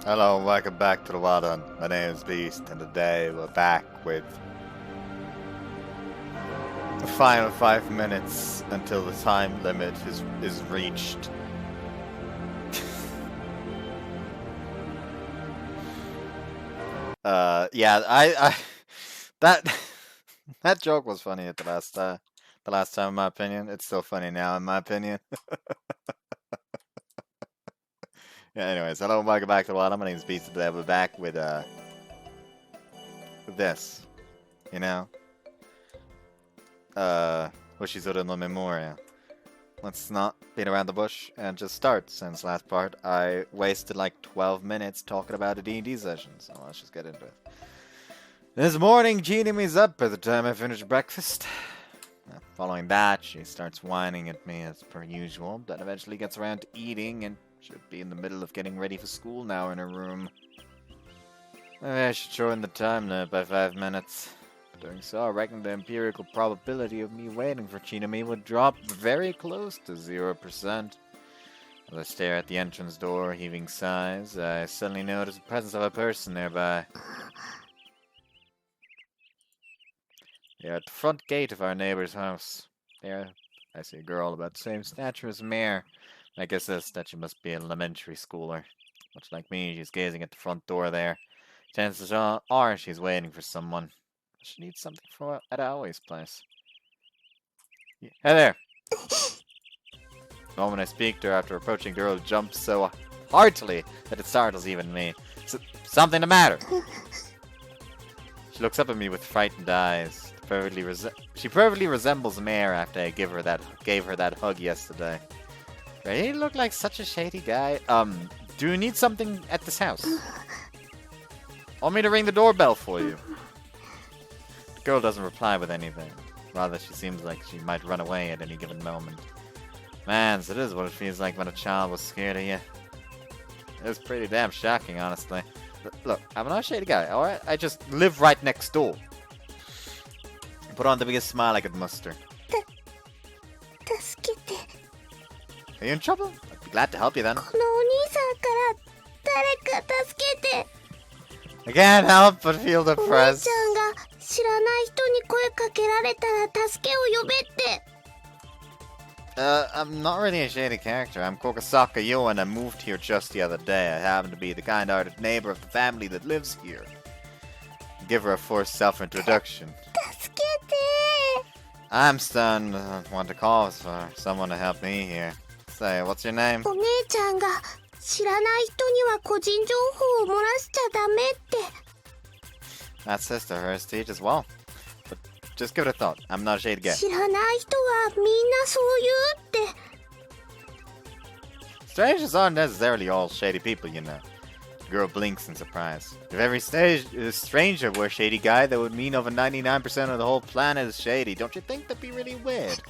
Hello, welcome back to the Wild Hunt. My name is Beast, and today we're back with the final 5 minutes until the time limit is reached. Yeah, I that joke was funny at the last time, in my opinion. It's still funny now, in my opinion. Yeah, anyways, hello and welcome back to the Wild Hunt. My name is Beast, and today we're back with this, you know? Hoshizora no Memoria. Let's not beat around the bush and just start, since last part I wasted like 12 minutes talking about a D&D session, so let's just get into it. This morning, Chino me's up by the time I finish breakfast. Following that, she starts whining at me as per usual, then eventually gets around to eating and should be in the middle of getting ready for school now in her room. Maybe I should shorten the time limit by 5 minutes. Doing so, I reckon the empirical probability of me waiting for Chino would drop very close to 0%. As I stare at the entrance door, heaving sighs, I suddenly notice the presence of a person nearby. They are at the front gate of our neighbor's house. There, I see a girl about the same stature as Mare. I guess that she must be an elementary schooler. Much like me, she's gazing at the front door there. Chances are she's waiting for someone. She needs something from at Aoi's place. Hey there! The moment I speak to her after approaching, the girl jumps so heartily that it startles even me. Something the matter? She looks up at me with frightened eyes. She perfectly resembles Mare after I gave her that hug yesterday. He looked like such a shady guy. Do you need something at this house? Want me to ring the doorbell for you? The girl doesn't reply with anything. Rather, she seems like she might run away at any given moment. Man, so this is what it feels like when a child was scared of you. It's pretty damn shocking, honestly. Look, I'm not a shady guy, alright? I just live right next door. I put on the biggest smile I could muster. Are you in trouble? I'd be glad to help you then. I can't help but feel depressed. I'm not really a shady character. I'm Kokosaka Yo, and I moved here just the other day. I happen to be the kind-hearted neighbor of the family that lives here. Give her a forced self-introduction. I'm stunned. I want to call for someone to help me here. Say, what's your name? That sister of hers teaches well. But just give it a thought. I'm not a shady guy. Strangers aren't necessarily all shady people, you know. The girl blinks in surprise. If every stranger were a shady guy, that would mean over 99% of the whole planet is shady. Don't you think that'd be really weird?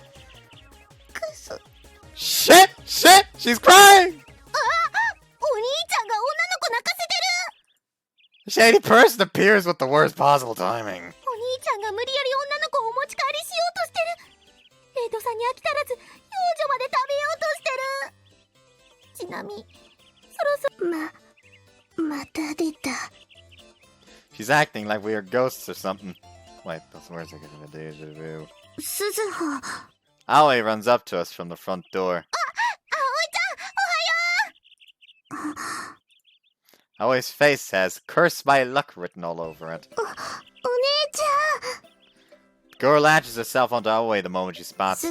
Shit! Shit! She's crying! A shady person appears with the worst possible timing. She's acting like we are ghosts or something. Wait, those words are giving a deja vu. Aoi runs up to us from the front door. Aoi's face has "Curse by Luck" written all over it. The girl latches herself onto Aoi the moment she spots her.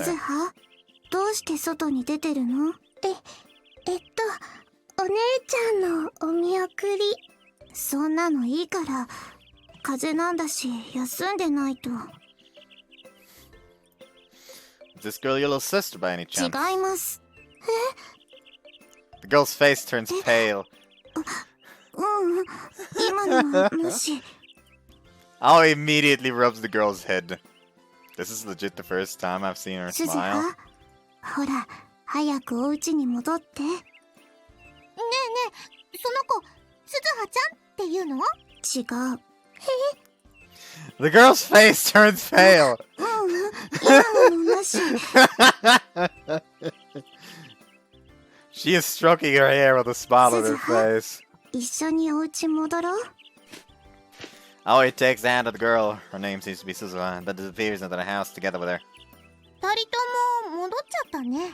Is this girl your little sister by any chance? The girl's face turns pale. Aoi immediately rubs the girl's head. This is legit the first time I've seen her smile. The girl's face turns pale. She is stroking her hair with a smile on her face. 一緒にお家戻ろう。 Aoi takes the hand of the girl, her name seems to be Suzuha, and then disappears into the house together with her. 二人とも戻っちゃったね。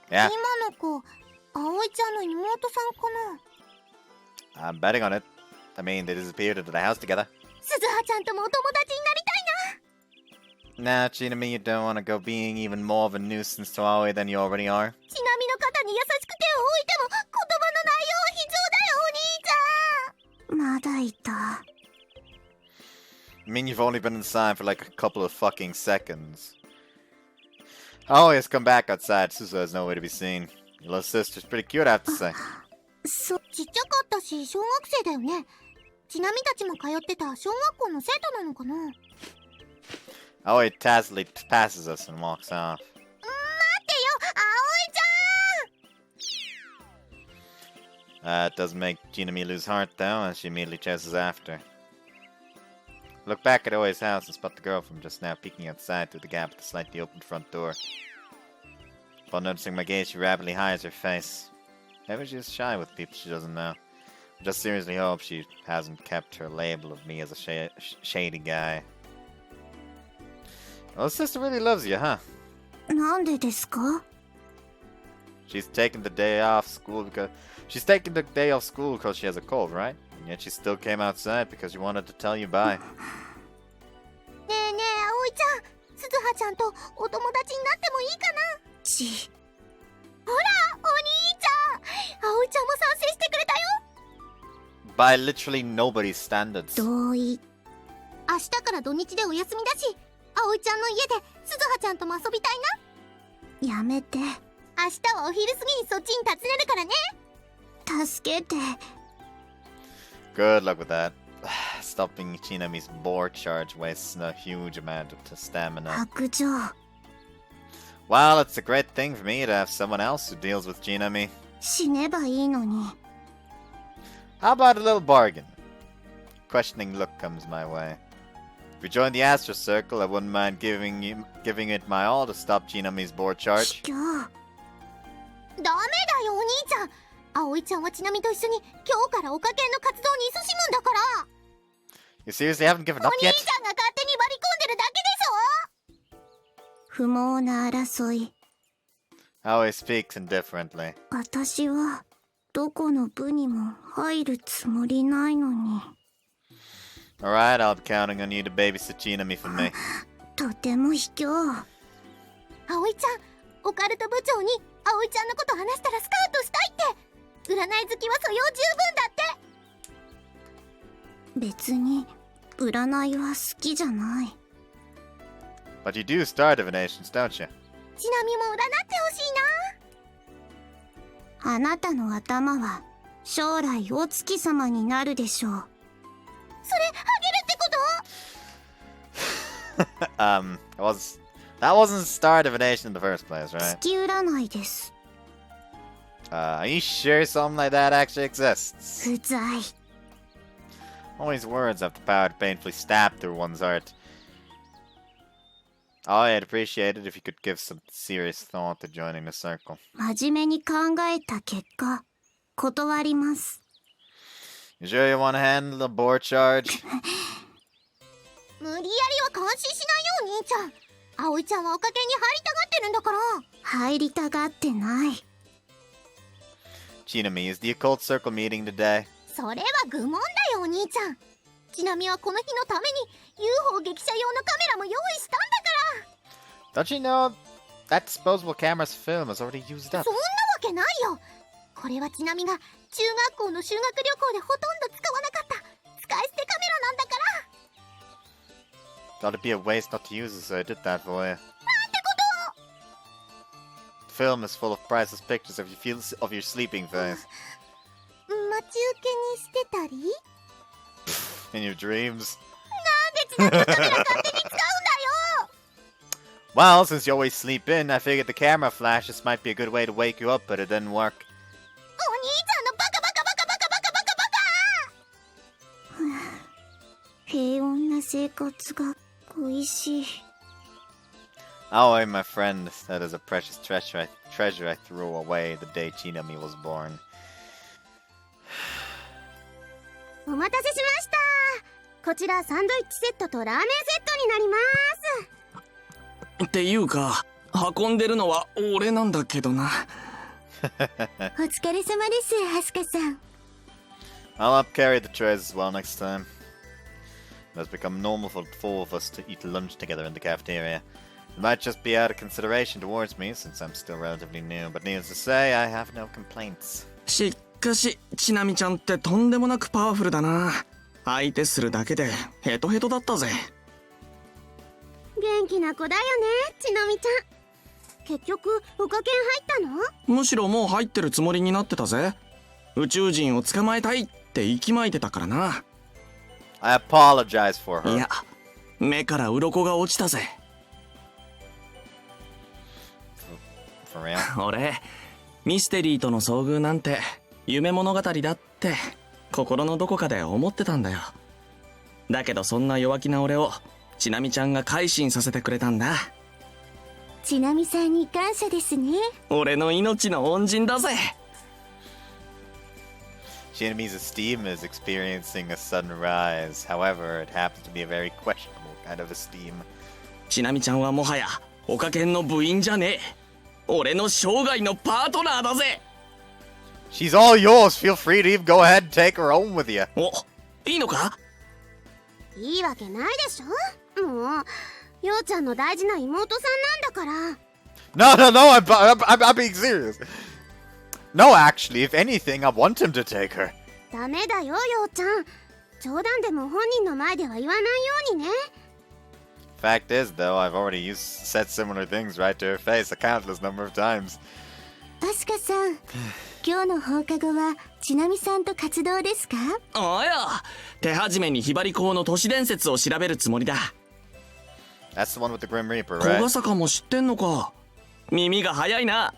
Yeah, 今の子、葵ちゃんの妹さんかな。 I'm betting on it. I mean, they disappeared into the house together. 鈴葉ちゃんともお友達になりたいな。 Nah, Chinami, you don't want to go being even more of a nuisance to Aoi than you already are. ちなみの方に優しく手を置いても言葉の内容は非常だよ、お兄ちゃん。まだいた。 I mean, you've only been inside for like a couple of fucking seconds. Aoi has come back outside. Suzuha is nowhere to be seen. Your little sister's pretty cute, I have to say. ちっちゃかったし小学生だよね。ちなみたちも通ってた小学校の生徒なのかな。 Aoi tacitly passes us and walks off. 待ってよ、葵ちゃん。 It doesn't make Chinami lose heart though, and she immediately chases after. Look back at Aoi's house and spot the girl from just now peeking outside through the gap at the slightly opened front door. Upon noticing my gaze, she rapidly hides her face. Maybe she's shy with people she doesn't know. I just seriously hope she hasn't kept her label of me as a shady guy. Well, sister really loves you, huh? なんでですか？ She's taking the day off school because she has a cold, right? And yet she still came outside because she wanted to tell you bye. ねえねえ、葵ちゃん、鈴葉ちゃんとお友達になってもいいかな？ほら、お兄ちゃん、葵ちゃんも賛成してくれたよ。 By literally nobody's standards. 同意。明日から土日でお休みだし、葵ちゃんの家で鈴葉ちゃんとも遊びたいな。やめて。明日はお昼過ぎにそっちに訪ねるからね。助けて。 Good luck with that. Stopping Chinami's board charge wastes a huge amount of stamina. 白状。 Well, it's a great thing for me to have someone else who deals with Chinami. 死ねばいいのに。 How about a little bargain? Questioning look comes my way. If you join the Astro Circle, I wouldn't mind giving it my all to stop Chinami's board charge. ダメだよ、お兄ちゃん。葵ちゃんはちなみと一緒に今日からおかけんの活動に勤しむんだから。 You seriously haven't given お up 兄 yet? ちゃんが勝手に割り込んでるだけでしょ。不毛な争い。 Aoi speaks indifferently. 私はどこの部にも入るつもりないのに。 Alright, I'll be counting on you to babysit Chinami for me. とても卑怯。葵ちゃん、オカルト部長に葵ちゃんのこと話したらスカウトしたいって。占い好きは素養十分だって。別に占いは好きじゃない。 But you do star divinations, don't you? ちなみも占ってほしいな。あなたの頭は将来お月様になるでしょう。それあげるってこと？ That wasn't star divination in the first place, right? 月占いです。 Are you sure something like that actually exists? 不在。 All these words have the power to painfully stab through one's heart. Oh, I'd appreciate it if you could give some serious thought to joining the circle. 真面目に考えた結果、断ります。 You sure you want to handle the board charge? 無理やりは監視しないよ、お兄ちゃん。葵ちゃんはおかけに入りたがってるんだから。入りたがってない。 Chinami, is the occult circle meeting today? それは愚問だよ、お兄ちゃん。ちなみはこの日のために UFO 激写用のカメラも用意したんだから。 Don't you know that disposable camera's film is already used up? そんなわけないよ。これはちなみが中学校の修学旅行でほとんど使わなかった使い捨てカメラなんだから。 Thought it'd be a waste not to use it, so I did that for you. なんてこと。 The film is full of priceless pictures of your sleeping face. 待ち受けにしてたり In your dreams. なんでちなみのカメラ勝手に使うんだよ。 Well, since you always sleep in, I figured the camera flashes might be a good way to wake you up, but it didn't work. お兄ちゃんのバカバカバカバカバカバカバカ。平穏な生活が恋しい。 Oh, my friend, that is a precious treasure I threw away the day Chinami was born. お待たせしました。こちらサンドイッチセットとラーメンセットになります。っていうか、運んでるのは俺なんだけどな。お疲れ様です、ハスカさん。I'll help carry the trays as well next time. It has become normal for the four of us to eat lunch together in the cafeteria. It might just be out of consideration towards me since I'm still relatively new, but needless to say, I have no complaints. しかし、ちなみちゃんってとんでもなくパワフルだな。相手するだけでヘトヘトだったぜ。元気な子だよね、ちなみちゃん。結局おかけん入ったの？むしろもう入ってるつもりになってたぜ。宇宙人を捕まえたいって息巻いてたからな。I apologize for her. いや、目から鱗が落ちたぜ。For real? 俺、ミステリーとの遭遇なんて夢物語だって心のどこかで思ってたんだよ。だけどそんな弱気な俺をちなみちゃんが改心させてくれたんだ。ちなみさんに感謝ですね。俺の命の恩人だぜ。Shinami's esteem is experiencing a sudden rise. However, it happens to be a very questionable kind of esteem. ちなみちゃんはもはやおかけんの部員じゃねえ。俺の生涯のパートナーだぜ。She's all yours. Feel free to even go ahead and take her home with you. お、いいのか？いいわけないでしょ。もう、ようちゃんの大事な妹さんなんだから。No, I'm being serious. No, actually, if anything, I want him to take her. ダメだよ、ようちゃん。冗談でも本人の前では言わないようにね。Fact is, though, I've already said similar things right to her face a countless number of times. アスカさん、今日の放課後はちなみさんと活動ですか？ああや、手始めにひばり校の都市伝説を調べるつもりだ。That's the one with the Grim Reaper, 小 right? 笠かも知ってんのか。耳が早いな。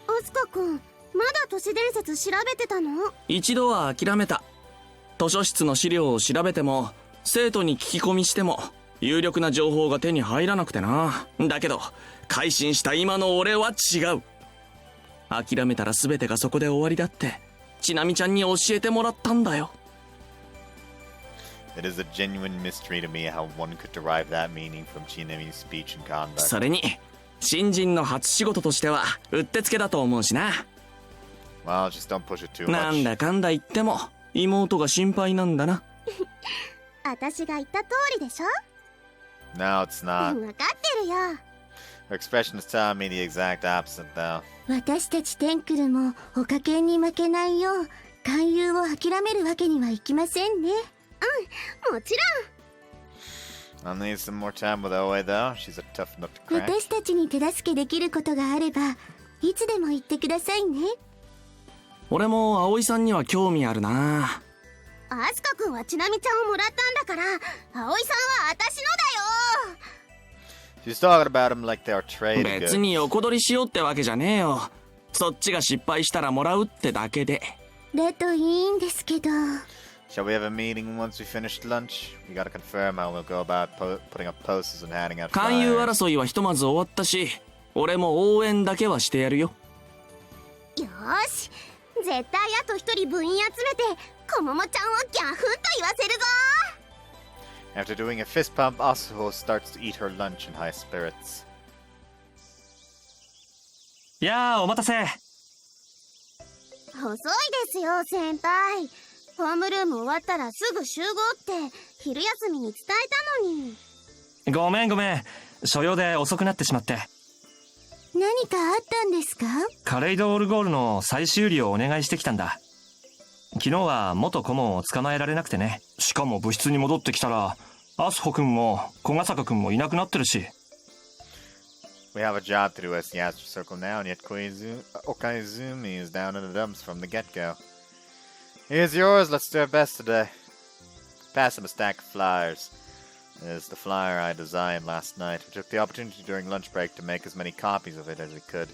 アスカくん、まだ都市伝説調べてたの？一度は諦めた。図書室の資料を調べても生徒に聞き込みしても有力な情報が手に入らなくてな。だけど改心した今の俺は違う。諦めたら全てがそこで終わりだってちなみちゃんに教えてもらったんだよ。It is a genuine mystery to me how one could derive that meaning from Chinami's speech and conduct. それに新人の初仕事としてはうってつけだと思うしな。Well, just don't push it too なん much. だかんだ言っても妹が心配なんだな。私が言った通りでしょ？ No, it's not. 分かってるよ。Her expression is telling me the exact opposite, though. 私たちテンクルもおかけんに負けないよう勧誘を諦めるわけにはいきませんね。うん、もちろん。I'll need some more time with Oe, though. She's a tough nut to crack. 私たちに手助けできることがあればいつでも言ってくださいね。俺も葵さんには興味あるな。アスカ君はちなみちゃんをもらったんだから葵さんは私のだよ。 She's talking about him like they are traded 別 goods. に横取りしようってわけじゃねえよ。そっちが失敗したらもらうってだけで。だといいんですけど。 Shall we have a meeting once we finished lunch? We gotta confirm how we'll go about putting up posters and handing out 勧誘 flyers. 争いはひとまず終わったし俺も応援だけはしてやるよ。よーし、絶対あと一人部員集めてこももちゃんをギャフンと言わせるぞ。 After doing a fist pump, Asuho starts to eat her lunch in high spirits. いやーお待たせ。遅いですよ先輩。ホームルーム終わったらすぐ集合って昼休みに伝えたのに。ごめん所用で遅くなってしまって。何かあったんですか？カレイドオルゴールの再修理をお願いしてきたんだ。昨日は元顧問を捕まえられなくてね。しかも部室に戻ってきたらアスホ君も小笠坂君もいなくなってるし。 We have a job to do as the Astro Circle now, and yet Okaizumi is down in the dumps from the get-go. Here's yours, let's do our best today. Pass him a stack of flyers. There's the flyer I designed last night. We took the opportunity during lunch break to make as many copies of it as we could.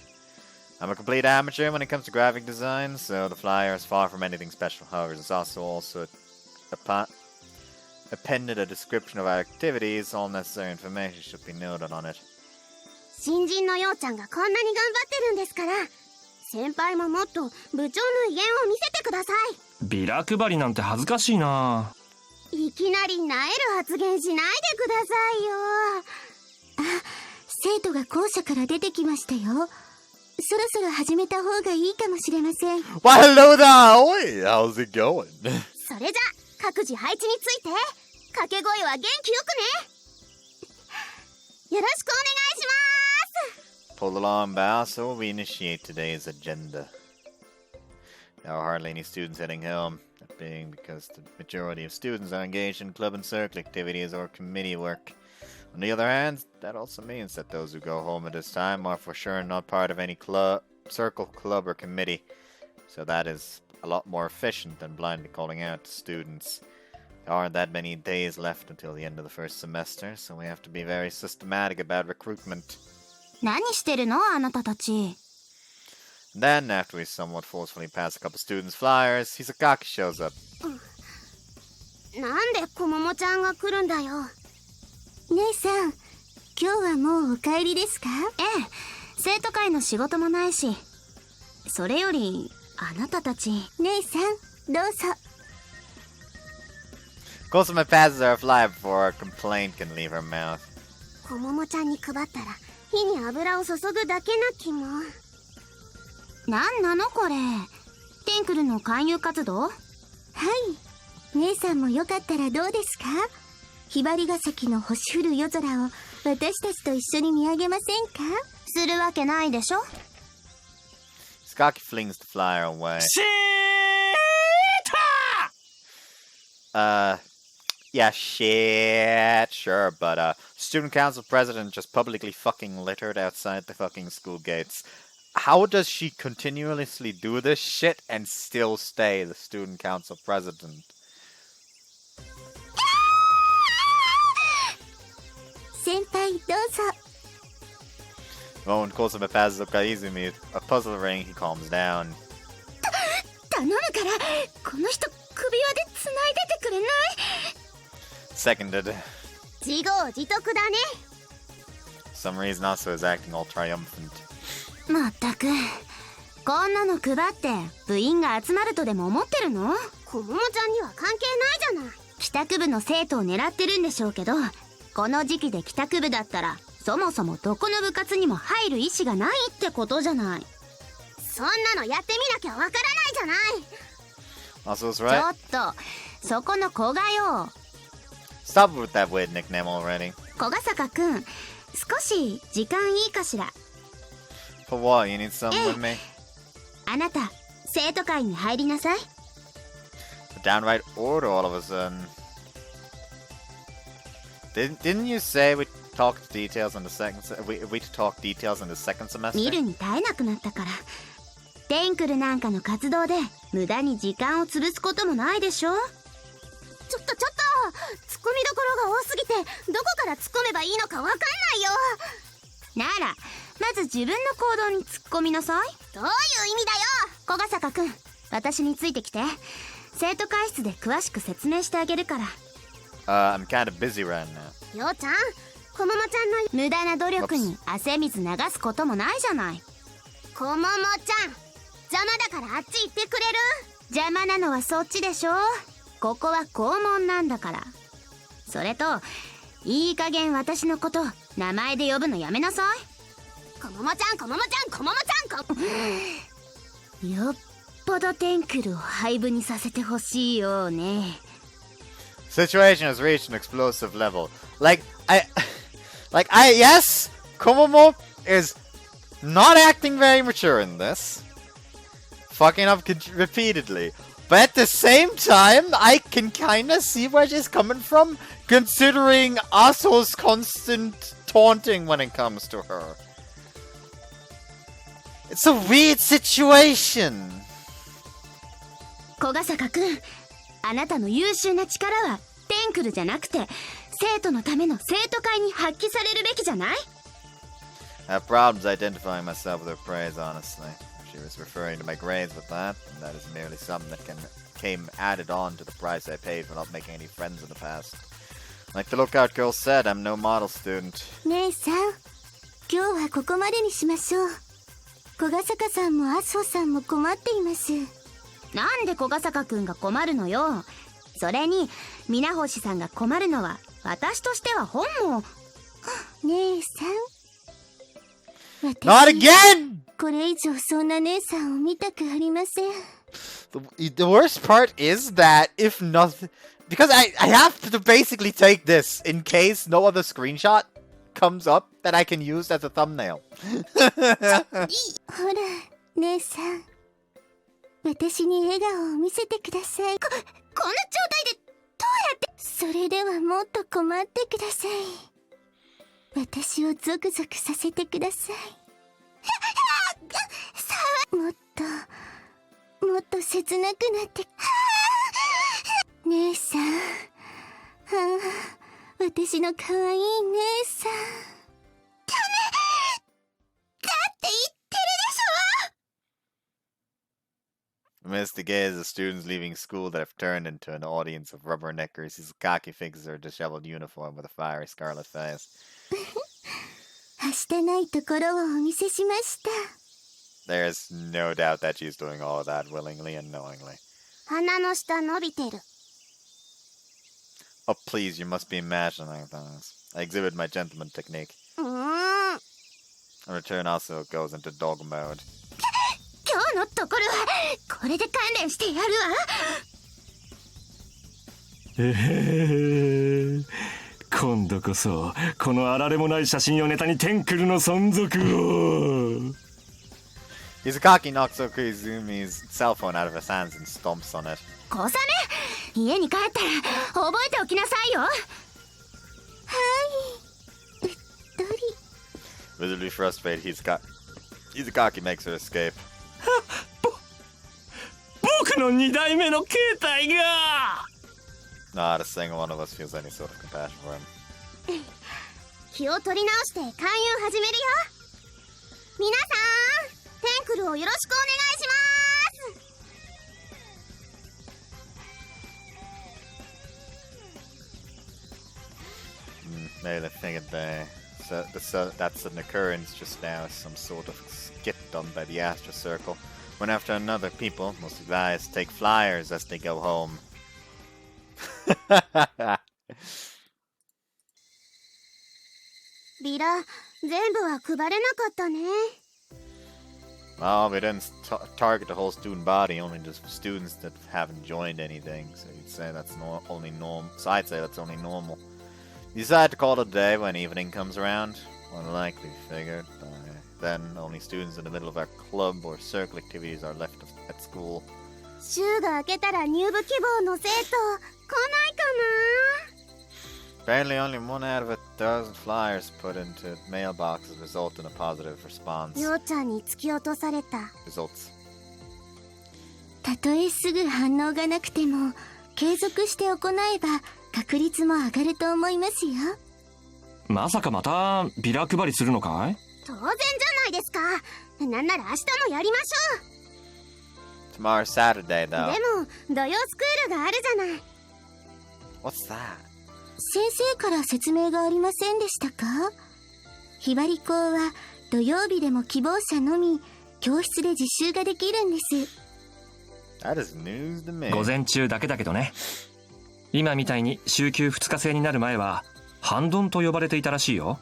I'm a complete amateur when it comes to graphic design, so the flyer is far from anything special. However, it's also appended a description of our activities. All necessary information should be noted on it. 新人のようちゃんがこんなに頑張ってるんですから先輩ももっと部長の威厳を見せてくださビラ配りなんて恥ずかしいな。い。いきなりなえる発言しないでくださいよ。あ、生徒が校舎から出てきましたよ。そろそろ始めた方がいいかもしれません。 Why, hello there! Oi, how's it going? それじゃ各自配置について。掛け声は元気よくね。よろしくお願いします。 Pull the long bow, so we initiate today's agenda. There are hardly any students heading home, that being because the majority of students are engaged in club and circle activities or committee work. On the other hand, that also means that those who go home at this time are for sure not part of any club, circle, club, or committee. So that is a lot more efficient than blindly calling out to students. There aren't that many days left until the end of the first semester, so we have to be very systematic about recruitment. 何してるのあなたたち。 Then, after we somewhat forcefully pass a couple students' flyers, Hisakaki shows up. なんでこももちゃんが来るんだよ。姉さん、今日はもうお帰りですか？ええ、生徒会の仕事もないし。それよりあなたたち。姉さん、どうぞ。 Kosuma passes her a flyer before a complaint can leave her mouth. こももちゃんに配ったら火に油を注ぐだけな気も。なんなのこれ。テンクルの勧誘活動？はい。姉さんもよかったらどうですか？ひばりが崎の星降る夜空を私たちと一緒に見上げませんか？するわけないでしょ。 Hisakaki flings the flyer away. Yeah, shit, sure, but student council president just publicly fucking littered outside the fucking school gates. How does she continuously do this shit and still stay the student council president? 先輩どうぞ。 The moment Kosuma passes up Kaizumi a puzzle ring, he calms down. 頼むからこの人首輪で繋いでてくれない？ Seconded. 自業自得だね。 For some reason, also is acting all triumphant. まったくこんなの配って部員が集まるとでも思ってるの？こももちゃんには関係ないじゃない。帰宅部の生徒を狙ってるんでしょうけど、この時期で帰宅部だったらそもそもどこの部活にも入る意思がないってことじゃない。そんなのやってみなきゃわからないじゃない。 Also, ち right? ょっとそこの子がよ。 Stop with that weird nickname already. 小ヶ坂くん、少し時間いいかしら。 For what? You need something with me? あなた生徒会に入りなさい。 A downright order all of a sudden. Didn't you say we talked details in the second we talk details in the second semester? 見るに耐えなくなったから。テンクルなんかの活動で無駄に時間を潰すこともないでしょ。ちょっと突っ込みどころが多すぎてどこから突っ込めばいいのかわかんないよ。ならまず自分の行動に突っ込みなさい。どういう意味だよ。小ヶ坂くん、私についてきて。生徒会室で詳しく説明してあげるから。 I'm kind of busy right now. ようちゃん、こももちゃんの無駄な努力に汗水流すこともないじゃない。こももちゃん、邪魔だからあっち行ってくれる？邪魔なのはそっちでしょ。ここは校門なんだから。それといい加減私のこと名前で呼ぶのやめなさい。こももちゃん、こももちゃん、こももちゃん、よっぽどテンクルを廃部にさせてほしいようね。 Situation has reached an explosive level. Yes, Komomo is not acting very mature in this. Fucking up repeatedly. But at the same time, I can kinda see where she's coming from, considering Asu's constant taunting when it comes to her. It's a weird situation. 小ヶ坂くん、あなたの優秀な力はテンクルじゃなくて生徒のための生徒会に発揮されるべきじゃない？ I have problems identifying myself with her praise, honestly. She was referring to my grades with that, and that is merely something that came added on to the price I paid for not making any friends in the past. Like the lookout girl said, I'm no model student. 姉さん、今日はここまでにしましょう。小ヶ坂さんも麻生さんも困っています。なんで小ヶ坂くんが困るのよ。それに皆星さんが困るのは私としては本望。姉さん、 Not again! これ以上そんな姉さんを見たくありません。 The worst part is that if nothing... Because I have to basically take this in case no other screenshot comes up that I can use as a thumbnail. ほら、姉さん、私に笑顔を見せてください。こんな状態でどうやって。それではもっと困ってください。私をゾクゾクさせてください。もっと切なくなって。姉さん、私の可愛い姉さん。ダメだって言ってるでしょ。 Amidst the gaze of students leaving school that have turned into an audience of rubberneckers, Izukaki fixes her disheveled uniform with a fiery scarlet face. はしたないところをお見せしました。 There's no doubt that she's doing all of that willingly and knowingly. 鼻の下伸びてる。 Oh, please, you must be imagining things. I exhibit my gentleman technique. In return, also goes into dog mode. 今日のところはこれで関連してやるわ。今度こそこのあられもない写真をネタにテンクルの存続を。 Izukaki knocks Okuizumi's cell phone out of his hands and stomps on it. 小雨、家に帰ったら覚えておきなさいよ。はい、うっとり。 Visibly frustrated, Izukaki makes her escape. 僕の2代目の携帯が。 Not a single one of us feels any sort of compassion for him. 気を取り直して勧誘始めるよ。皆さん、テンクルをよろしくお願いします。 Maybe they figured that sudden occurrence just now is some sort of skit done by the Astra Circle. One after another, people, mostly guys, take flyers as they go home. ビラ、全部は配れなかったね。 Well, we didn't target the whole student body, only just students that haven't joined anything. So you'd say that's only normal. So I'd say that's only normal. You decide to call it a day when evening comes around. Unlikely, figured. Then only students in the middle of our club or circle activities are left at school. 週が明けたら入部希望の生徒来ないか Apparently only 1 out of 1,000 flyers put into mailboxes result in a positive response. な。ようちゃんに突き落とされた。 Results. たとえすぐ反応がなくても継続して行えば確率も上がると思いますよ。まさかまたビラ配りするのかい？当然じゃないですか。なんなら明日もやりましょ Tomorrow's Saturday, う。 though. でも土曜スクールがあるじゃない。 What's that? 先生から説明がありませんでしたか？ひばり校は土曜日でも希望者のみ教室で実習ができるんです。 That is news to me. 午前中だけだけどね。今みたいに週休2日制になる前は半ドンと呼ばれていたらしいよ。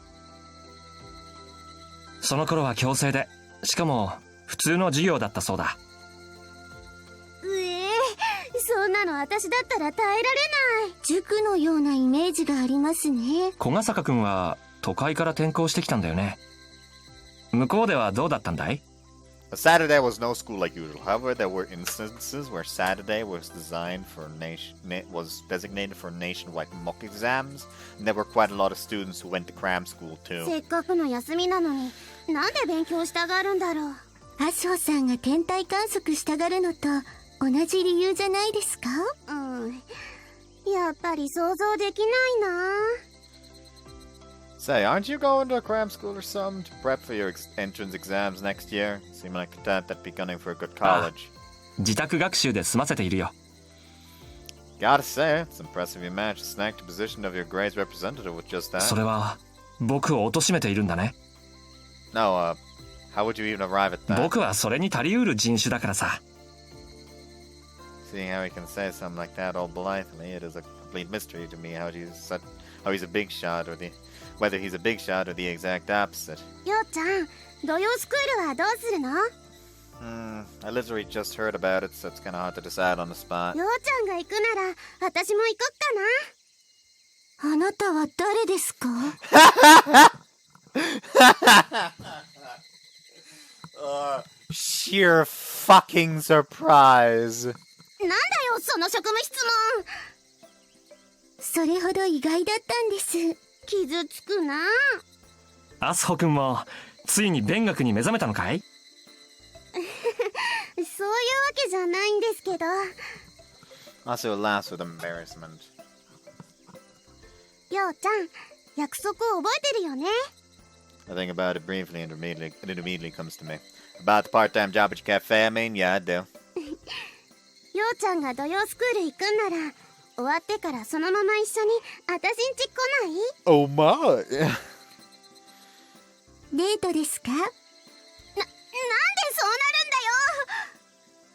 その頃は強制で、しかも普通の授業だったそうだ。そんなの私だったら耐えられない。塾のようなイメージがありますね。小ヶ坂くんは都会から転校してきたんだよね。向こうではどうだったんだい？ Saturday was no school like usual. However, there were instances where Saturday was designated for nationwide mock exams, and there were quite a lot of students who went to cram school too. せっかくの休みなのになんで勉強したがるんだろう。麻生さんが天体観測したがるのと同じ理由じゃないですか？やっぱり想像できないな。 Say, aren't you going to a cram school or something to prep for your entrance exams next year? Seem like a dad that'd be gunning for a good college. 自宅学習で済ませているよ。 Gotta say, it's impressive you managed to snag the position of your grade's representative with just that. それは僕を貶めているんだね。No, How would you even arrive at that? 僕はそれに足りうる人種だからさ。 Seeing how he can say something like that all blithely, it is a complete mystery to me how he's a big shot or whether he's a big shot or the exact opposite. ようちゃん、土曜スクールはどうするの？ I literally just heard about it, so it's kind of hard to decide on the spot. ようちゃんが行くなら私も行こっかな。あなたは誰ですか？ Sheer fucking surprise. なんだよその職務質問。それほど意外だったんです。傷つくな。アスホ君もついに勉学に目覚めたのかい？そういうわけじゃないんですけど。Also laughs with embarrassment. ようちゃん、約束を覚えてるよね。 I think about it briefly and it immediately comes to me. About the part-time job at your cafe, I mean, yeah, I do. ようちゃんが土曜スクール行くんなら終わってからそのまま一緒にあたしんち来ない？ Oh my! デートですか？なんでそうなるんだよ。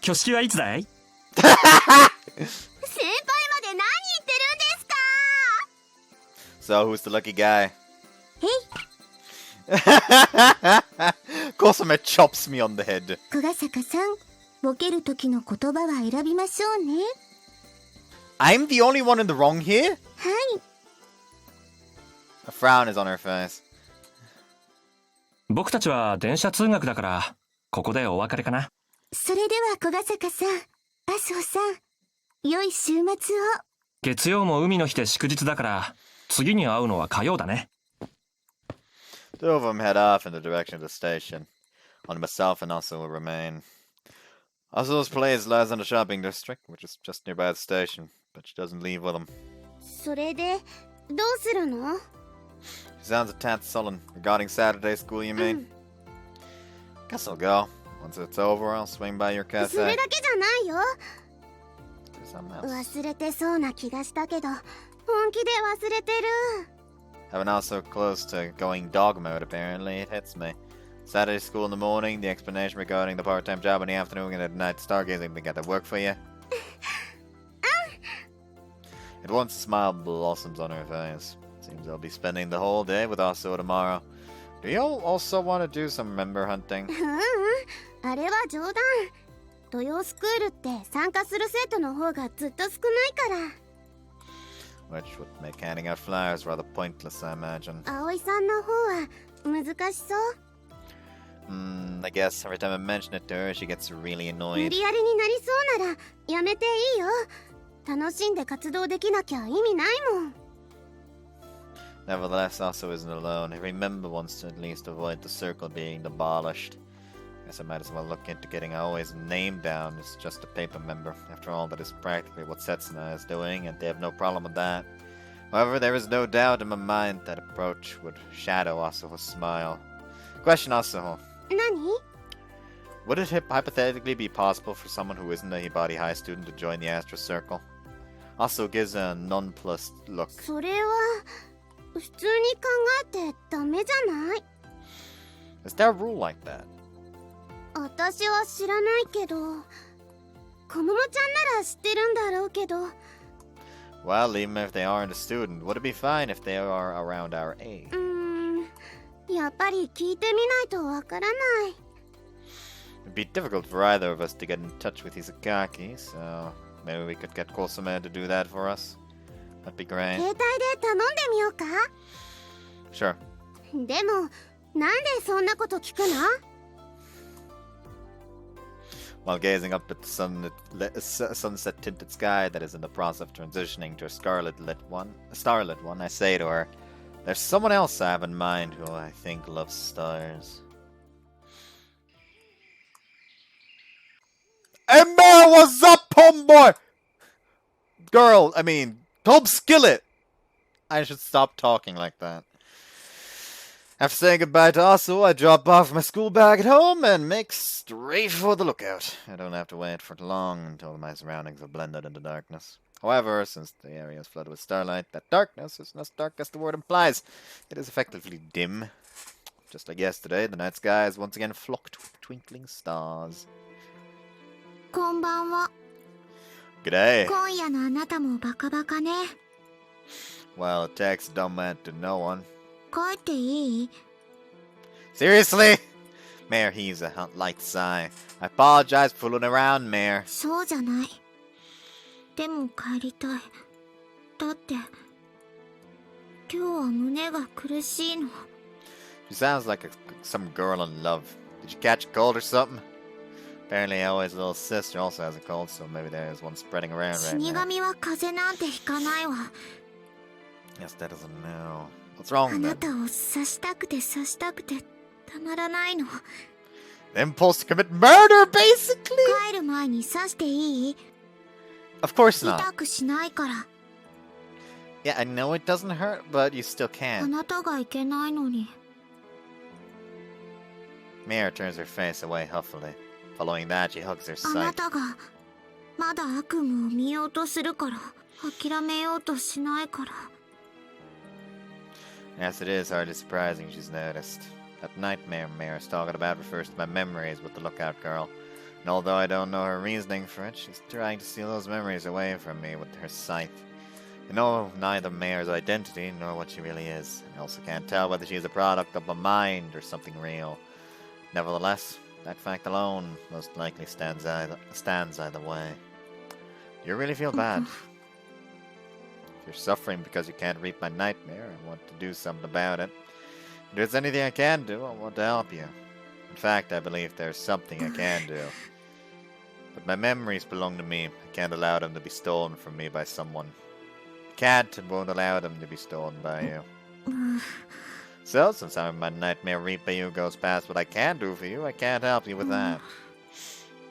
挙式はいつだい？先輩まで何言ってるんですか？ So, who's the lucky guy? へい、 Kosame chops me on the head. 小ヶ坂さん、ボケる時の言葉は選びましょうね。 I'm the only one in the wrong here? はい。 A frown is on her face. 僕たちは電車通学だからここでお別れかな。それでは小ヶ坂さん、麻生さん、良い週末を。月曜も海の日で祝日だから次に会うのは火曜だね。 Two of them head off in the direction of the station. Only myself and Asa will remain. Asa's place lies in the shopping district, which is just nearby the station, but she doesn't leave with him. それでどうするの？ She sounds a tad sullen. Regarding Saturday school, you mean? Guess I'll go. Once it's over, I'll swing by your それ cafe. だけじゃないよ。 Do something else. 忘れてそうな気がしたけど、本気で忘れてる。 Having now so close to going dog mode, apparently, it hits me. Saturday school in the morning, the explanation regarding the part-time job in the afternoon, and at night stargazing, they got to work for you. At once a smile blossoms on her face. Seems I'll be spending the whole day with Aso tomorrow. Do you also want to do some member hunting? あれは冗談。土曜スクールって参加する生徒の方がずっと少ないから。 Which would make handing out flyers rather pointless, I imagine. 葵さんの方は難しそう。I guess every time I mention it to her, she gets really 無 annoyed. 理やりになりそうならやめていいよ。楽しんで活動できなきゃ意味ないもん。 Nevertheless, Aso isn't alone. Every member wants to at least avoid the circle being abolished. Guess I might as well look into getting Aoi's name down as just a paper member. After all, that is practically what Setsuna is doing, and they have no problem with that. However, there is no doubt in my mind that approach would shadow Asaho's smile. Question, Asaho. 何？ Would it hypothetically be possible for someone who isn't a Hibari High student to join the Astra Circle? Aso gives a nonplussed look. それは普通に考えてダメじゃない？ Is there a rule like that? 私は知らないけど、こももちゃんなら知ってるんだろうけど。 Well, even if they aren't a student, would it be fine if they are around our age? やっぱり聞いてみないとわからない。 It'd be difficult for either of us to get in touch with Izakaki, so maybe we could get Kosame to do that for us. That'd be great. 携帯で頼んでみようか？ Sure. でも、なんでそんなこと聞くの？ While gazing up at the sunset-tinted sky that is in the process of transitioning to a starlit one, I say to her, "There's someone else I have in mind who I think loves stars." Ember, what's up, homeboy? Girl, I mean, Tob Skillet! I should stop talking like that. After saying goodbye to Asu, I drop off my school bag at home and make straight for the lookout. I don't have to wait for long until my surroundings have blended into darkness. However, since the area is flooded with starlight, that darkness isn't as dark as the word implies. It is effectively dim. Just like yesterday, the night sky is once again flocked with twinkling stars. こんばんは。 G'day. 今夜のあなたもバカバカね。 Well, a text don't matter to no one. 帰っていい？ Seriously? Mayor heaves a light sigh. I apologize for fooling around, Mayor. そうじゃない。でも帰りたい。だって、今日は胸が苦しいの。 She sounds like some girl in love. Did you catch a cold or something? Apparently, Aoi's little sister also has a cold, so maybe there's one spreading around right 死 now. 神は風邪なんてひかないわ。 Yes, that doesn't know. What's wrong あ with な that? たを刺したくて刺したくてたまらないの。 The impulse to commit murder, basically? 帰る前に刺していい？ Of course not. 痛くしないから。 Yeah, I know it doesn't hurt, but you still あ can. なたがいけないのに。 Mayor turns her face away huffily. Following that, she hugs her あな sight. たがまだ悪夢を見ようとするから諦めようとしないから。 Yes, it is hardly surprising she's noticed. That nightmare Mayor's talking about refers to my memories with the lookout girl. And although I don't know her reasoning for it, she's trying to steal those memories away from me with her sight. I know neither Mayor's identity nor what she really is. I also can't tell whether she is a product of my mind or something real. Nevertheless, that fact alone most likely stands either way. You really feel bad. If you're suffering because you can't read my nightmare, I want to do something about it. If there's anything I can do, I want to help you. In fact, I believe there's something I can do. But my memories belong to me. I can't allow them to be stolen from me by someone. I can't and won't allow them to be stolen by you. So, since I'm my nightmare read by you goes past what I can do for you, I can't help you with that.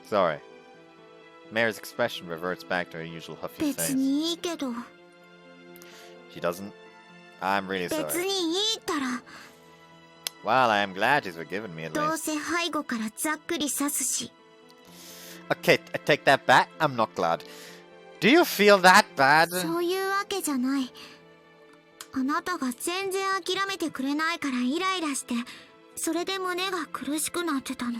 Sorry. Mayor's expression reverts back to her usual huffy 別 face. にいいけど。 She doesn't? I'm really 別 sorry. にいいったら。 Well, I am glad she's forgiven me at どう least. せ背後からざっくり刺すし。 Okay, I take that back. I'm not glad. Do you feel that bad? そういうわけじゃない。あなたが全然諦めてくれないからイライラして、それで胸が苦しくなってたの。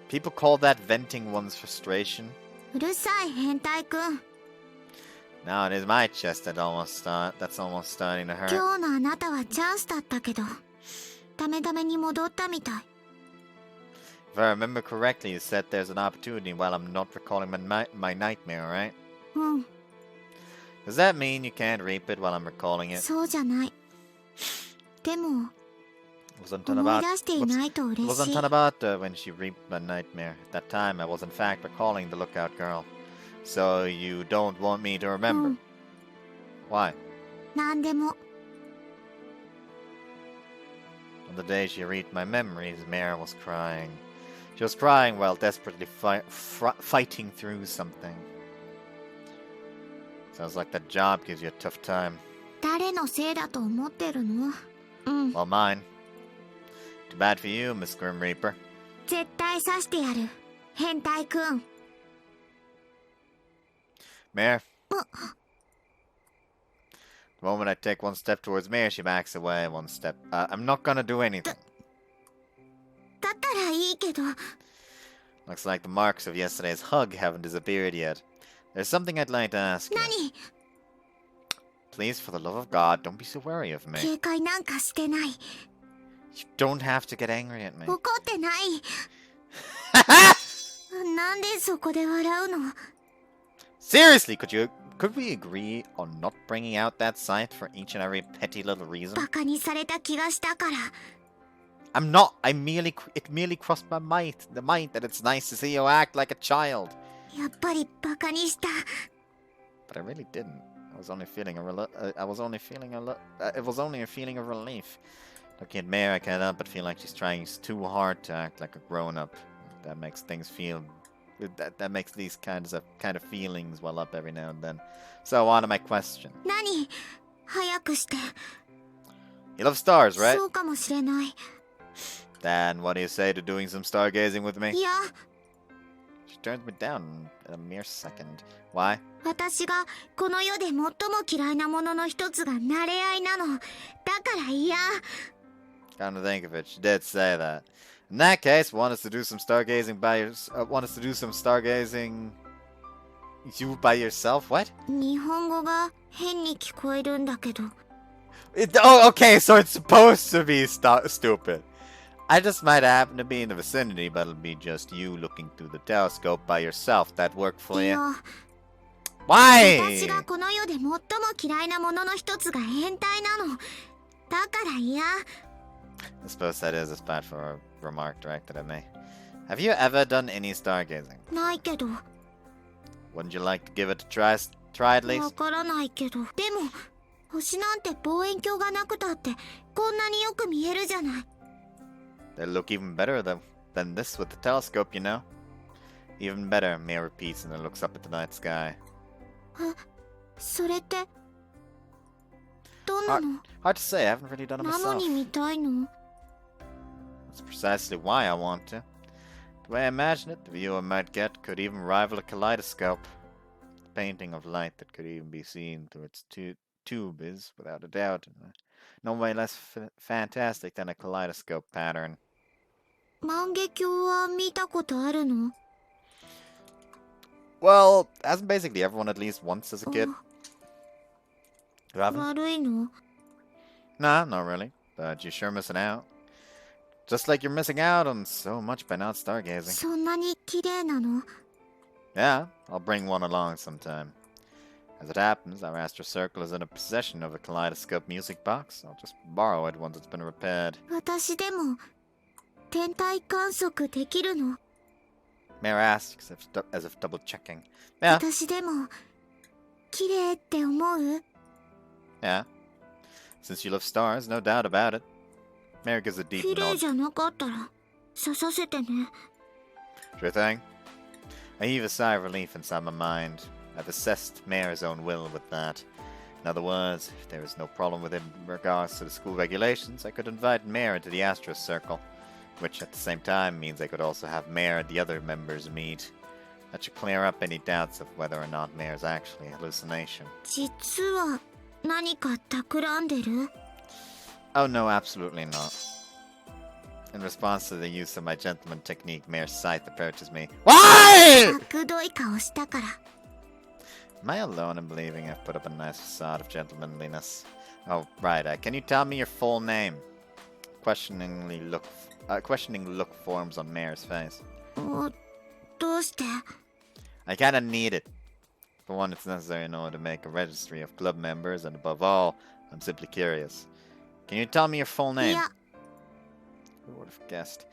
People call that venting one's frustration. うるさい変態くん。 Now it is my chest that's almost starting to hurt. 今日のあなたはチャンスだったけど、ダメダメに戻ったみたい。 If I remember correctly, you said there's an opportunity while I'm not recalling my nightmare, right? うん、 Does that mean you can't reap it while I'm recalling it? そうじゃない。でも、 Wasn't that 思い about 出していないと嬉 wasn't しい。 that about when she reaped my nightmare? At that time, I was in fact recalling the lookout girl. So you don't want me to う remember? ん、 Why? なんでも。 On the day she read my memories, Mare was crying. She was crying while desperately fighting through something. Sounds like that job gives you a tough time. 誰のせいだと思ってるの？うん、 Well, mine. Too bad for you, Miss Grim Reaper. 絶対刺してやる。変態くん。 Mare. The moment I take one step towards Mare, she backs away one step. I'm not gonna do anything. だったらいいけど。 Looks like the marks of yesterday's hug haven't disappeared yet. There's something I'd like to ask you. 何？ Please, for the love of God, don't be so wary of me. 警戒なんかしてない。 You don't have to get angry at me. 怒ってない。なんでそこで笑うの？ Seriously, could we agree on not bringing out that sight for each and every petty little reason? バカにされた気がしたから。 I'm not. It merely crossed my mind that it's nice to see you act like a child. やっぱりバカにした。 But I really didn't. I was only feeling it was only a feeling of relief. Looking at Mare, I can't help but feel like she's trying too hard to act like a grown-up. That makes things feel. That makes these kind of feelings well up every now and then. So on to my question. 何？早くして。 You love stars, right? そうかもしれない。 Then what do you say to doing some stargazing with me? いや、 She turns me down in a mere second. Why? 私がこの世で最も嫌いなものの一つが慣れ合いなの。だから嫌。Come to think of it, she did say that. In that case, want us to do some stargazing you by yourself? What? 日本語が変に聞こえるんだけど。Oh, okay, so it's supposed to be stupid. I just might happen to be in the vicinity, but it'll be just you looking through the telescope by yourself. That work for い you? や、 Why? 私がこの世で最も嫌いなものの一つが変態なの。だから嫌。I suppose that is a spot for a remark directed at me. Have you ever done any stargazing? ないけど。 Wouldn't you like to give it a try at わ least? からないけど。でも、星なんて望遠鏡がなくたって、こんなによく見えるじゃない。They look even better than this with the telescope, you know? Even better, Mia repeats and then looks up at the night sky. それって、どんなの？ Hard to say, I haven't really done it なの myself. に見たいの？ That's precisely why I want to. The way I imagine it, the view I might get could even rival a kaleidoscope. The painting of light that could even be seen through its tube is, without a doubt, no way less fantastic than a kaleidoscope pattern. 万華鏡は見たことあるの？ Well, hasn't basically everyone at least once as a kid? You haven't? 悪いの？ Nah, not really. But you're sure missing out. Just like you're missing out on so much by not stargazing. そんなに綺麗なの？ Yeah, I'll bring one along sometime. As it happens, our astral circle is in a possession of a kaleidoscope music box. I'll just borrow it once it's been repaired. 私でも天体観測できるの？ Mare asks, as if double checking. Yeah, 私でも綺麗って思う？ yeah. Since you love stars, no doubt about it. Mare gives a deep 綺麗 nod. じゃなかったら刺させてね。 Sure thing. I heave a sigh of relief inside my mind. I've assessed Mare's own will with that. In other words, if there is no problem with it in regards to the school regulations, I could invite Mare into the Astro Circle, which at the same time means I could also have Mare and the other members meet. That should clear up any doubts of whether or not Mare is actually a hallucination. 実は何か企んでる？ Oh no, absolutely not. In response to the use of my gentleman technique, Mare's sight approaches me. Why? 悪どい顔したから。 Am I alone in believing I've put up a nice facade of gentlemanliness? Oh, right. Can you tell me your full name? Questioning look forms on Mare's face. どうして？ I kinda need it. For one, it's necessary in order to make a registry of club members, and above all, I'm simply curious. Can you tell me your full い name? や、 Who would have guessed?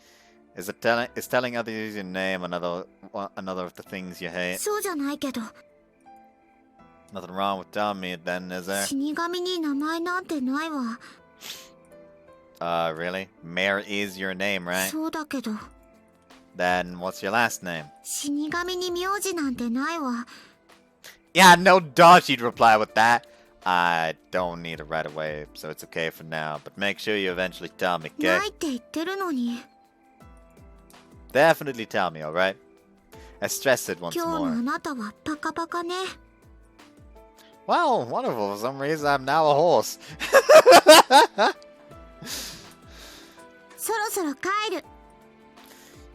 Is telling others your name another of the things you hate? そうじゃないけど、 Nothing wrong with telling me it then, is there? 死神に名前なんてないわ。 Really? Mare is your name, right? そうだけど、 Then what's your last name? 死神に名字なんてないわ。 Yeah, no doubt she'd reply with that. I don't need it right away, so it's okay for now. But make sure you eventually tell me, な okay? いって言ってるのに。 Definitely tell me, alright? I stress it once 今日のあ more. なたはパカパカね。 Well, wonderful. For some reason, I'm now a horse. そろそろ帰る。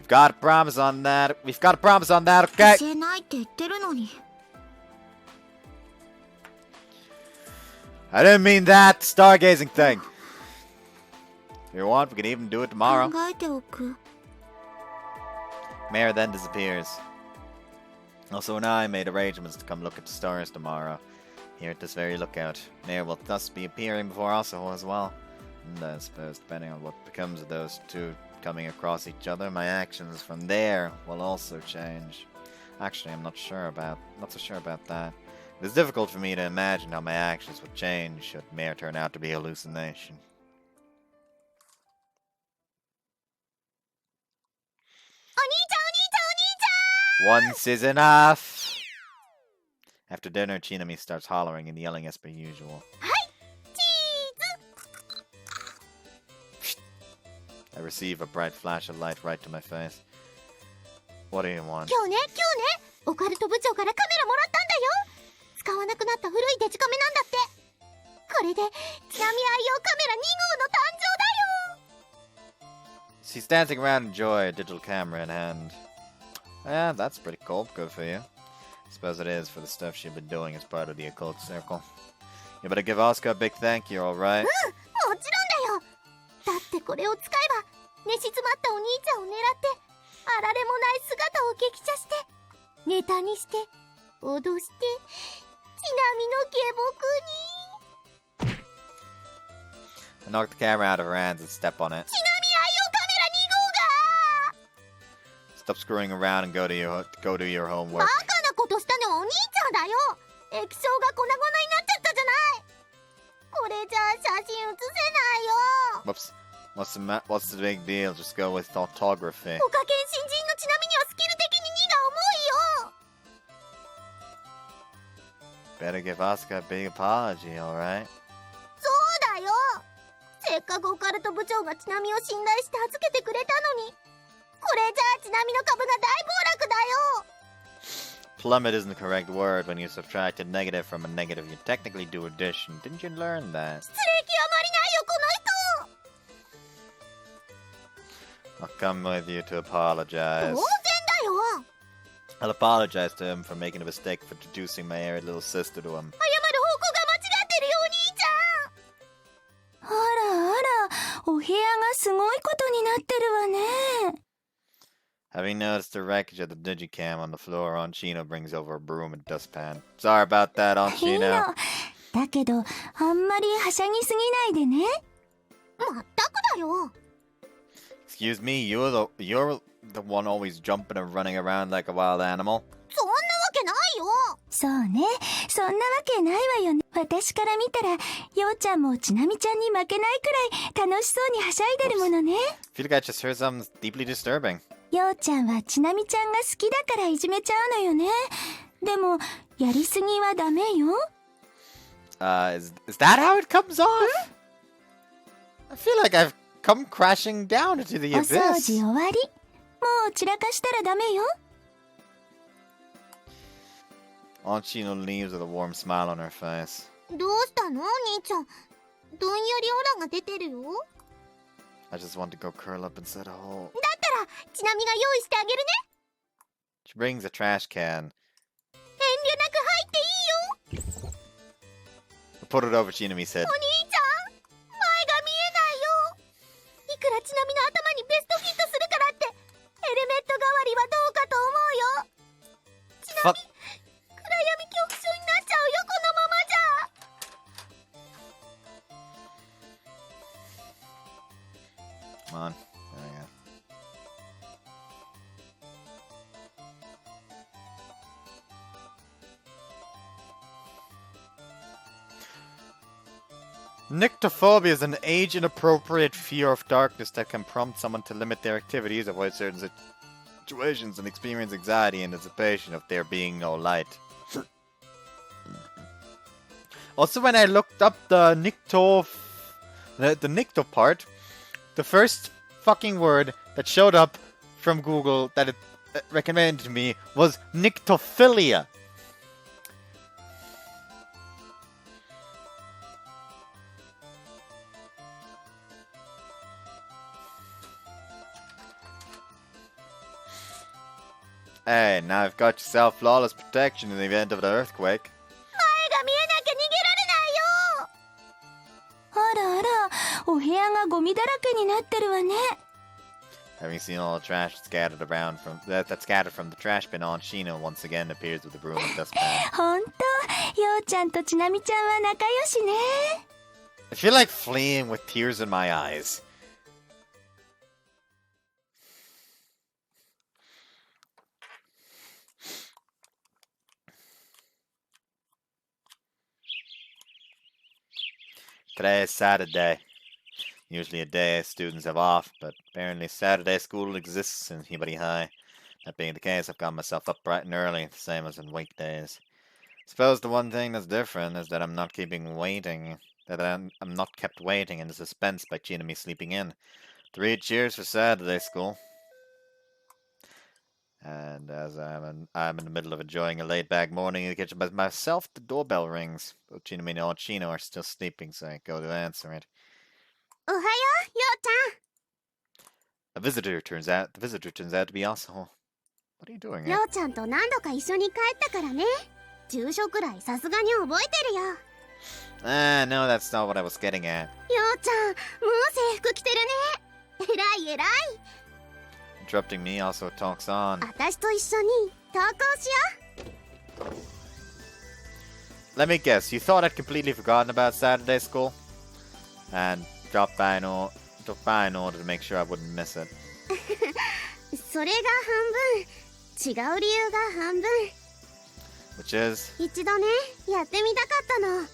We've got a promise on that. We've got a promise on that, okay? 教えないって言ってるのに。 I didn't mean that stargazing thing. If you want, we can even do it 考 tomorrow. えておく。 Mare then disappears. Also, and I made arrangements to come look at the stars tomorrow, here at this very lookout. Mare will thus be appearing before Asaho as well. And I suppose, depending on what becomes of those two coming across each other, my actions from there will also change. Actually, I'm not so sure about that. It's difficult for me to imagine how my actions would change should Mare turn out to be a hallucination. Once is enough! After dinner, Chino starts hollering and yelling as per usual. I receive a bright flash of light right to my face. What do you want? 今日ね、オカルト部長からカメラもらったんだよ。使わなくなった古いデジカメなんだって。これで津波愛用カメラ2号の誕生だよ。She's dancing around in joy, a digital camera in hand. Yeah, that's pretty cool. Good for you. Suppose it is for the stuff she's been doing as part of the occult circle. You better give Asuka a big thank you, alright? もちろんだよ。だってこれを使えば寝静まったお兄ちゃんを狙ってあられもない姿を激写してネタにして脅してちなみの下僕に I knock the camera out of her hands and step on it. ちなみ愛用カメラ2号が Stop screwing around and go to your バ homework. カなことしたのはお兄ちゃんだよ。液晶が粉々になっちゃったじゃない。これじゃあ写真写せないよ。 Whoops. What's the big deal? Just go with photography. おかげ新人のちなみにはスキル的に荷が重いよ。 Better give Asuka a big apology, alright? そうだよ。せっかくオカルト部長がちなみを信頼して預けてくれたのにこれじゃあちなみの株が大暴落だよ。 Plummet isn't the correct word when you subtract a negative from a negative. You technically do addition. Didn't you learn that? 失礼極まりないよこの人。 I'll come with you to 当 apologize. 然だよ。 I'll apologize to him for making a mistake for introducing my airy little sister to him. 謝る方向が間違ってるよお兄ちゃん。あらあら、お部屋がすごいことになってるわね。 Having noticed the wreckage of the digicam on the floor, Aunt Chino brings over a broom and dustpan. Sorry about that, Aunt いいの。 Chino. だけどあんまりはしゃぎすぎないでね。まったくだよ。 Excuse me, you're the one always jumping and running around like a wild animal. そんなわけないよ。そうね、そんなわけないわよね。私から見たらようちゃんもちなみちゃんに負けないくらい楽しそうにはしゃいでるものね。 I feel like I just heard something deeply disturbing. ようちゃんはちなみちゃんが好きだからいじめちゃうのよね。でもやりすぎはダメよ。 Is that how it comes off? I feel like I've come crashing down into the お掃 abyss. 除終わり。もう散らかしたらダメよ。 Aunt Chino leaves with a warm smile on her face. どうしたのお兄ちゃん。どんよりオラが出てるよ。 I just want to go curl up inside a hole. だったらちなみが用意してあげるね。 She brings a trash can. 遠慮なく入っていいよ。 Put it over Chinami's head. お兄ちゃん、前が見えないよ。いくらちなみの頭にベストフィットするからってヘルメット代わりはどうかと思うよ。ちなみ Fuck. 暗闇恐怖症になっちゃうよこのままじゃ。 Come on. There we go. Nyctophobia is an age-inappropriate fear of darkness that can prompt someone to limit their activities, avoid certain situations, and experience anxiety and anticipation of there being no light. Also, when I looked up the nycto part, the first fucking word that showed up from Google that it recommended to me was nyctophilia. Hey, now I've got yourself flawless protection in the event of an earthquake. 前が見えなきゃ逃げられないよ。あらあら、お部屋がゴミだらけになってるわね。 Having seen all the trash scattered around that scattered from the trash bin, Aunt Chino once again appears with a broom and dustpan. ほんと、ようちゃんとちなみちゃんは仲良しね。 I feel like fleeing with tears in my eyes. Today is Saturday. Usually a day students have off, but apparently Saturday school exists in Hibari High. That being the case, I've got myself up bright and early, the same as in weekdays. Suppose the one thing that's different is that I'm not kept waiting in the suspense by Chinami sleeping in. 3 cheers for Saturday school. And as I'm in the middle of enjoying a laid-back morning in the kitchen by myself, the doorbell rings. Both Chinami and Aunt Chino are still sleeping, so I go to answer it. おはよう、ようち The visitor turns out to be Asaho. What are you doing りょ here? うちゃんと何度か一緒に帰ったからね。住所くらいさすがに覚えてるよ。 Ah, no, that's not what I was getting at. りょうちゃん、もう制服着てるね。偉い偉い。 Interrupting me also talks on. 私と一緒に投稿しよ Let me guess, you thought I'd completely forgotten about Saturday school? And dropped by in order to make sure I wouldn't miss it. う。それが半分、違う理由が半分。 Which is? 一度ね、やってみたかったの。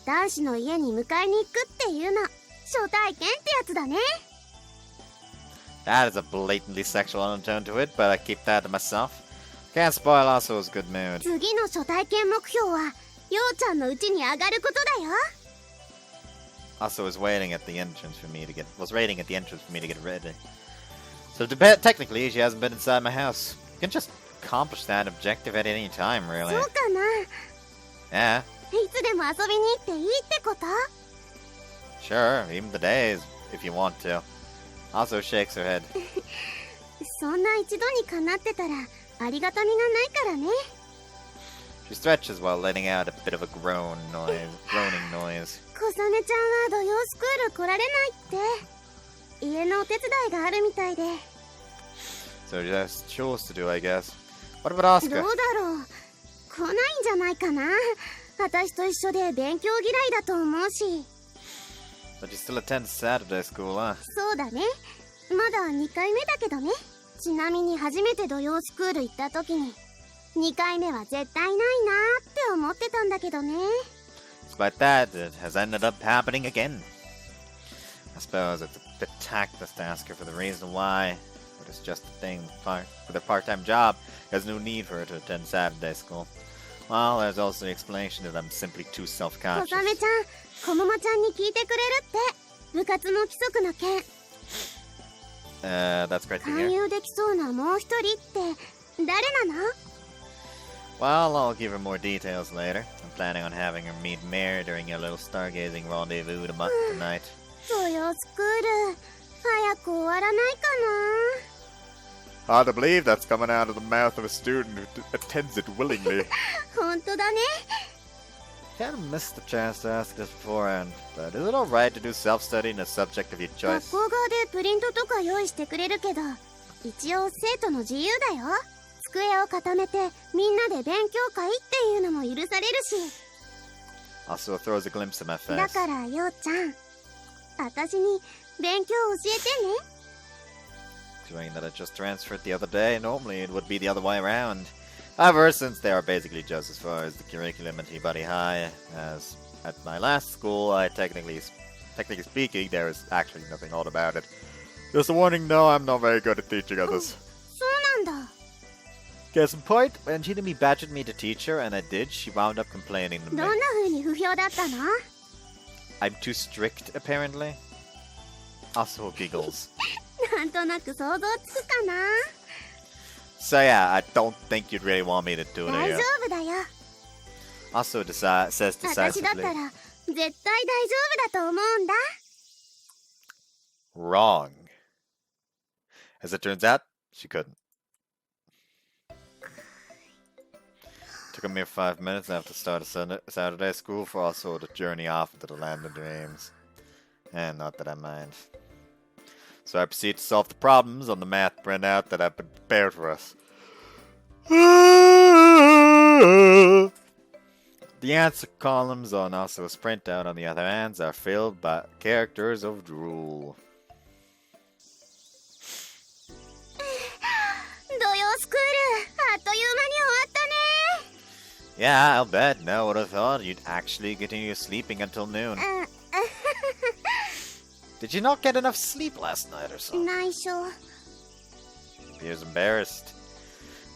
男子の家に迎えに行くっていうの。初体験ってやつだね。 That is a blatantly sexual undertone to it, but I keep that to myself. Can't spoil Aso's good mood. 次の初体験目標は、りょうちゃんの家に上がることだよ。 Aso was waiting at the entrance for me to get ready. So technically, she hasn't been inside my house. You can just accomplish that objective at any time, そ really. うかな。 Yeah, いつでも遊びに行っていいってこと？ sure, even the days, if you want to. Aso shakes her head. そんな一度にかなってたらありがたみがないからね。 She stretches while letting out a bit of a groaning noise. 小雨ちゃんは土曜スクール来られないって。家のお手伝いがあるみたいで。 So just chose to do, I guess. What about ど Asuka? うだろう。来ないんじゃないかな。私と一緒で勉強嫌いだと思うし。 But you still attend Saturday school, huh? そうだね。まだ2回目だけどね。ちなみに初めて土曜スクール行った時に2回目は絶対ないなーって思ってたんだけどね。 Despite that, it has ended up happening again. I suppose it's a bit tactless to ask her for the reason why, but it's just a thing. With a part-time job, there's no need for her to attend Saturday school. Well, there's also the explanation that I'm simply too 小 self-conscious. 雨ちゃん、こももちゃんに聞いてくれるって。部活の規則の件。 That's great to 勧 hear. 誘できそうなもう一人って誰なの？ Well, I'll give her more details later. I'm planning on having her meet Mare during your little stargazing rendezvous tonight. 土曜スクール早く終わらないか Hard to believe that's coming out of the mouth of a student who attends it willingly. な。本当だね。 Kind of missed the chance to ask this beforehand, but is it alright to do self-study in a subject of your 学 choice? 校側でプリントとか用意してくれるけど、一応生徒の自由だよ。机を固めてみんなで勉強会っていうのも許されるし。 Also throws a glimpse at my だ face. からようちゃん、私に勉強教えてね。 Doing that I just transferred the other day, normally it would be the other way around. However, since they are basically just as far as the curriculum at T-Body High as at my last school, technically speaking, there is actually nothing odd about it. Just a warning, no, I'm not very good at teaching others. そうなんだ。 Case in point, when Chinami badgered me to teach her, and I did, she wound up complaining to ど me. んな風に不評だったの？ I'm too strict, apparently. Aso giggles. なんとなく想像つくかな。 So yeah, I don't think you'd really want me to do it 大丈 here. 夫だよ。 Aso says 私だった decisively. ら絶対大丈夫だと思うんだ。 Wrong. As it turns out, she couldn't. Took a mere 5 minutes after the start of Saturday school for Aso to journey off into the land of dreams. And not that I mind. So I proceed to solve the problems on the math printout that I've prepared for us. The answer columns on Aso's printout, on the other hand, are filled by characters of drool. 土曜スクールあっという間に終わったね。 Yeah, I'll bet. No one would have thought you'd actually continue sleeping until noon. Did you not get enough sleep last night or so? 内緒。 Appears embarrassed.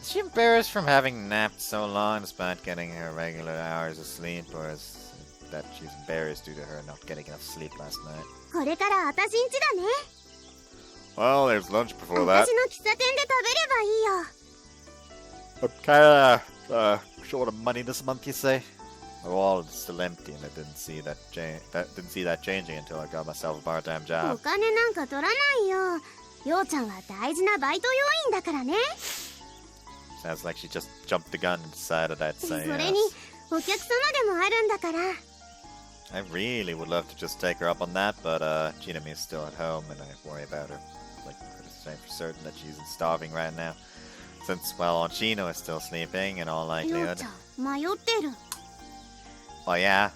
Is she embarrassed from having napped so long despite getting her regular hours of sleep, or is it that she's embarrassed due to her not getting enough sleep last night? これから私んちだね。 Well, there's lunch before that. 私の喫茶店で食べればいいよ。 I'm kinda short of money this month, you say? My wallet is still empty, and I didn't see that changing until I got myself a part-time お job. 金なんか取らないよ。ようちゃんは大事なバイト要員だからね。 Sounds like she just jumped the gun and decided I'd そ say れに yes. お客様でもあるんだから。 I really would love to just take her up on that, but Chino is still at home and I worry about her. Like, to say for certain that she's starving right now. Since, well, Chino is still sleeping in all よう likelihood. ちゃん迷ってる。 Well, yeah.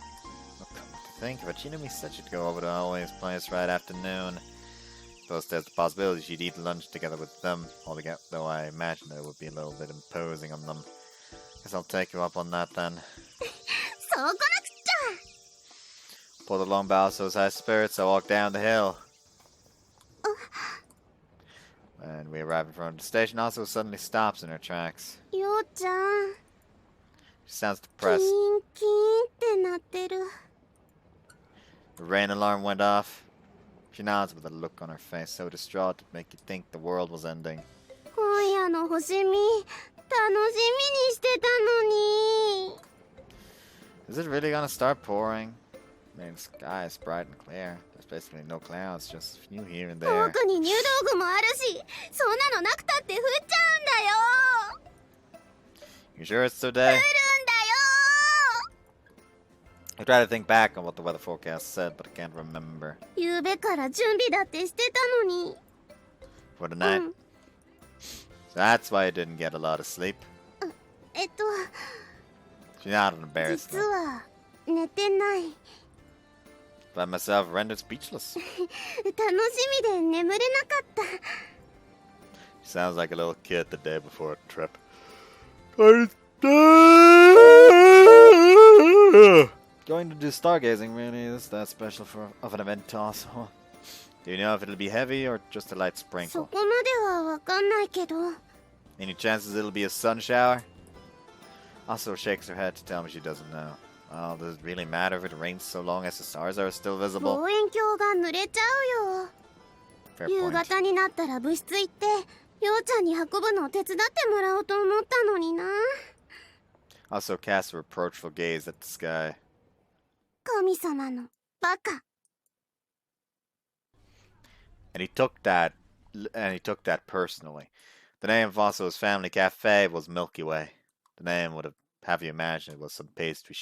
Well, come to think of it, Chino said she'd go over to Always Place right after noon. Plus, there's the possibility she'd eat lunch together with them altogether, though I imagine that it would be a little bit imposing on them. Guess I'll take you up on that then. そうこなくっちゃ。 Pulled along Balso's high spirits, I walked down the hill. And we arrive in front of the station, also suddenly stops in her tracks. ようちゃん She sounds キー depressed. ンキーンってなってる。 The rain alarm went off. She nods with a look on her face so distraught to make you think the world was ending. 今夜の星見楽しみにしてたのに。 Is it really gonna start pouring? I mean, the sky is bright and clear. There's basically no clouds, just a few here and 遠 there. くに入道具もあるし、そんなのなくたって降っちゃうんだよ。 You sure it's today? 降るんだよ。 I try to think back on what the weather forecast said, but I can't remember. 夕べから準備だってしてたのに。 For the night. うん So that's why I didn't get a lot of sleep. She nodded embarrassed. 実は寝てない。 By myself, rendered speechless. 楽しみで眠れなかった。 She sounds like a little kid the day before a trip. Going to do stargazing really is that special of an event also. Do you know if it'll be heavy or just a light そ sprinkle? こまではわかんないけど。 Any chances it'll be a sun shower? Also shakes her head to tell me she doesn't know. Well, does it really matter if it rains so long as the stars are still visible? 望遠鏡が濡れちゃうよ。 Fair 夕 point. 方になったら部室行ってようちゃんに運ぶのを手伝ってもらおうと思ったのにな。 Also casts a reproachful gaze at the sky. 神様のバカ。 And he took that personally. The name of Vasso's family cafe was Milky Way. The name would have you imagine it was some pastry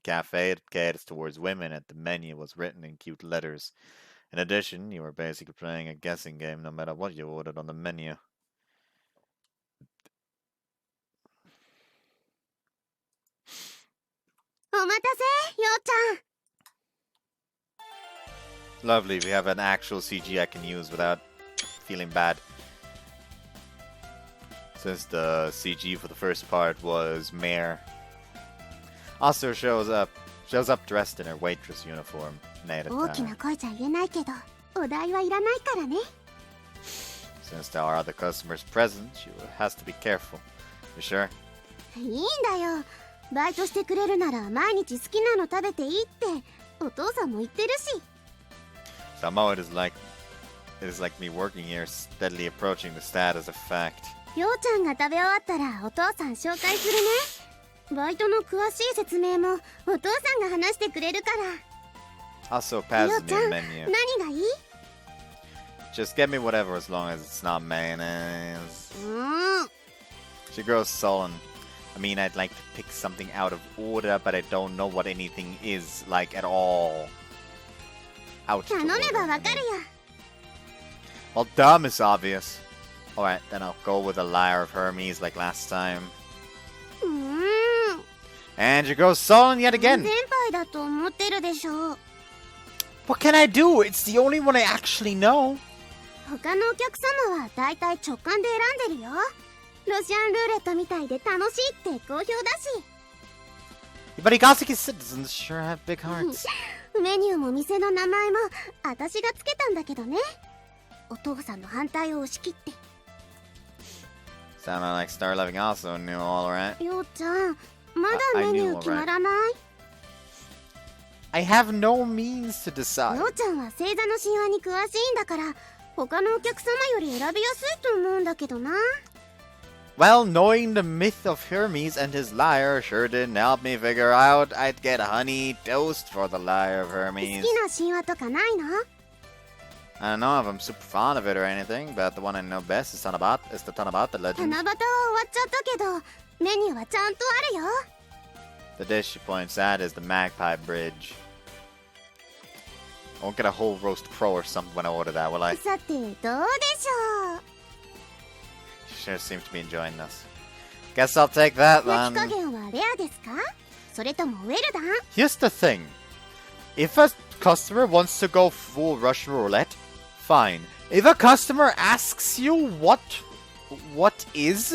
cafe that caters towards women, and the menu was written in cute letters. In addition, you were basically playing a guessing game no matter what you ordered on the menu. お待たせ、ようちゃん。 Lovely, we have an actual CG I can use without feeling bad. Since the CG for the first part was Mare. Also shows up dressed in her waitress uniform. 大きな声じゃ言えないけど、お代はいらないからね。 Since there are other customers present, she has to be careful. You sure? いいんだよ。バイトしてくれるなら毎日好きなの食べていいってお父さんも言ってるし。 Somehow it is like me working here steadily approaching the status of fact. ようちゃんが食べ終わったらお父さん紹介するね。バイトの詳しい説明もお父さんが話してくれるから。 Also よ passes う me ちゃ a ん、 menu. 何がいい？ Just get me whatever as long as it's not mayonnaise. うん。 She grows sullen. I mean, I'd like to pick something out of order, but I don't know what anything is like at all. Ouch. 頼めばわかるよ。 Well, dumb is obvious. Alright, then I'll go with a liar of Hermes like last time. And she grows sullen yet 先 again. 輩だと思ってるでしょ。 What can I do? It's the only one I actually know. 他のお客様はだいたい直感で選んでるよ。ロシアンルーレットみたいで楽しいって好評だし。 But Igasaki citizens sure have big hearts. メニューも店の名前も私がつけたんだけどね。お父さんの反対を押し切って。 Sounded like Star Loving also knew all right. ようちゃん、まだメニュー決まらない？ I have no means to よ decide. うちゃんは星座の神話に詳しいんだから他のお客様より選びやすいと思うんだけどな。 Well, knowing the myth of Hermes and his lyre sure didn't help me figure out I'd get honey toast for the lyre of 好き Hermes. な神話とかないの？ I don't know if I'm super fond of it or anything, but the one I know best is the Tanabata 七 legend. 夕は終わっちゃったけどメニューはちゃんとあるよ。 The dish she points at is the Magpie Bridge. I won't get a whole roast crow or something when I order that, will I? さてどうでしょう。 She sure seems to be enjoying this. Guess I'll take that 焼き加 then. 減はレアですか、それともウェルダン？ Here's the thing. If a customer wants to go full Russian roulette, fine. If a customer asks you what is,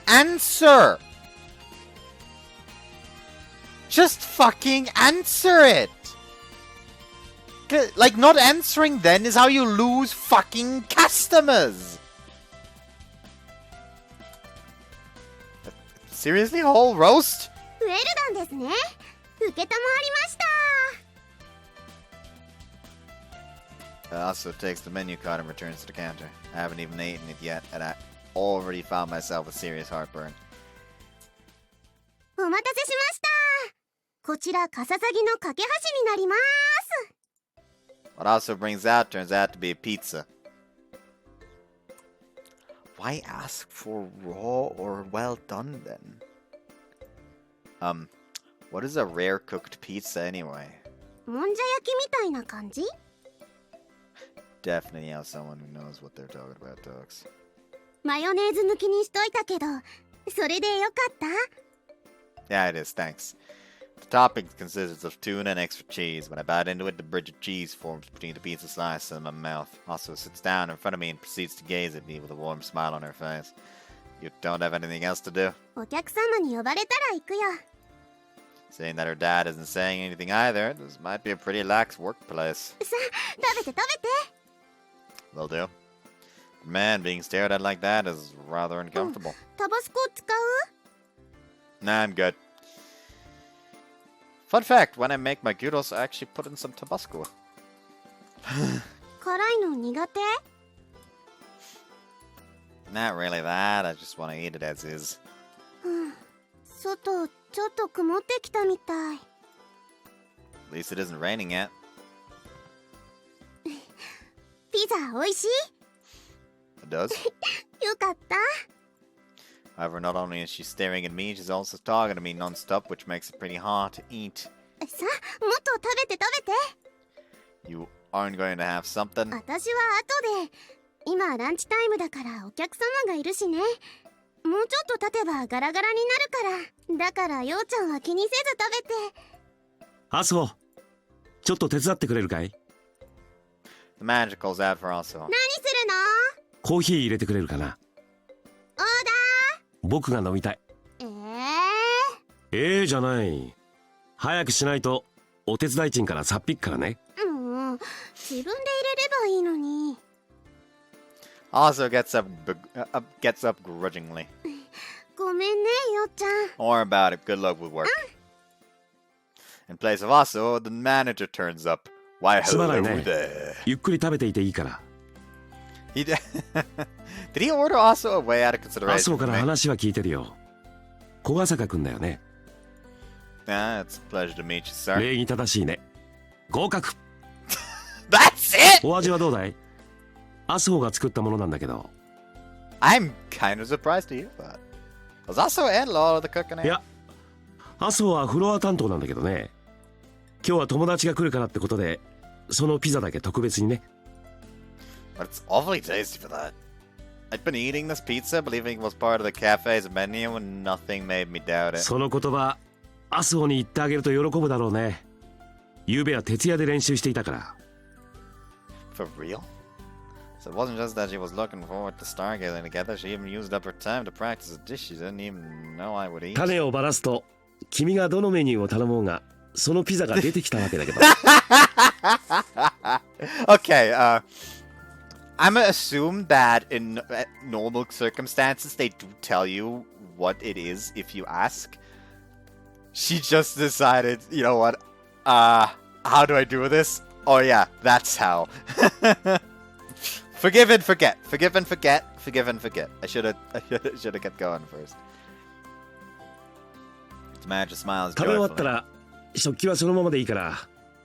answer. Just fucking answer it. Like, not answering then is how you lose fucking customers. Seriously, whole roast? ウェルダンですね。受けたまわりました。 Also takes the menu card and returns to the counter. I haven't even eaten it yet, and I already found myself with serious heartburn. お待たせしました。こちらカササギの架け橋になります。 What also brings out turns out to be a pizza. Why ask for raw or well done then? What is a rare cooked pizza anyway? もんじゃ焼きみたいな感じ？ Definitely have someone who knows what they're talking about, dogs. マヨネーズ抜きにしといたけど、それでよかった？ Yeah, it is, thanks. The topping consists of tuna and extra cheese. When I bite into it, the bridge of cheese forms between the pizza slice and my mouth. Also sits down in front of me and proceeds to gaze at me with a warm smile on her face. You don't have anything else to do? お客様に呼ばれたら行くよ。 Seeing that her dad isn't saying anything either, this might be a pretty lax workplace. さあ、食べて食べて。 Will do. Man, being stared at like that is rather uncomfortable. タバスコ使う？ Nah, I'm good. Fun fact, when I make my gyros, I actually put in some Tabasco. 辛いの苦手？ Not really that, I just want to eat it as is. 外ちょっと曇ってきたみたい。 At least it isn't raining yet. ピザ美味しい？ It does. よかった。 However, not only is she staring at me, she's also talking to me non-stop, which makes it pretty hard to eat. さあ、もっと食べて食べて。 You aren't going to have something? 私は後で。今ランチタイムだからお客様がいるしね。もうちょっと経てばガラガラになるから。だからようちゃんは気にせず食べて。アスホ、ちょっと手伝ってくれるかい？ The manager calls out for also. 何するの？コーヒー入れてくれるかな？オーダ僕が飲みたい。じゃない。早くしないとお手伝い賃からさっぴっからね。もう自分で入れればいいのに。 Also gets up grudgingly. ごめんねようちゃん。 Don't worry about it. Good luck with work. In place of also, the manager turns up. Why, すまない hello ね。 there. ゆっくり食べていていいから。He did he order also away out of アス consideration ホ for から me? 話は聞いてるよ。小笠坂くんだよね。Ah, it's a pleasure to meet you, sir. 礼儀正しいね。合格。 That's it! お味はどうだい？アスホが作ったものなんだけど。 I'm kind of surprised to hear that. Was also and all of the cooking. いや、アスホはフロア担当なんだけどね。今日は友達が来るからってことで、そのピザだけ特別にね。But it's awfully tasty for that. I'd been eating this pizza, believing it was part of the cafe's menu, and nothing made me doubt it. その言葉、アスホに言ってあげると喜ぶだろうね。昨夜は徹夜で練習していたから。For real? So it wasn't just that she was looking forward to Stargazing together, she even used up her time to practice a dish she didn't even know I would eat. 種をばらすと、君がどのメニューを頼もうが、そのピザが出てきたわけだけど。Okay, I'm gonna assume that in normal circumstances they do tell you what it is if you ask. She just decided, you know what? How do I do this? Oh yeah, that's how. Forgive and forget. Forgive and forget. Forgive and forget. I should have kept going first. The manager smiles 食べ終わった joyfully. ら、食器はそのままでいいから、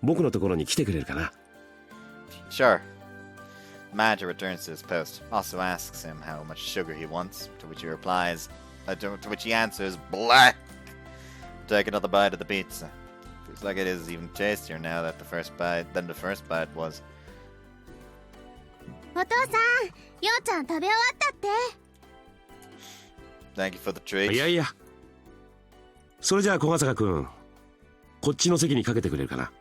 僕のところに来てくれるかな。Sure. manager returns to his post. Also asks him how much sugar he wants, to which he replies, to which he answers, black! Take another bite of the pizza. Feels like it is even tastier now that the first bite was. お父さん、ようちゃん食べ終わったって。 Thank you for the treat. いやいや。それじゃあ小笠君、こっちの席にかけてくれるかな。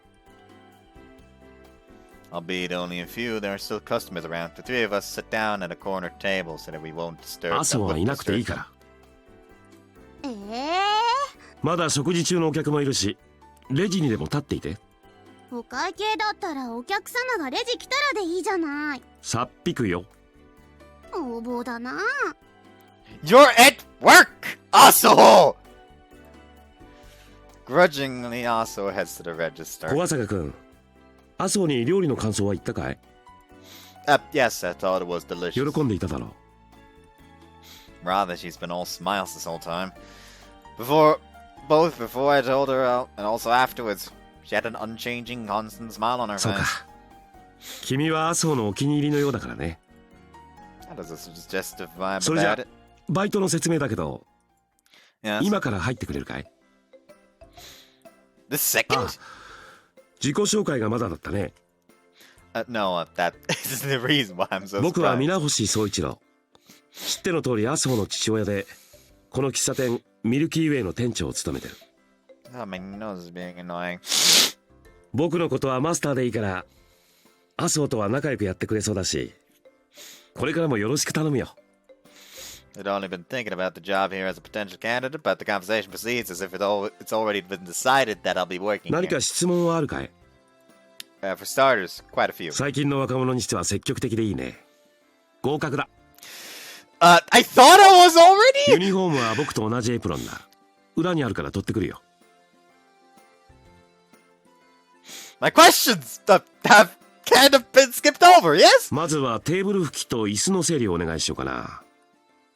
Albeit only a few, there are still customers around. The three of us sit down at a corner table so that we won't disturb. 麻生はいなくていいから。えまだ食事中のお客もいるし、レジにでも立っていて。お会計だったらお客様がレジ来たらでいいじゃない。さっぴくよ。横暴だな。 You're at work, Aso! Grudgingly, Aso heads to the register. 小笠君、麻生に料理の感想は言ったかい？ Yes, I thought it was delicious. 喜んでいただろう。 Rather, she's been all smiles this whole time. Before I told her out, and also afterwards, she had an unchanging, constant smile on her そうか。 face. 君は麻生のお気に入りのようだからね。 That has a suggestive vibe それじゃ about it. バイトの説明だけど、 Yes. 今から入ってくれるかい？ The second? ああ、自己紹介がまだだったね。No, that is the reason why I'm so 僕は surprised. 皆星総一郎。知っての通り麻生の父親で、この喫茶店ミルキーウェイの店長を務めてる。 Oh, my nose is being annoying. 僕のことはマスターでいいから、麻生とは仲良くやってくれそうだし、これからもよろしく頼むよ。 I'd only been thinking about the job here as a potential candidate, but the conversation proceeds as if it's already been decided that I'll be working 何 here. か質問はあるかい？ For starters, quite a few. 最近の若者にしては積極的でいいね。合格だ。 I thought I was ユ already? ニフォームは僕と同じエプロンだ。裏にあるから取ってくるよ。 My questions have kind of been skipped over, yes? まずはテーブル拭きと椅子の整理をお願いしようかな。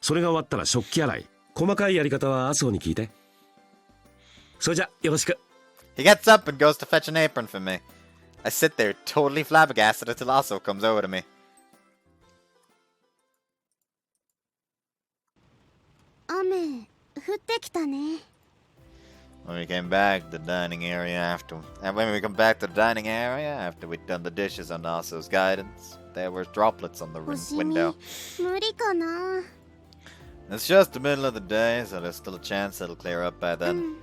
それが終わったら食器洗い。細かいやり方は麻生に聞いて。それじゃよろしく。 He gets up and goes to fetch an apron for me. I sit there totally flabbergasted until Aso comes over to me. 雨降ってきたね。 When we came back to the dining area after we'd done the dishes on Aso's guidance, there were droplets on the 星見 window. 無理かな。 It's just the middle of the day, so there's still a chance it'll clear up by う then. ん。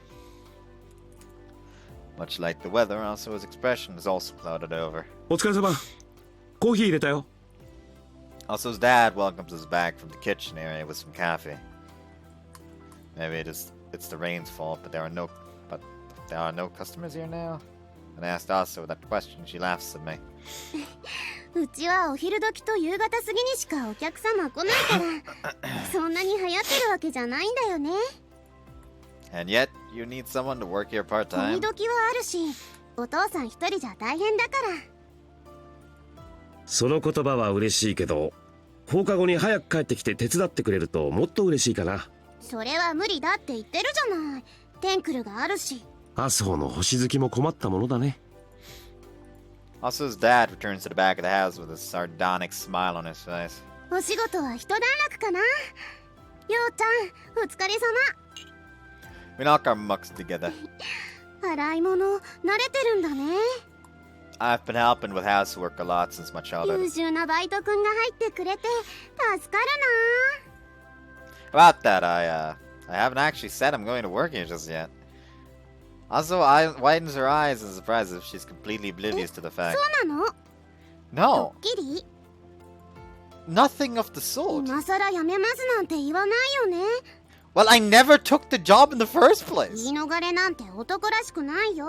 Much like the weather, Aso's expression is also clouded over. お疲れ様。コーヒー入れたよ。 Aso's dad welcomes us back from the kitchen area with some coffee. Maybe it's the rain's fault, but there are no customers here now. When I asked Aso that question, she laughs at me. うちはお昼時と夕方過ぎにしかお客様来ないからそんなに流行ってるわけじゃないんだよね。 And yet, you need someone to work here 込み part-time. 時はあるし、お父さん一人じゃ大変だから。その言葉は嬉しいけど、放課後に早く帰ってきて手伝ってくれるともっと嬉しいかな。それは無理だって言ってるじゃない。テンクルがあるし。麻生の星好きも困ったものだね。 Aso's dad returns to the back of the house with a sardonic smile on his face. お仕事は一段落かな。ようちゃん、お疲れ様。 We knock our mucks together. 洗い物慣れてるんだね。 I've been helping with housework a lot since my 優 childhood. 秀なバイト君が入ってくれて助かる About that, I haven't actually said I'm going to work here just yet. Also, widens her eyes in surprise if she's completely oblivious to the な。 fact. そうなの？ド No, ッキリ？ nothing of the sort. 今さら辞めますなんて言わないよね。 Well, I never took the job in the first 言 place. い逃れなんて男らしくないよ。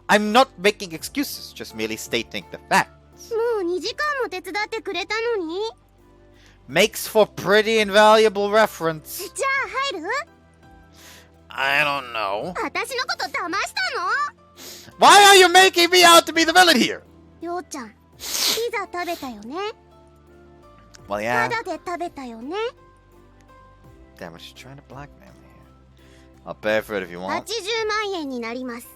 I'm not making excuses, just merely stating the facts. もう2時間も手伝ってくれたのに。 Makes for pretty invaluable reference. じゃあ入る？ I don't know. 私のこと騙したの？ Why are you making me out to be the villain here? ようちゃん、ピザ食べたよね。 Well, た yeah. だで食べたよね。 Damn, she's trying to blackmail me here. I'll pay for it if you 80 want. 万円になります。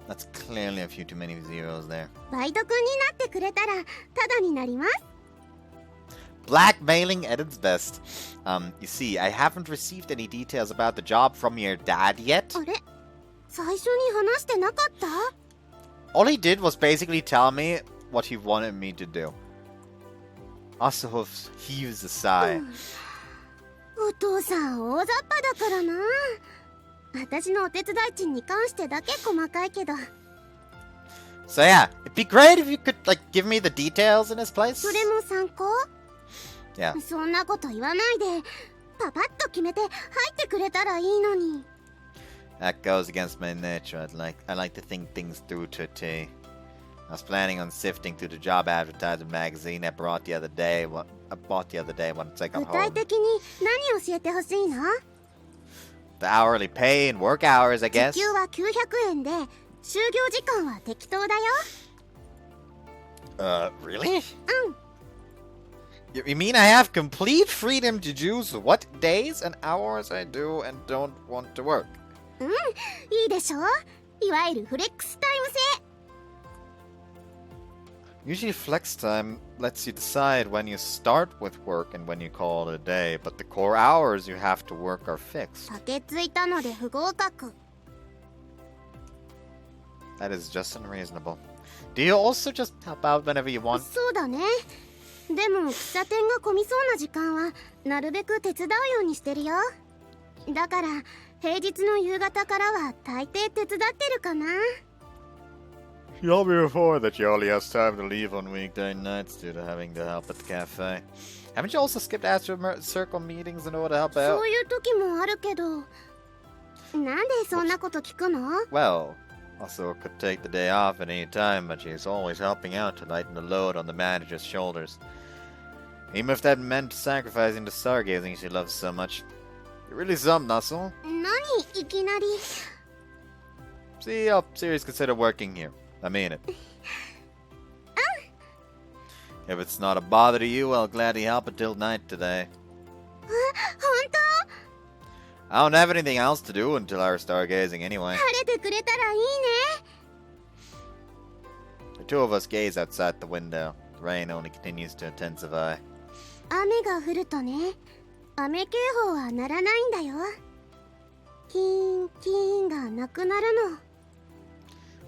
That's clearly a few too many zeros there. バイト君になってくれたらタダになります。 Blackmailing at its best. You see, I haven't received any details about the job from your dad yet. あれ、最初に話してなかった？ All he did was basically tell me what he wanted me to do. Asuho heaves a sigh. お父さん大雑把だからな。私のお手伝い賃に関してだけ細かいけど。 So yeah, it'd be great if you could like give me the details in his place. それも参考？ Yeah. そんなこと言わないで、パパッと決めて入ってくれたらいいのに。 That goes against my nature. I like to think things through to a T. I was planning on sifting through the job advertisement magazine I bought the other day. Once I got 具体 home. 的に何教えてほしいの？ The hourly pay and work hours, I 時 guess. 給は900円で、就業時間は適当だよ。 Really? You mean I have complete freedom to choose what days and hours I do and don't want to work? いいでしょ？いわゆるフレックスタイム制。 Usually flex time lets you decide when you start with work and when you call it a day, but the core hours you have to work are fixed. 酒ついたので不合格。 That is just unreasonable. Do you also just help out whenever you want? そうだね。でも喫茶店が混みそうな時間はなるべく手伝うようにしてるよ。だから平日の夕方からは大抵手伝ってるかな。 She told me before that she only has time to leave on weekday nights due to having to help at the cafe. Haven't you also skipped Astro Circle meetings in order to help そ out? ういう時もあるけど。なんでそんなこと聞くの？ Well, also could take the day off at any time, but she's always helping out to lighten the load on the manager's shoulders. Even if that meant sacrificing the stargazing she loves so much. You're really some, Nussel. 何いきなり。 See, I'll seriously consider working here. I mean it. If it's not a bother to you, I'll gladly help until night today. 本 I don't have anything else to do until our stargazing anyway. 当？晴れてくれたらいいね。 The two of us gaze outside the window. The rain only continues to intensify. 雨が降るとね、雨警報は鳴らないんだよ。キーンキーンがなくなるの。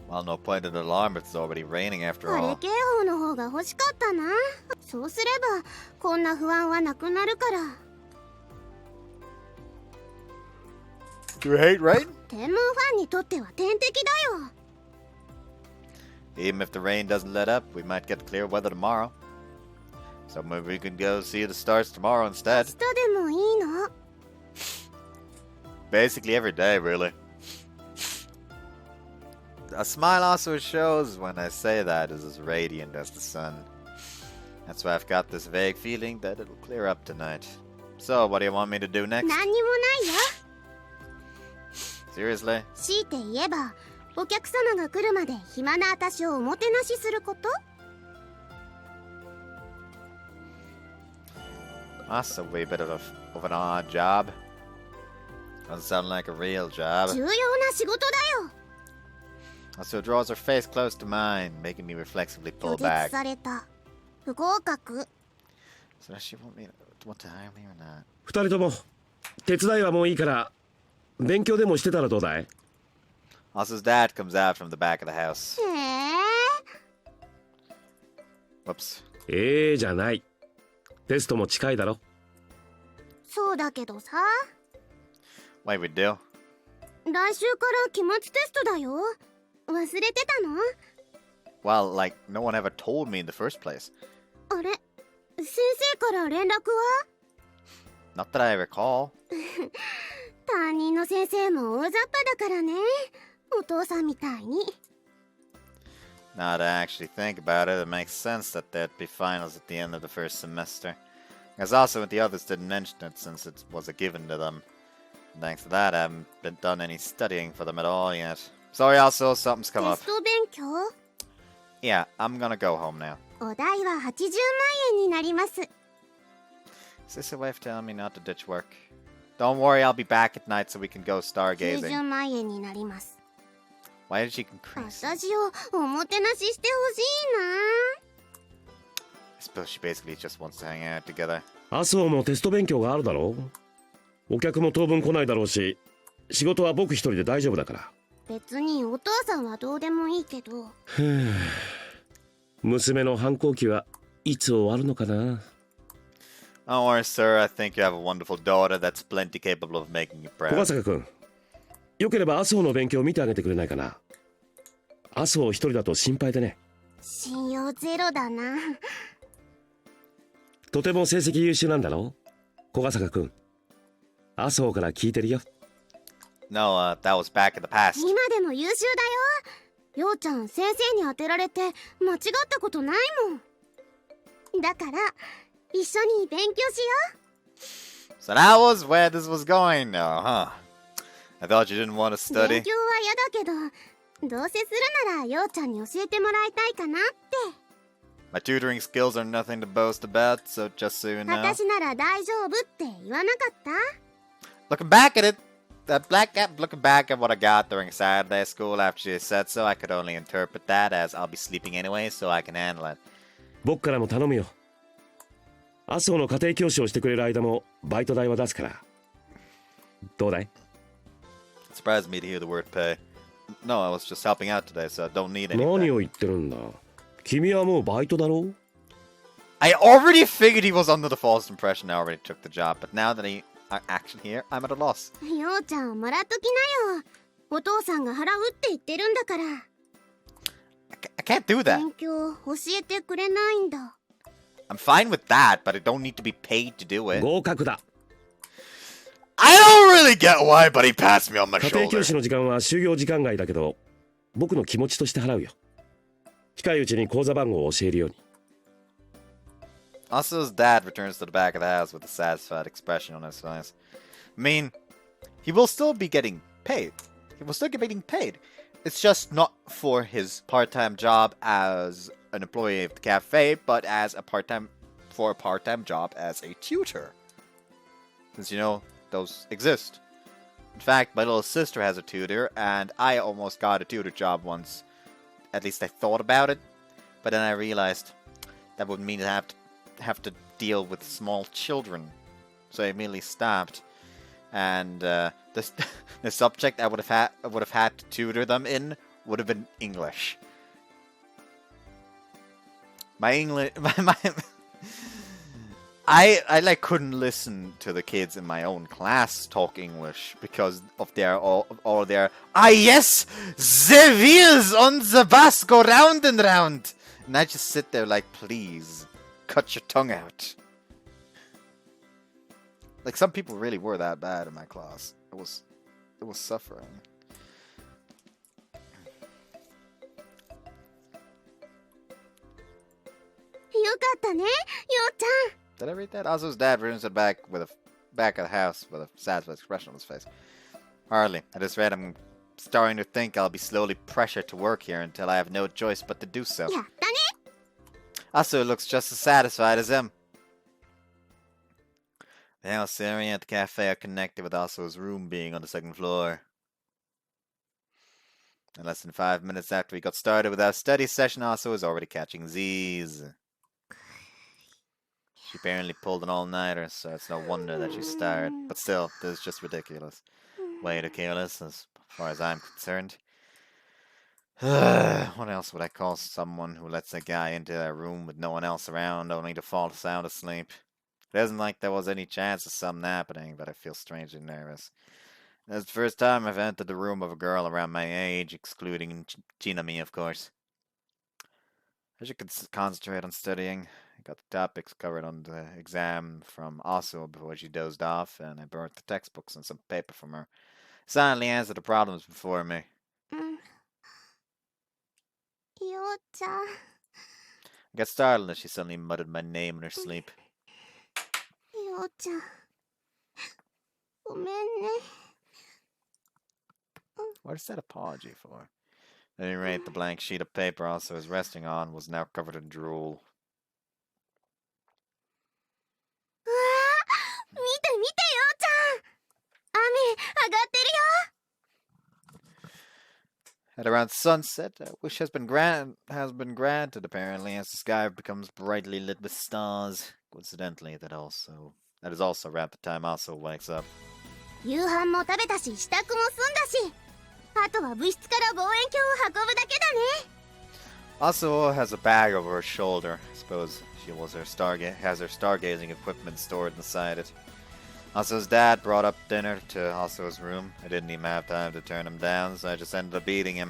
Well, no point in alarm if it's already raining after 晴れ all. 警報の方が欲しかったな。そうすればこんな不安はなくなるから。 Do you hate rain? 天文ファンにとっては天敵だよ。 Even if the rain doesn't let up, we might get clear weather tomorrow. So maybe we can go see the stars tomorrow 明 instead. 日でもいいの？ Basically every day, really. A smile also shows when I say that is as radiant as the sun. That's why I've got this vague feeling that it'll clear up tonight. So, what do you want me to do next? 何にもないよ。 Seriously? 強いて言えば、お客様が来るまで暇な私をおもてなしすること？ That's a wee bit of an odd job. Doesn't sound like a real job. 重要な仕事だよ。 Also draws her face close to mine, making me reflexively 拒 pull 絶 back. された。不合格。 So does she want to hire me or not? 二人とも手伝いはもういいから勉強でもしてたらどうだい？ Asu's dad comes out from the back of the house. へえ。 Whoops. じゃない。テストも近いだろ。そうだけどさ。 Wait, we do? 来週から期末テストだよ。忘れてたの？ Well, like, no one ever told me in the first place. あれ、先生から連絡は？ Not that I recall. 担任の先生も大雑把だからね。お父さんみたいに。 Now that I actually think about it, it makes sense that there'd be finals at the end of the first semester. As also the others didn't mention it since it was a given to them. And thanks to that, I haven't done any studying for them at all yet. Sorry also, something's テ come up. スト勉強？ Yeah, I'm gonna go home now. お代は80万円になります。 Is this a way of telling me not to ditch work? Don't worry, I'll be back at night so we can go stargazing. 90万円になります。Why did she increase? 私をおもてなししてほしい I suppose she basically just wants to hang out together. 麻生もテスト勉強があるだろう。お客も当分来ないだろうし、仕事は僕一人で大丈夫だから。な。別にお父さんはどうでもいいけど。娘の反抗期はいつ終わるのかな。Don't worry, sir. I think you have a wonderful daughter that's plenty capable of making you 小 proud. 笠君、よければ麻生の勉強を見てあげてくれないかな。麻生一人だと心配でね。信用ゼロだな。とても成績優秀なんだろ小笠君。麻生から聞いてるよ。No, that was back in the past. 今でも優秀だよ。ようちゃん先生に当てられて間違ったことないもん。だから一緒に勉強しよ So that was where this was going now, huh? I thought you didn't want to う。 study. 勉強は嫌だけど、どうせするならようちゃんに教えてもらいたいかなって。My tutoring skills are nothing to boast about, so just so you know. 私なら大丈夫って言わなかった？ Looking back at it, looking back at what I got during Saturday school after she said so, I could only interpret that as I'll be sleeping anyway, so I can handle it. 僕からも頼むよ。麻生の家庭教師をしてくれる間もバイト代は出すから。どうだい？ It surprised me to hear the word pay. No, I was just helping out today, so I don't need any. 何を言ってるんだ。君はもうバイトだろう？ I already figured he was under the false impression I already took the job, but now that he actually here, I'm at a loss. ようちゃんもらっときなよ。お父さんが払うって言ってるんだから。I can't do that. 勉強教えてくれないんだ。I'm fine with that, but I don't need to be paid to do it. 合格だ。I don't really get why, but he passed me on my 家庭教 shoulder. 師の時間は就業時間外だけど、僕の気持ちとして払うよ。近いうちに口座番号を教えるように。Asu's dad returns to the back of the house with a satisfied expression on his face. I mean, he will still be getting paid. He will still be getting paid. It's just not for his part-time job as an employee of the cafe, but as a part-time job as a tutor. Since you know those exist. In fact, my little sister has a tutor, and I almost got a tutor job once. At least I thought about it, but then I realized that would mean I have to deal with small children. So I immediately stopped. And the subject I would have had to tutor them in would have been English. My English, I like couldn't listen to the kids in my own class talk English because of their all their yes, the wheels on the bus go round and round, and I just sit there like, please, cut your tongue out. Like some people really were that bad in my class. It was suffering. Did I read that? Azu's dad returns to the back of the house with a satisfied expression on his face. Hardly. At this rate, I'm starting to think I'll be slowly pressured to work here until I have no choice but to do so. Azu looks just as satisfied as him. The house area and the cafe are connected with Azu's room being on the second floor. In less than 5 minutes after we got started with our study session, Azu was already catching Z's. She apparently pulled an all-nighter, so it's no wonder that she's tired. But still, this is just ridiculous. Way too careless, as far as I'm concerned. What else would I call someone who lets a guy into their room with no one else around, only to fall sound asleep? It isn't like there was any chance of something happening, but I feel strangely nervous. It's the first time I've entered the room of a girl around my age, excluding Chino, of course. I should concentrate on studying. I got the topics covered on the exam from Asu before she dozed off, and I burnt the textbooks and some paper from her. Silently answered the problems before me. Yo-chan. I got startled as she suddenly muttered my name in her sleep. Yo-chan. ごめんね。 What is that apology for? At any rate, the blank sheet of paper Asu was resting on was now covered in drool. 見て見てようちゃん。雨上がってるよ。At around sunset, a wish has been granted apparently, as the sky becomes brightly lit with stars. Coincidentally, that is also around the time Asa wakes up. 夕飯も食べたし支度も済んだし、あとは部室から望遠鏡を運ぶだけだね。Asa has a bag over her shoulder. I suppose she has her stargazing equipment stored inside it. Aso's dad brought up dinner to Aso's room. I didn't even have time to turn him down, so I just ended up eating it.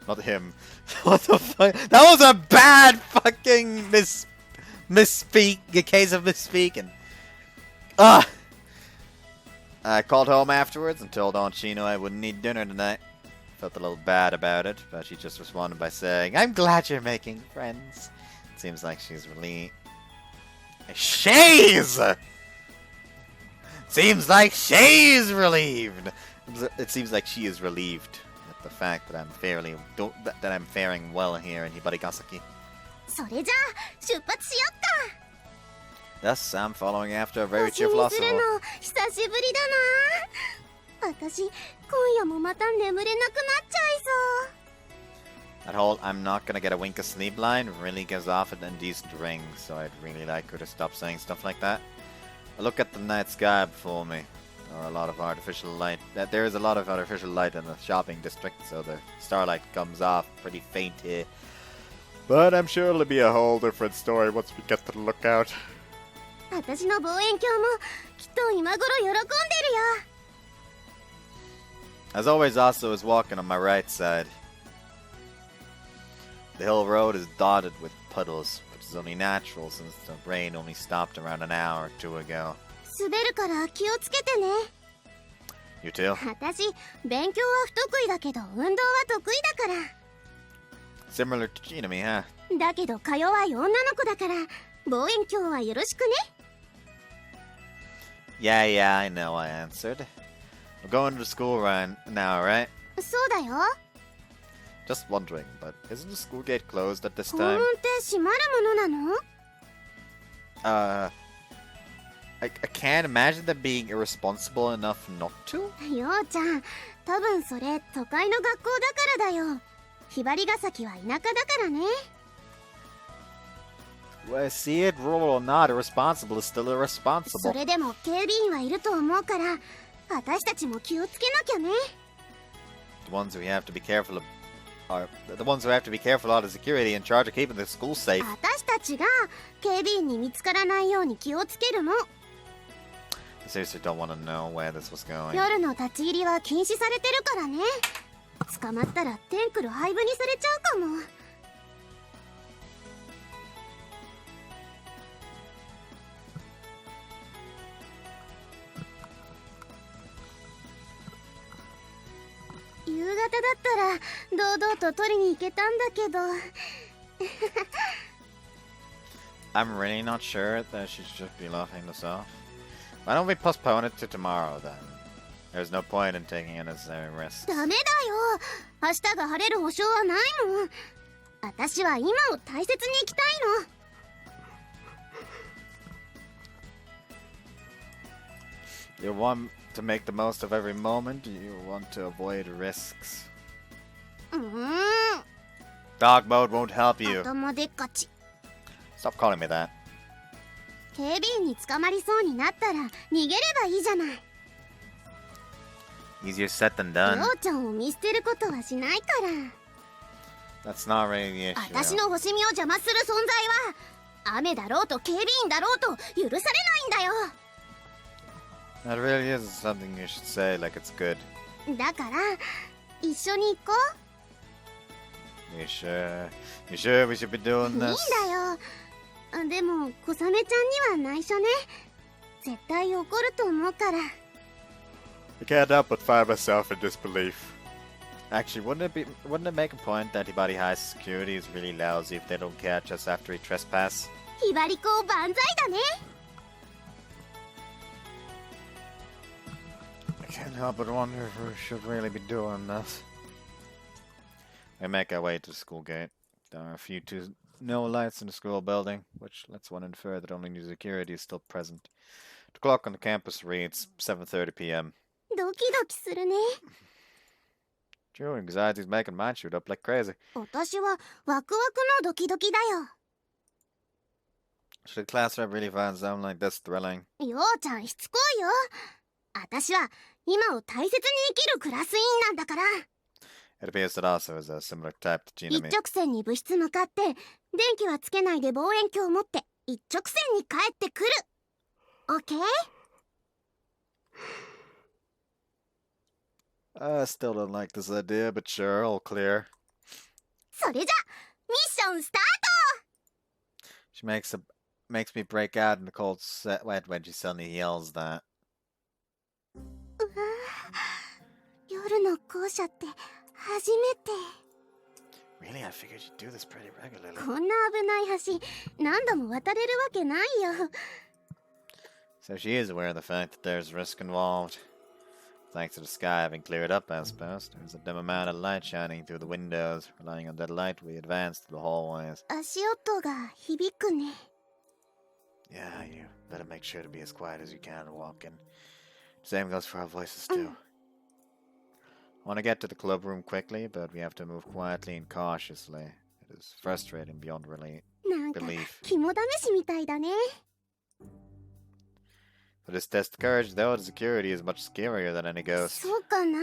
Not him. What the fuck? That was a bad fucking misspeak. A case of misspeaking. Ah! I called home afterwards and told Aunt Chino I wouldn't eat dinner tonight. Felt a little bad about it, but she just responded by saying, "I'm glad you're making friends." It seems like she's relieved. Seems like she's relieved. It seems like she is relieved at the fact that I'm faring well here in Hibarigasaki. それじゃあ出発しよっか。 Thus, I'm following after a very 星 cheerful にする Asuo. の久しぶりだな。私今夜もまた眠れなくなっちゃいそう。 That whole "I'm not gonna get a wink of sleep" line really gives off an indecent ring, so I'd really like her to stop saying stuff like that. I look at the night sky before me. There is a lot of artificial light in the shopping district, so the starlight comes off pretty faint here. But I'm sure it'll be a whole different story once we get to the lookout. 私の望遠鏡もきっと今頃喜んでるよ。 As always, Aso is walking on my right side. The hill road is dotted with puddles, which is only natural since the rain only stopped around an hour or two ago. 滑るから気をつけてね。 You too? 私勉強は不得意だけど運動は得意だから。 Similar to Chinami, huh? だけどか弱い女の子だから望遠鏡はよろしくね。 Yeah, I know, I answered. We're going to school right now, right? そうだよ。 Just wondering, but isn't the school gate closed at this 校 time? 門って閉まるものなの？ I can't imagine them being irresponsible enough not to? ようちゃん、多分それ都会の学校だからだよ。ひばりが崎は田舎だからね。 Well, see it, rural or not, irresponsible is still そ irresponsible. れでも警備員はいると思うから私たちも気をつけなきゃね。 The ones who have to be careful are the security in charge of keeping the school safe. 私たちが警備員に見つからないように気をつけるの。 I seriously don't want to know where this was going. 夜の立ち入りは禁止されてるからね。捕まったらテンクル廃部にされちゃうかも。 夕方だったら堂々と取りに行けたんだけど。 I'm really not sure that she should be laughing this off. Why don't we postpone it to tomorrow then? There's no point in taking unnecessary risks. ダメだよ。明日が晴れる保証はないもん。私は今を大切に生きたいの。 You want to make the most of every moment, you want to avoid risks. Dog mode won't help you. 頭でっかち。 Stop calling me that. 警備員に捕まりそうになったら逃げればいいじゃない。 Easier said than り done. ょうちゃんを見捨てることはしないから。 That's not really the issue. 私の星見を邪魔する存在は雨だろうと警備員だろうと許されないんだよ。 That really is something you should say like it's good. だから一緒に行こ You sure? You sure we should be doing う。いいんだ this? よ。でも小雨ちゃんには内緒ね。絶対怒ると思うから。 I can't help but find myself in disbelief. Actually, wouldn't it make a point that Hibari High's security is really lousy if they don't catch us after we trespass? ひばり子万歳だね。 I can't help but wonder if we should really be doing this. We make our way to the school gate. There are no lights in the school building, which lets one infer that only new security is still present. The clock on the campus reads 7:30 p.m. ドキドキするね。True, anxiety's making mine shoot up like crazy. 私はワクワクのドキドキだよ。 Should a class rep really find something like this thrilling? ようちゃんしつこいよ。私は今を大切に生きるクラス委員なんだから。 It appears that also is a similar type to 一 Chino. 直線に部室向かって電気はつけないで望遠鏡を持って一直線に帰ってくる。オッケー？ I still don't like this idea, but sure, all clear. それじゃミッションスター She makes me break out in the cold sweat when she suddenly yells that. ト。夜の校舎って初めて。 Really? I figured you'd do this pretty regularly. こんな危ない橋何度も渡れるわけないよ。 So she is aware of the fact that there's risk involved. Thanks to the sky having cleared up, I suppose. There's a dim amount of light shining through the windows. Relying on that light, we advance through the hallways. 足音が響くね。 Yeah, you better make sure to be as quiet as you can walking. Same goes for our voices, too. I want to get to the club room quickly, but we have to move quietly and cautiously. It is frustrating beyond なんか belief. 肝試しみたいだね。 For this test of courage, though, the security is much scarier than any ghost. そうかな。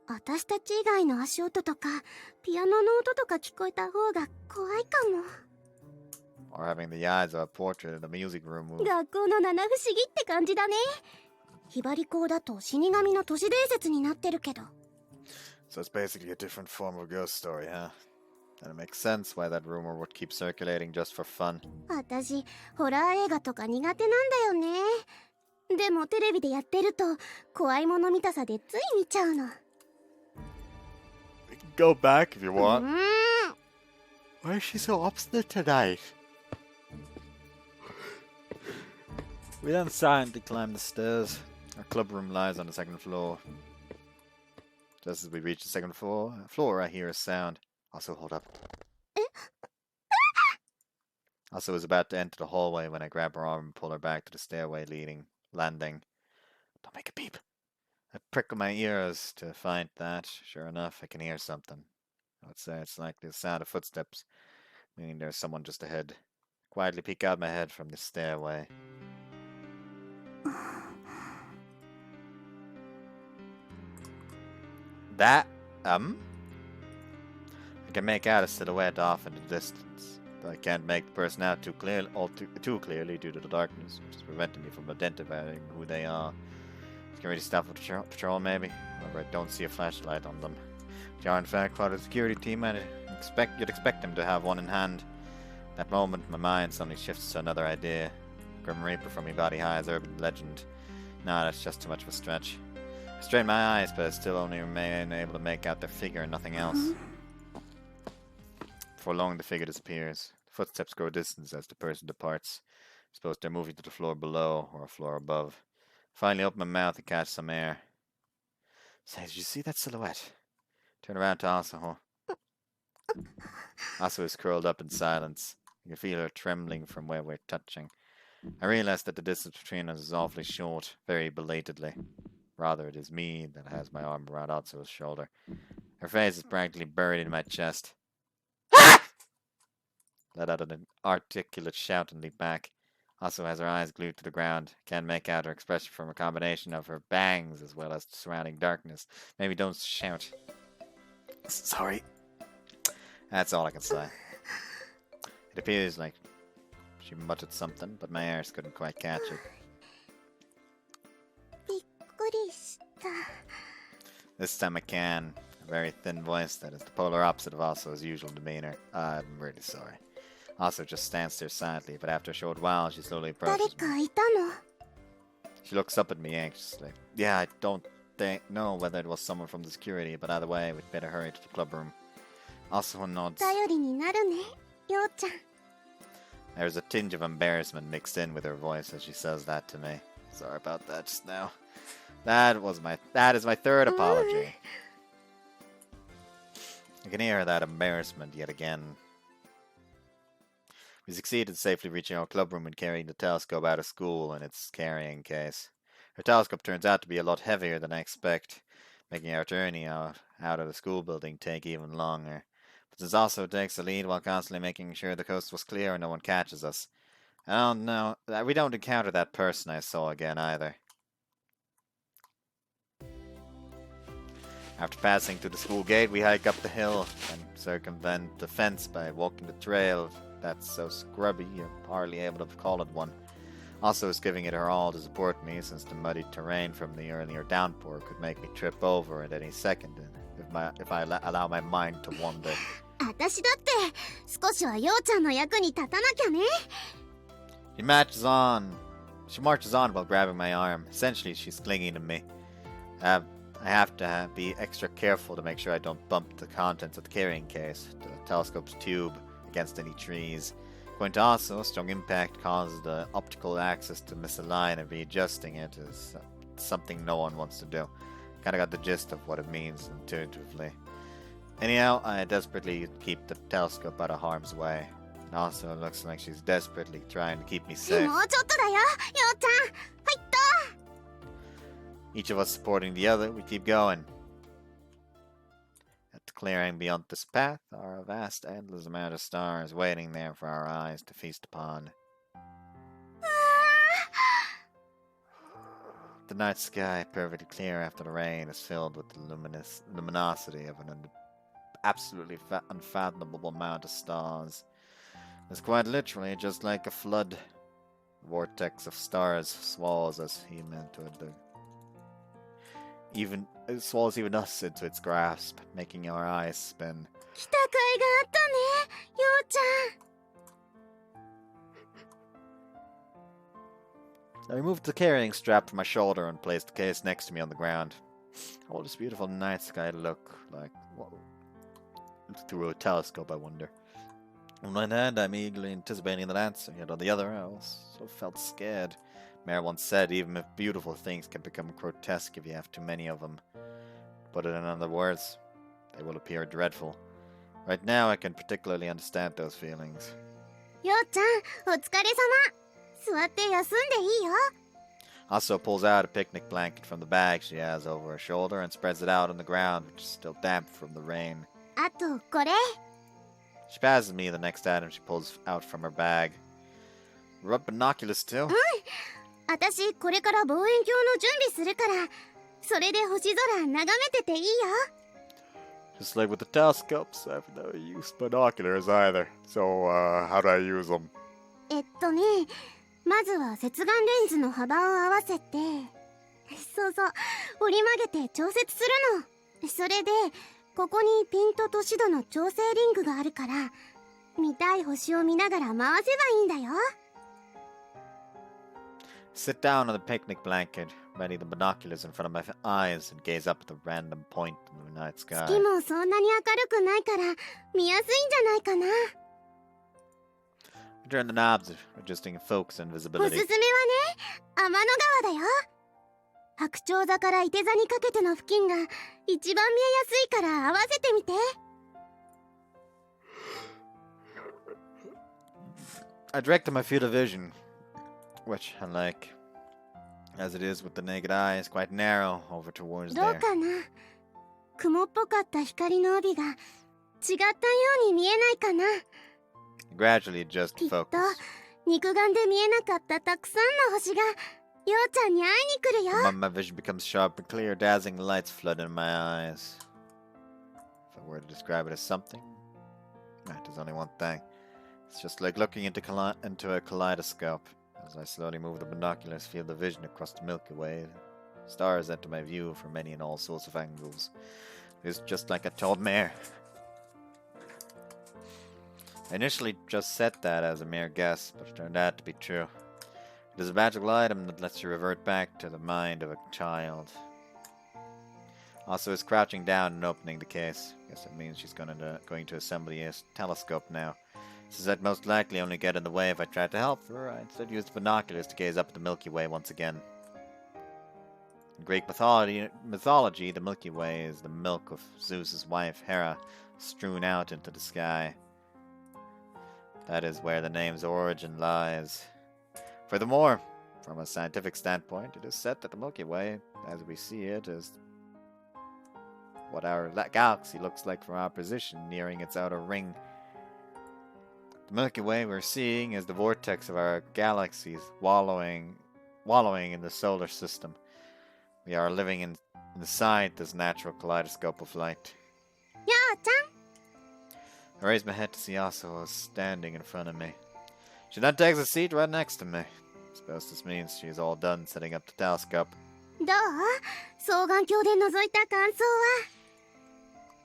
私たち以外の足音とかピアノの音とか聞こえた方が怖いかも。 Or having the eyes of a portrait in the music room move. 学校の七不思議って感じだね。ひばり校だと死神の都市伝説になってるけど。 So it's basically a different form of ghost story, huh? And it makes sense why that rumor would keep circulating just for fun. 私ホラー映画とか苦手なんだよね。でもテレビでやってると怖いもの見たさでつい見ちゃうの。 We can go back if you う want. ん。 Why is she so obstinate tonight? We then silently climb the stairs. Our club room lies on the second floor. Just as we reach the second floor, I hear a sound. Also, hold up. Also was about to enter the hallway when I grab her arm and pull her back to the stairway landing. Don't make a peep. I prickle my ears to find that, sure enough, I can hear something. I would say it's like the sound of footsteps, meaning there's someone just ahead. Quietly peek out my head from the stairway. That, I can make out a silhouette off in the distance, but I can't make the person out too clearly due to the darkness, which is preventing me from identifying who they are. Security staff of patrol, maybe? However, I don't see a flashlight on them. They are in fact part of the security team, and you'd expect them to have one in hand. That moment, my mind suddenly shifts to another idea. Grim Reaper from Body High is urban legend. Nah, that's just too much of a stretch. I strain my eyes, but I still only remain able to make out their figure and nothing else. Before long, the figure disappears. The footsteps grow distant as the person departs. I suppose they're moving to the floor below or a floor above. Finally, open my mouth and catch some air. Say, did you see that silhouette? Turn around to Asaho. Asaho is curled up in silence. You can feel her trembling from where we're touching. I realize that the distance between us is awfully short, very belatedly. Rather, it is me that has my arm around Atsuo's shoulder. Her face is practically buried in my chest. Let out an articulate shout and leap back. Atsuo has her eyes glued to the ground. Can't make out her expression from a combination of her bangs as well as the surrounding darkness. Maybe don't shout. Sorry. That's all I can say. It appears like she muttered something, but my ears couldn't quite catch it. びっくりした。 This time I can. A very thin voice that is the polar opposite of Asuo's usual demeanor. I'm really sorry. Asuo just stands there silently, but after a short while, she slowly 誰 approaches me. かいたの？ She looks up at me anxiously. Yeah, I don't know whether it was someone from the security, but either way, we'd better hurry to the club room. Asuo nods. 頼りになるね、ようちゃん。 There's a tinge of embarrassment mixed in with her voice as she says that to me. Sorry about that just now. That is my third apology. I can hear that embarrassment yet again. We succeeded in safely reaching our club room and carrying the telescope out of school in its carrying case. Her telescope turns out to be a lot heavier than I expect. making our journey out of the school building take even longer. But this also takes the lead while constantly making sure the coast was clear and no one catches us. I don't know. We don't encounter that person I saw again either. After passing through the school gate, we hike up the hill and circumvent the fence by walking the trail that's so scrubby you're hardly able to call it one. Also is giving it her all to support me, since the muddy terrain from the earlier downpour could make me trip over at any second if I allow my mind to wander. 私だって少しはようちゃんの役に立たなきゃね。She marches on while grabbing my arm. Essentially, she's clinging to me. I have to be extra careful to make sure I don't bump the contents of the carrying case, the telescope's tube, against any trees. Going to also, strong impact causes the optical axis to misalign, and readjusting it is something no one wants to do. Kinda got the gist of what it means intuitively. Anyhow, I desperately keep the telescope out of harm's way. And also, it looks like she's desperately trying to keep me safe. もうちょっとだよ、ようちゃん。はいっと。 Each of us supporting the other, we keep going. At the clearing beyond this path are a vast, endless amount of stars waiting there for our eyes to feast upon. The night sky, perfectly clear after the rain, is filled with the luminosity of an absolutely unfathomable amount of stars. It's quite literally just like a flood. The vortex of stars swallows us even into it swallows even us into its grasp, making our eyes spin. 来た甲斐があったね、ようちゃん。 I removed the carrying strap from my shoulder and placed the case next to me on the ground. How will this beautiful night sky look like? Through a telescope, I wonder. On one hand, I'm eagerly anticipating that answer, yet on the other, I also felt scared. Mare once said, even if beautiful things can become grotesque if you have too many of them. Put it in other words, they will appear dreadful. Right now, I can particularly understand those feelings. ようちゃん、お疲れ様。座って休んでいいよ。 Also pulls out a picnic blanket from the bag she has over her shoulder and spreads it out on the ground, which is still damp from the rain. あとこれ。 She passes me the next item she pulls out from her bag. Rub binoculars too? 私これから望遠鏡の準備するから、それで星空眺めてていいよ。 Just like with the telescopes, I've never used binoculars either. So, how do I use them? まずは接眼レンズの幅を合わせて、そうそう、折り曲げて調節するの。それで、ここにピントとシドの調整リングがあるから、見たい星を見ながら回せばいいんだよ。 Sit down on the picnic blanket, ready the binoculars in front of my eyes, and gaze up at the random point in the night sky. 月もそんなに明るくないから、見やすいんじゃないかな。 I turn the knobs, adjusting focus and おすす visibility. めはね、天の川だよ。白鳥座から伊手座にかけての付近が一番見えやすいから合わせてみて。 I directed my field of vision, which, unlike as it is with the naked eye, is quite narrow over towards どう there. かな。雲っぽかった光の帯が違ったように見えないかな。 I gradually adjust きっ the と focus. 肉眼で見えなかったたくさんの星がようちゃんに会いに来るよ。 My vision becomes sharp and clear, dazzling lights flood in my eyes. If I were to describe it as something, there's only one thing. It's just like looking into a kaleidoscope. As I slowly move the binoculars, feel the vision across the Milky Way. Stars enter my view from many and all sorts of angles. It's just like I told Mare. I initially just said that as a mere guess, but it turned out to be true. It is a magical item that lets you revert back to the mind of a child. Also is crouching down and opening the case. Guess that means she's going to assemble a telescope now. Since I'd most likely only get in the way if I tried to help her, I instead used binoculars to gaze up at the Milky Way once again. In Greek mythology, the Milky Way is the milk of Zeus's wife, Hera, strewn out into the sky. That is where the name's origin lies. Furthermore, from a scientific standpoint, it is said that the Milky Way, as we see it, is what our galaxy looks like from our position nearing its outer ring. The Milky Way we're seeing is the vortex of our galaxies wallowing in the solar system. We are living inside this natural kaleidoscope of light. ようちゃん I raised my head to see Asuo standing in front of me. She then takes a seat right next to me. I suppose this means she is all done setting up the telescope. どう双眼鏡で覗いた感想は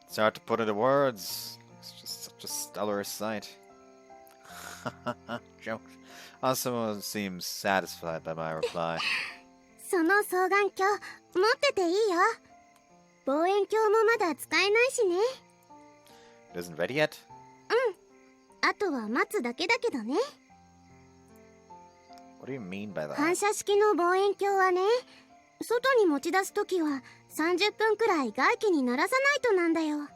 It's hard to put into words. It's just such a stellar sight. Joke. Asuo seems satisfied by my reply. その双眼鏡持ってていいよ望遠鏡もまだ使えないしね It isn't ready yet? あとは待つだけだけどね What do you mean by that? 反射式の望遠鏡はね外に持ち出すときは30分くらい外気に慣らさないとなんだよ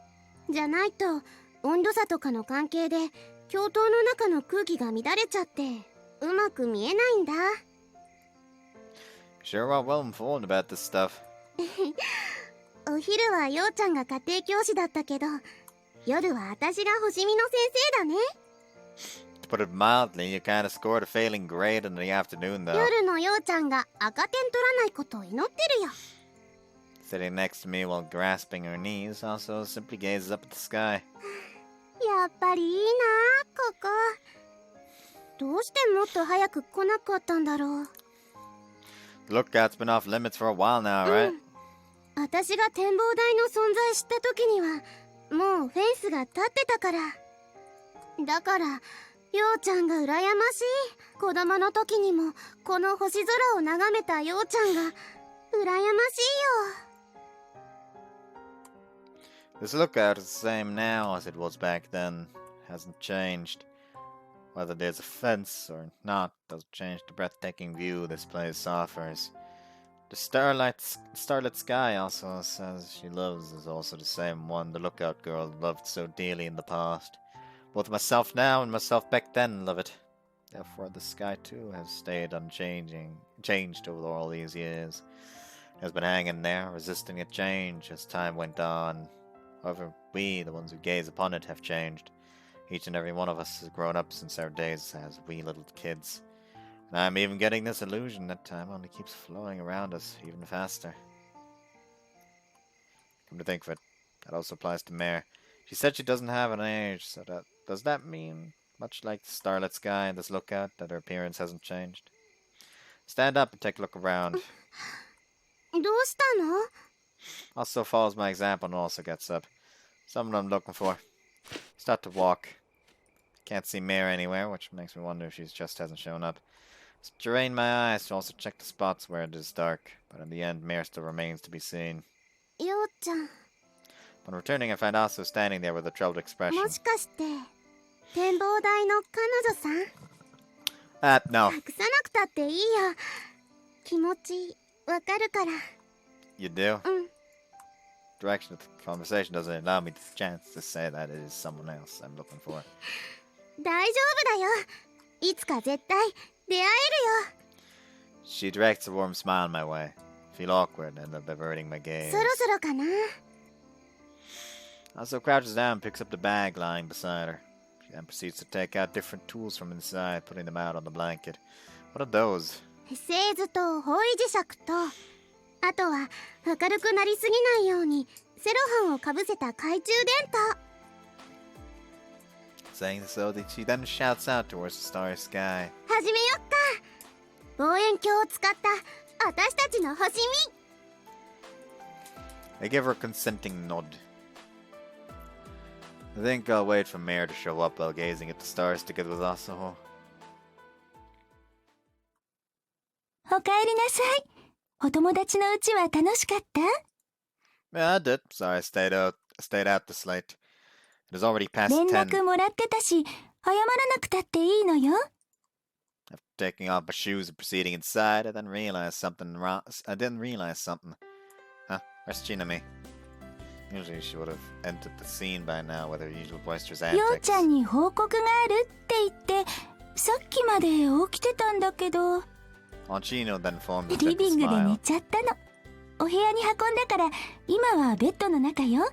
じゃないと温度差とかの関係で鏡頭の中の空気が乱れちゃってうまく見えないんだ Sure are well informed about this stuff. お昼はようちゃんが家庭教師だったけど夜は私が星見の先生だね To put it mildly, you kind of scored a failing grade in the afternoon, though. 夜のようちゃんが赤点取らないことを祈ってるよ Sitting next to me while grasping her knees, also simply gazes up at the sky. やっぱりいいなここどうしてもっと早く来なかったんだろう The lookout's been off limits for a while now, right? 私が展望台の存在知った時にはもうフェンスが立ってたからだからようちゃんが羨ましい子供の時にもこの星空を眺めたようちゃんが羨ましいよ This lookout is the same now as it was back then. Hasn't changed. Whether there's a fence or not doesn't change the breathtaking view this place offers. The starlit sky also says she loves is also the same one the lookout girl loved so dearly in the past. Both myself now and myself back then love it. Therefore the sky too has stayed changed over all these years. It has been hanging there, resisting a change as time went on. However, we, the ones who gaze upon it, have changed. Each and every one of us has grown up since our days as wee little kids. And I'm even getting this illusion that time only keeps flowing around us even faster. Come to think of it, that also applies to Mare. She said she doesn't have an age, so does that mean, much like the starlit sky and this lookout, that her appearance hasn't changed? Stand up and take a look around. どうしたの Also follows my example and also gets up. Someone I'm looking for. Start to walk. Can't see Mare anywhere, which makes me wonder if she just hasn't shown up. Strain my eyes to also check the spots where it is dark, but in the end, Mare still remains to be seen. ようちゃん Upon returning, I find Asuo standing there with a troubled expression. もしかして展望台の彼女さん No. 隠さなくたっていいよ気持ちわかるから You do? うん Direction of the conversation doesn't allow me the chance to say that it is someone else I'm looking for. 大丈夫だよいつか絶対出会えるよ She directs a warm smile my way. I feel awkward and end up averting my gaze. そろそろかな Asuo crouches down and picks up the bag lying beside her. She then proceeds to take out different tools from inside, putting them out on the blanket. What are those? Saying so, that she then shouts out towards the starry sky. 始めよっか望遠鏡を使った私たちの星見 I give her a consenting nod. I think I'll wait for Mare to show up while gazing at the stars together with Asuo. おかえりなさいお友達の家は楽しかった Yeah, I did. Sorry, I stayed out this late. It is already past 連 10. 絡もらってたし謝らなくたっていいのよ After taking off my shoes and proceeding inside, I then realized something wrong. I didn't realize something. Huh? Where's Chino? Usually she would have entered the scene by now with her usual boisterous よう antics. ちゃんに報告があるって言ってさっきまで起きてたんだけど Chino then formed a リ gentle ビングで寝 smile. ちゃったのお部屋に運んだから今はベッドの中よ。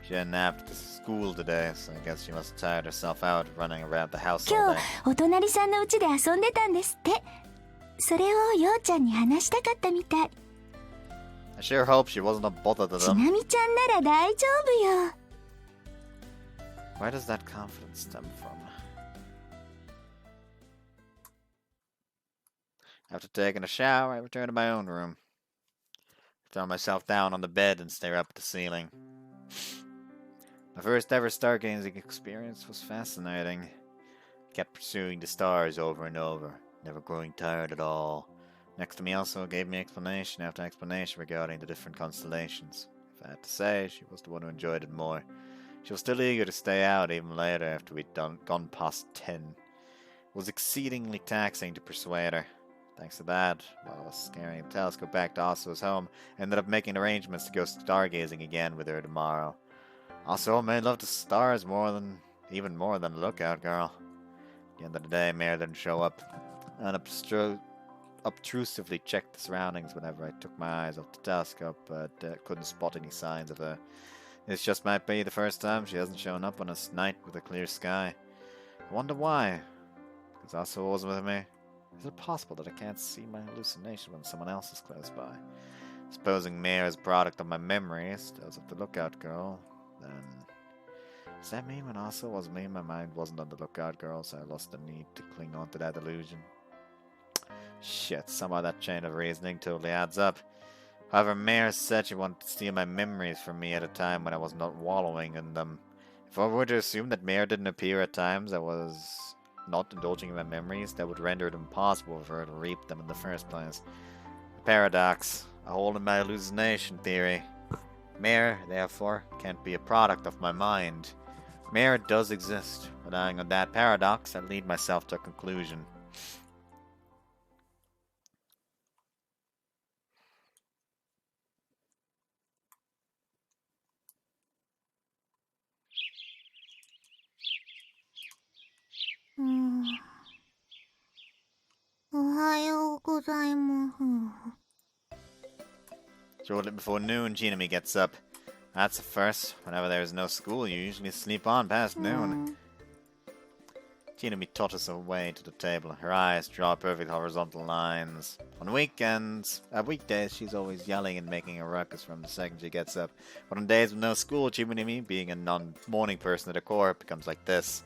She hadn't napped at school today, so I guess she must have tired herself out running around the house 今 all 日 day. お隣さんの家で遊んでたんですって。それをようちゃんに話したかったみたい。 I sure hope she wasn't a bother to ち them. なみちゃんなら大丈夫よ。 Where does that confidence stem from? After taking a shower, I return to my own room. I throw myself down on the bed and stare up at the ceiling. My first ever stargazing experience was fascinating. I kept pursuing the stars over and over, never growing tired at all. Next to me also gave me explanation after explanation regarding the different constellations. If I had to say, she was the one who enjoyed it more. She was still eager to stay out even later after we'd gone past 10. It was exceedingly taxing to persuade her. Thanks to that, while I was carrying the telescope back to Asuo's home, I ended up making arrangements to go stargazing again with her tomorrow. Asuo made love to stars even more than the lookout girl. At the end of the day, Mare didn't show up, and obtrusively checked the surroundings whenever I took my eyes off the telescope, but couldn't spot any signs of her. This just might be the first time she hasn't shown up on a night with a clear sky. I wonder why. Because Asuo wasn't with me. Is it possible that I can't see my hallucination when someone else is close by? Supposing Mare is a product of my memories, those of the lookout girl, then... Does that mean when Asuo was me, my mind wasn't on the lookout girl, so I lost the need to cling on to that illusion? Shit, somehow that chain of reasoning totally adds up. However, Mare said she wanted to steal my memories from me at a time when I was not wallowing in them. If I were to assume that Mare didn't appear at times I was not indulging in my memories, that would render it impossible for her to reap them in the first place. A paradox, a hole in my hallucination theory. Mare, therefore, can't be a product of my mind. Mare does exist. Relying on that paradox, I lead myself to a conclusion. Shortly before noon, Chino gets up. That's a first. Whenever there is no school, you usually sleep on past noon. Chino totters away to the table. Her eyes draw perfect horizontal lines. On weekdays, she's always yelling and making a ruckus from the second she gets up. But on days with no school, Chino, being a non-morning person at the core, becomes like this.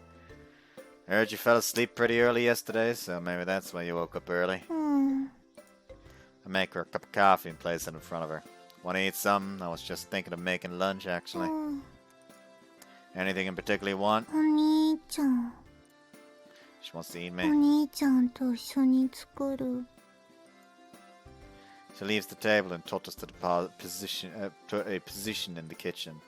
I heard you fell asleep pretty early yesterday, so maybe that's why you woke up early. I make her a cup of coffee and place it in front of her. Want to eat something? I was just thinking of making lunch, actually. Anything in particular you want? She wants to eat me. She leaves the table and totters to the position in the kitchen.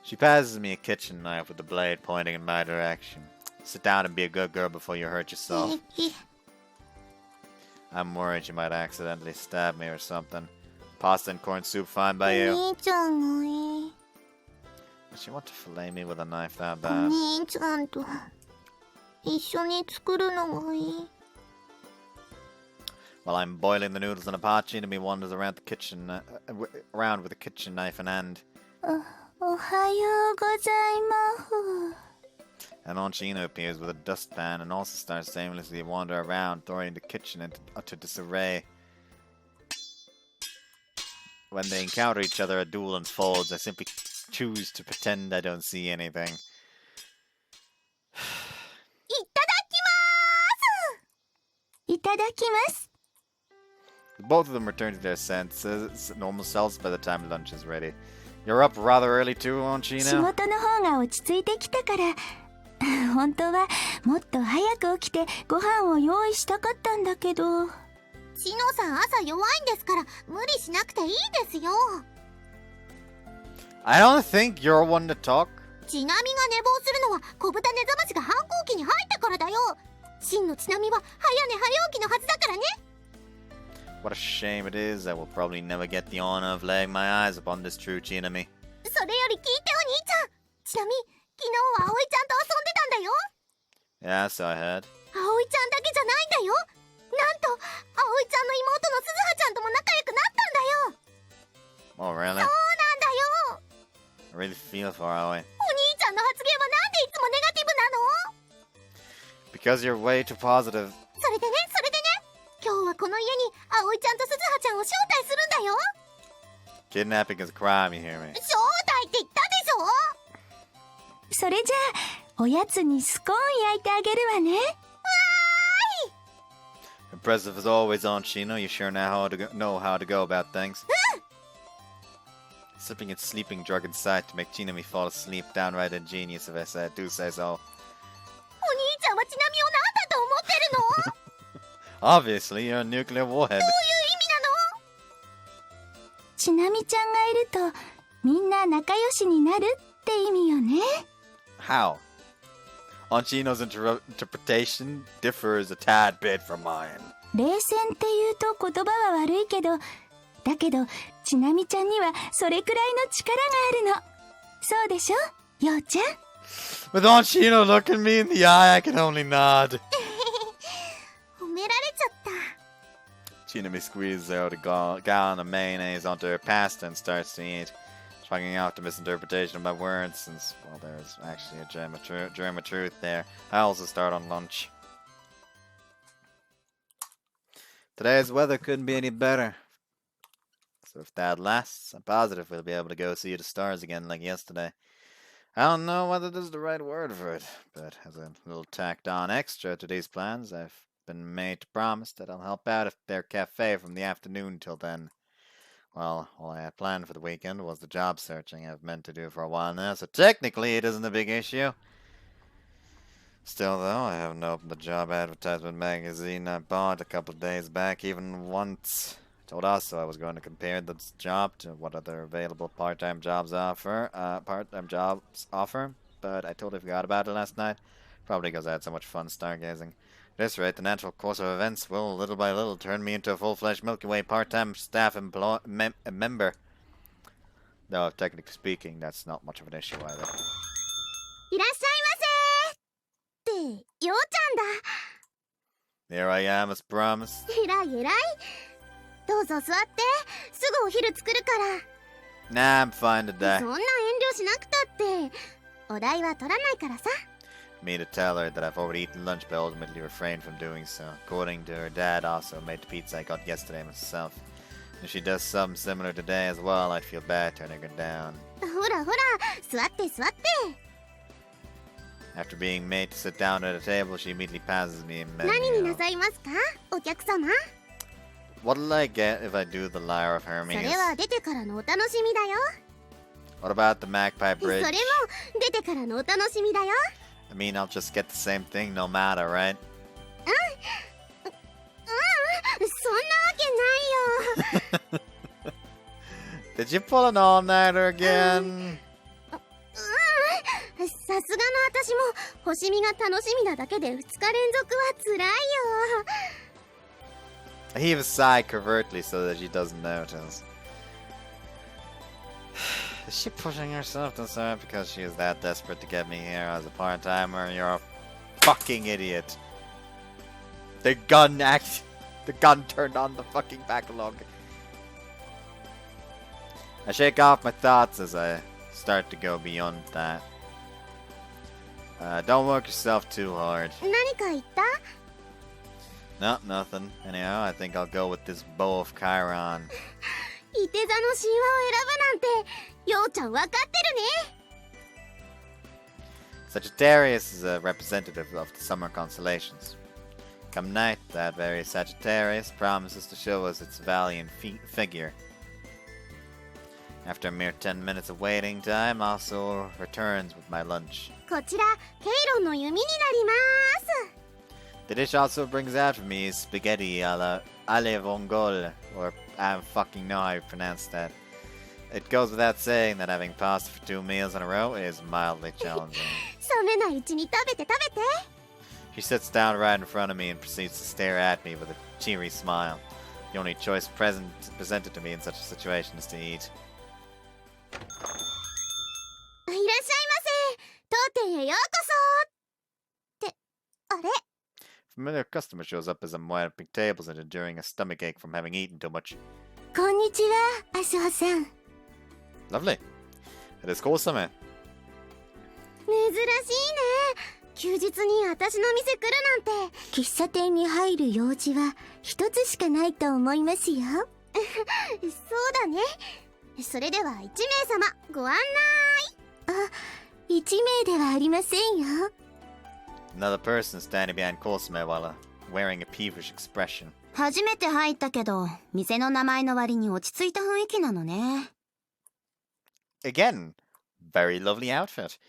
She passes me a kitchen knife with the blade pointing in my direction. Sit down and be a good girl before you hurt yourself. I'm worried you might accidentally stab me or something. Pasta and corn soup fine by you? Does she want to fillet me with a knife that bad? While I'm boiling the noodles in a pot, Chino wanders around the kitchen, around with a kitchen knife in hand. And on Chino appears with a dustpan and also starts to aimlessly wander around, throwing the kitchen into utter disarray. When they encounter each other, a duel unfolds. I simply choose to pretend I don't see anything. Both of them return to their normal selves by the time lunch is ready. You're up rather early too, aren't you, Chino? 本当はもっと早く起きてご飯を用意したかったんだけど。シノさん朝弱いんですから無理しなくていいですよ。I don't think you're one to talk. ちなみが寝坊するのは小豚ネザマシが反抗期に入ったからだよ。真のちなみは早寝早起きのはずだからね。What a shame it is. I will probably never get the honor of laying my eyes upon this true Chino. それより聞いてお兄ちゃん。ちなみ昨日は葵ちゃんと遊んでたんだよ。 Yeah, so I heard. 葵ちゃんだけじゃないんだよ。なんと葵ちゃんの妹の鈴葉ちゃんとも仲良くなったんだよ。 Oh, really? そうなんだよ。 I really feel for Aoi. お兄ちゃんの発言はなんでいつもネガティブなの？ Because you're way too positive. それでね、今日はこの家に葵ちゃんと鈴葉ちゃんを招待するんだよ。 Kidnapping is a crime, you hear me? 招待って言ったでしょ。それじゃあおやつにスコーン焼いてあげるわね。 Impressive as always, Aunt Chino. You sure know how to go about things. Sipping its sleeping drug inside to make Chino fall asleep. Downright ingenious, if I do say so. お兄ちゃんはちなみを何だと思ってるの？ Obviously, you're a nuclear warhead. どういう意味なの？ちなみちゃんがいるとみんな仲良しになるって意味よね。 How? Aunt Chino's interpretation differs a tad bit from mine. 冷戦って言うと言葉は悪いけど、だけどちなみちゃんにはそれくらいの力があるの。そうでしょ、ようちゃん。 With Aunt Chino looking me in the eye, I can only nod. 褒められちゃった。 Chinami squeezes out a gallon of mayonnaise onto her pasta and starts to eat, shrugging out the misinterpretation of my words, since, well, there's actually a germ of truth there. I also start on lunch. Today's weather couldn't be any better. So if that lasts, I'm positive we'll be able to go see the stars again like yesterday. I don't know whether this is the right word for it, but as a little tacked on extra to these plans, I've been made to promise that I'll help out at their cafe from the afternoon till then. Well, all I had planned for the weekend was the job searching I've meant to do for a while now, so technically it isn't a big issue. Still, though, I haven't opened the job advertisement magazine I bought a couple of days back even once. I told Asa I was going to compare this job to what other available part-time jobs offer, but I totally forgot about it last night, probably because I had so much fun stargazing. At this rate, the natural course of events will, little by little, turn me into a full-fledged Milky Way part-time staff member. Though, technically speaking, that's not much of an issue either. いらっしゃいませーってようちゃんだ。 Here I am, as promised. えらいえらい。どうぞ座って、すぐお昼作るから。 Nah, I'm fine today. そんな遠慮しなくたって、お代は取らないからさ。 Me to tell her that I've already eaten lunch but ultimately refrained from doing so. According to her dad, also made the pizza I got yesterday myself. If she does something similar today as well, I'd feel bad turning her down. ほらほら、座って座って。 After being made to sit down at a table, she immediately passes me a menu. 何になさいますか、お客様。 What'll I get if I do the Lyre of そ Hermes? れは出てからのお楽しみだよ。 What about the Magpie それ Bridge? も出てからのお楽しみだよ。 I mean, I'll just get the same thing no matter, right? そんなわけないよ。 Did you pull an all-nighter again? さすがの私も星見が楽しみなだけで2日連続は辛いよ。 I heave a sigh covertly so that she doesn't notice. Is she pushing herself this hard because she is that desperate to get me here as a part-timer? You're a fucking idiot. The gun turned on the fucking backlog. I shake off my thoughts as I start to go beyond that. Don't work yourself too hard. 何か言った？ No, nothing. Anyhow, I think I'll go with this bow of Chiron. いて座の神話を選ぶなんて、ようちゃんわかってるね。 Sagittarius is a representative of the summer constellations. Come night, that very Sagittarius promises to show us its valiant figure. After a mere 10 minutes of waiting time, also returns with my lunch. こちら、ケイロンの弓になります。 The dish also brings out for me spaghetti a la alle vongole, or I don't fucking know how you pronounce that. It goes without saying that having pasta for 2 meals in a row is mildly challenging. 冷めないうちに食べて食べて。 She sits down right in front of me and proceeds to stare at me with a cheery smile. The only choice presented to me in such a situation is to eat. いらっしゃいませ。当店へようこそって、あれ Familiar customer shows up as I'm wiping tables and enduring a stomachache from having eaten too much. こんにちは、アスホさん。 Lovely. It is Kosame. 珍しいね。休日に私の店来るなんて。喫茶店に入る用事は一つしかないと思いますよ。そうだね。それでは1名様ご案内。あ、1名ではありませんよ。 Another person standing behind Kosame while wearing a peevish expression. 初めて入ったけど、店の名前の割に落ち着いた雰囲気なのね。Again, very lovely outfit.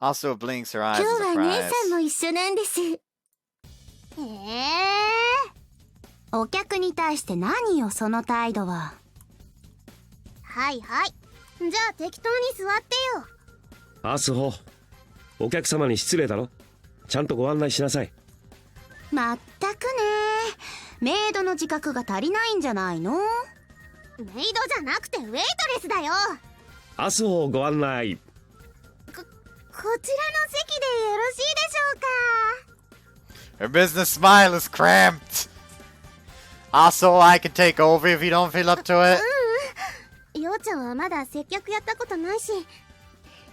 Also blinks her eyes 今 in 日は姉 surprise. さんも一緒なんです。お客に対して何よその態度は。はいはい。じゃあ適当に座ってよ。アスホ、お客様に失礼だろ。ちゃんとご案内しなさい。まったくね。メイドの自覚が足りないんじゃないの？メイドじゃなくてウェイトレスだよ。アスホご案内。こちらの席でよろしいでしょうか。 Her business smile is cramped. Also, I can take over if you don't feel up to it. ようちゃんはまだ接客やったことないし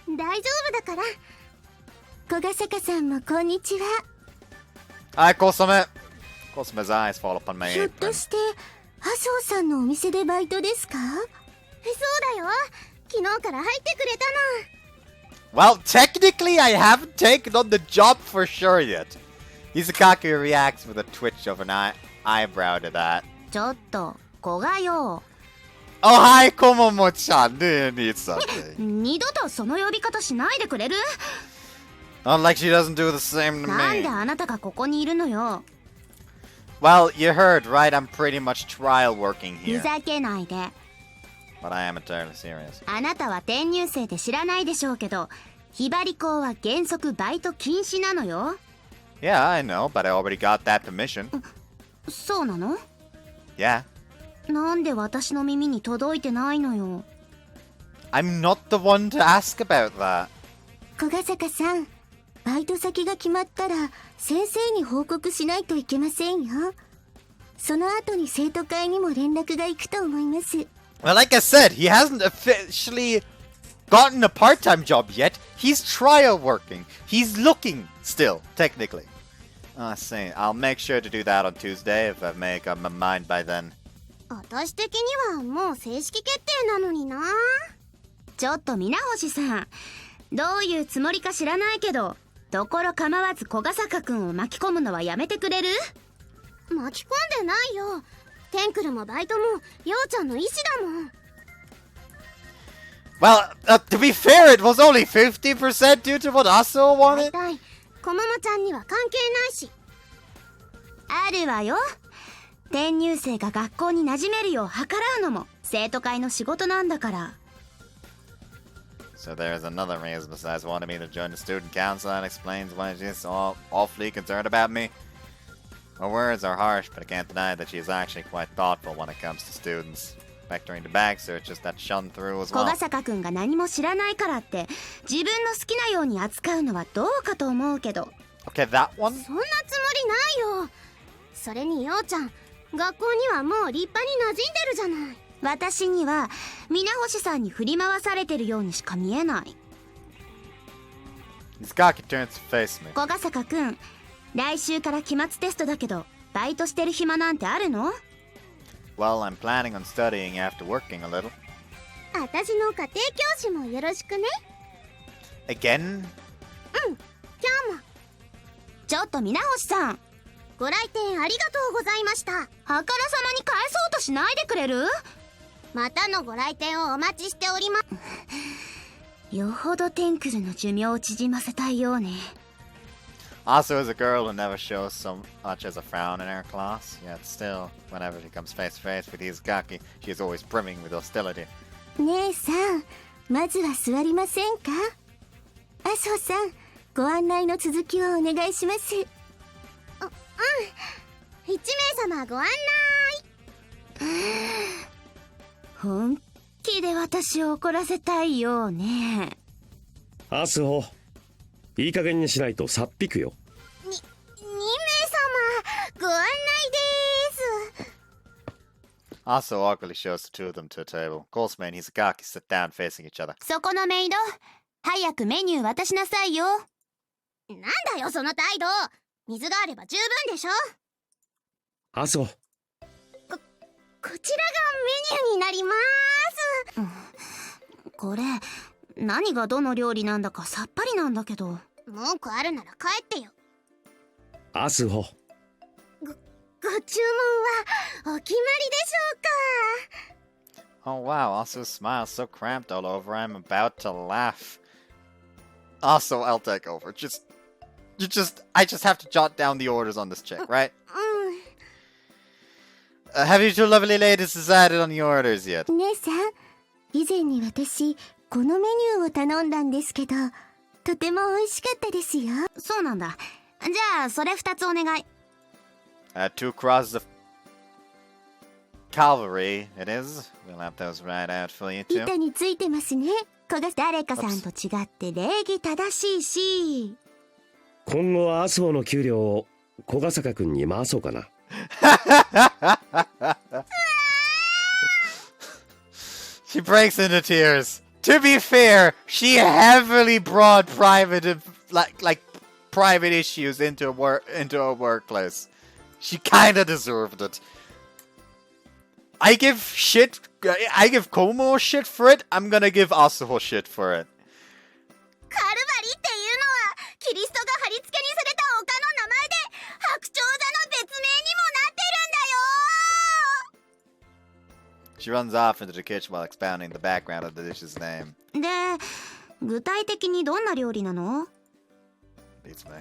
大丈夫だから。小ヶ坂さんもこんにちは。 Hi, Kosame. Kosame's eyes fall upon my ひょっ apron. として麻生さんのお店でバイトですか？そうだよ。昨日から入ってくれたの。 Well, technically, I haven't taken on the job for sure yet. Izakaki reacts with a twitch of an eyebrow to that. ちょっと小賀よ。 Oh, hi, Komomo-chan. Do you need something? 二度とその呼び方しないでくれる？ Not like she doesn't do the same to なん me. であなたがここにいるのよ。 Well, you heard, right? I'm pretty much trial working ふ here. ざけないで。 But I am entirely serious. あなたは転入生で知らないでしょうけど、ひばり校は原則バイト禁止なのよ。 Yeah, I know, but I already got that permission. そうなの？ Yeah. なんで私の耳に届いてないのよ。 I'm not the one to ask about that. 小ヶ坂さん、バイト先が決まったら先生に報告しないといけませんよ。その後に生徒会にも連絡が行くと思います。 Well, like I said, he hasn't officially gotten a part-time job yet. He's trial working. He's looking still, technically. I see. I'll make sure to do that on Tuesday if I make up my mind by then. 私的にはもう正式決定なのにな。ちょっと皆星さん、どういうつもりか知らないけど、ところ構わず小ヶ坂くんを巻き込むのはやめてくれる？巻き込んでないよ。テンクルもバイトもようちゃんの意思だもん。 Well, to be fair, it was only 50% due to what Asuo 大 wanted. 体小桃ちゃんには関係ないし。あるわよ。転入生が学校に馴染めるよう計らうのも生徒会の仕事なんだから。 So there's another reason besides wanting me to join the student council and explains why she's awfully concerned about me. Her words are harsh, but I can't deny that she is actually quite thoughtful when it comes to students. Factoring the bag searches that shone through as 小 well. ヶ坂くんが何も知らないからって自分の好きなように扱うのはどうかと思うけど。 Okay, that one? そんなつもりないよ。それにようちゃん、学校にはもう立派に馴染んでるじゃない。私には皆星さんに振り回されてるようにしか見えない。 Izakaki turns to face me. 小ヶ坂くん、来週から期末テストだけどバイトしてる暇なんてあるの？ Well, I'm planning on studying after working a little. 私の家庭教師もよろしくね。 Again? 今日も。ちょっと皆星さん、ご来店ありがとうございました。あからさまに返そうとしないでくれる？またのご来店をお待ちしております。よほどテンクルの寿命を縮ませたいようね。 Also, is a girl who never shows so much as a frown in her class, yet still, whenever she comes face to face with Izakaki, she is always brimming with hostility. 姉さん、まずは座りませんか？麻生さん、ご案内の続きをお願いします。1名様ご案内。本気で私を怒らせたいようね。アスホ、いい加減にしないとさっぴくよ。2名様。ご案内でーす。 Also awkwardly shows the two of them to a table. Coulson and Hisagaki sit down facing each other. そこのメイド、早くメニュー渡しなさいよ。なんだよその態度。水があれば十分でしょ。麻生、こちらがメニューになります。これ何がどの料理なんだかさっぱりなんだけど。文句あるなら帰ってよ。麻生、ご注文はお決まりでしょうか。 Oh wow, Asu's smile so cramped all over I'm about to laugh. Also, I'll take over. I just have to jot down the orders on this chick, right? うん。 Have you two lovely ladies decided on the orders yet? 姉さん、以前に私このメニューを頼んだんですけど、とても美味しかったですよ。そうなんだ。じゃあそれ2つお願い。Two crosses of cavalry, it is. We'll have those right out for you too. 板についてますね。誰かさんと違って礼儀正しいし。今後は麻生の給料を小笠坂君に回そうかな。She breaks into tears. To be fair, she heavily brought private, like private issues into a workplace. She kinda deserved it. I give Komo shit for it. I'm gonna give Asuho shit for it. カルバリっていうのはキリストが貼り付けにされた丘の名前で、白鳥座の別名にもなってるんだよ。 She runs off into the kitchen while expounding the background of the dish's name. で、具体的にどんな料理なの？ Beats me.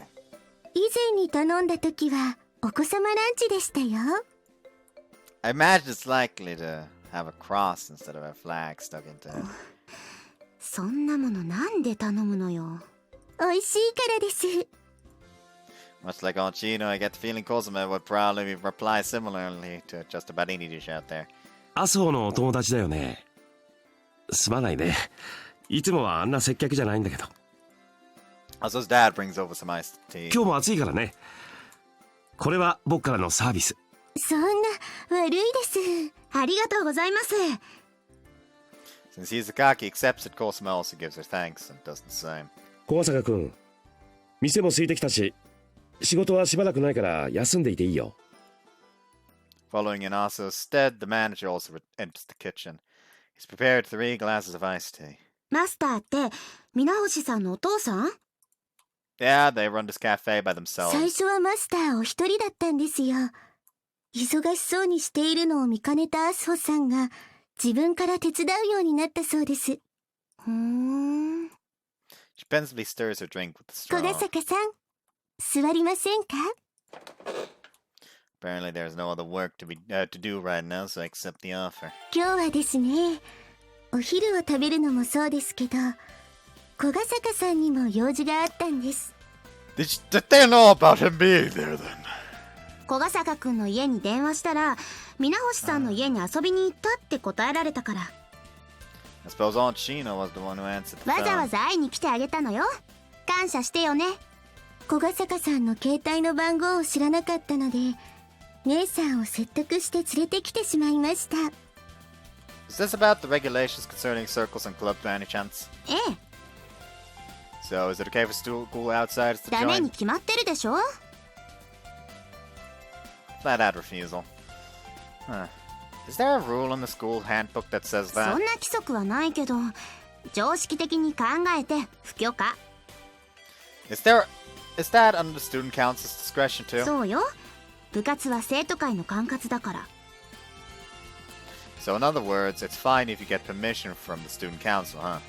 以前に頼んだ時はお子様ランチでしたよ。 I imagine it's likely to have a cross instead of a flag stuck into it. そんなものなんで頼むのよ。美味しいからです。 Much like on Chino, I get the feeling Cosima would probably reply similarly to just about any dish out there. 麻生のお友達だよね。すまないね。いつもはあんな接客じゃないんだけど。Asu's dad brings over some iced tea. 今日も暑いからね。これは僕からのサービス。そんな悪いです。ありがとうございます。 Since Hisakaki accepts it, Cosima also gives her thanks and does the same. 小笠坂君、店も空いてきたし、仕事はしばらくないから休んでいていいよ。Following in Asu's stead, the manager also enters the kitchen. He's prepared 3 glasses of iced tea. マスターって皆星さんのお父さん？ Yeah, they run this cafe by 最 themselves. 初はマスターお一人だったんですよ。忙しそうにしているのを見かねたアスホさんが自分から手伝うようになったそうです。ふーん。 She pensively stirs her drink with the 小 straw. 笠坂さん、座りませんか？ Apparently, there's no other work to do right now, so I accept the offer. 今日はですね、お昼を食べるのもそうですけど、小笠坂さんにも用事があったんです。 Did they know about him being there then? 小笠坂くんの家に電話したら、皆星さんの家に遊びに行ったって答えられたから。I suppose Aunt Chino was the one who answered the わざわ phone. ざ会いに来てあげたのよ。感謝してよね。小笠坂さんの携帯の番号を知らなかったので、姉さんを説得して連れてきてしまいました。 Is this about the regulations concerning circles and clubs by any chance? ええ、 So, is it okay for school outsiders to ダメ join? に決まってるでしょ。 Flat out refusal. Huh. Is there a rule in the school handbook that says そ that? んな規則はないけど、常識的に考えて不許可。Is that under the student council's discretion too? そうよ。部活は生徒会の管轄だから。 So in other words, it's fine if you get permission from the student council, huh?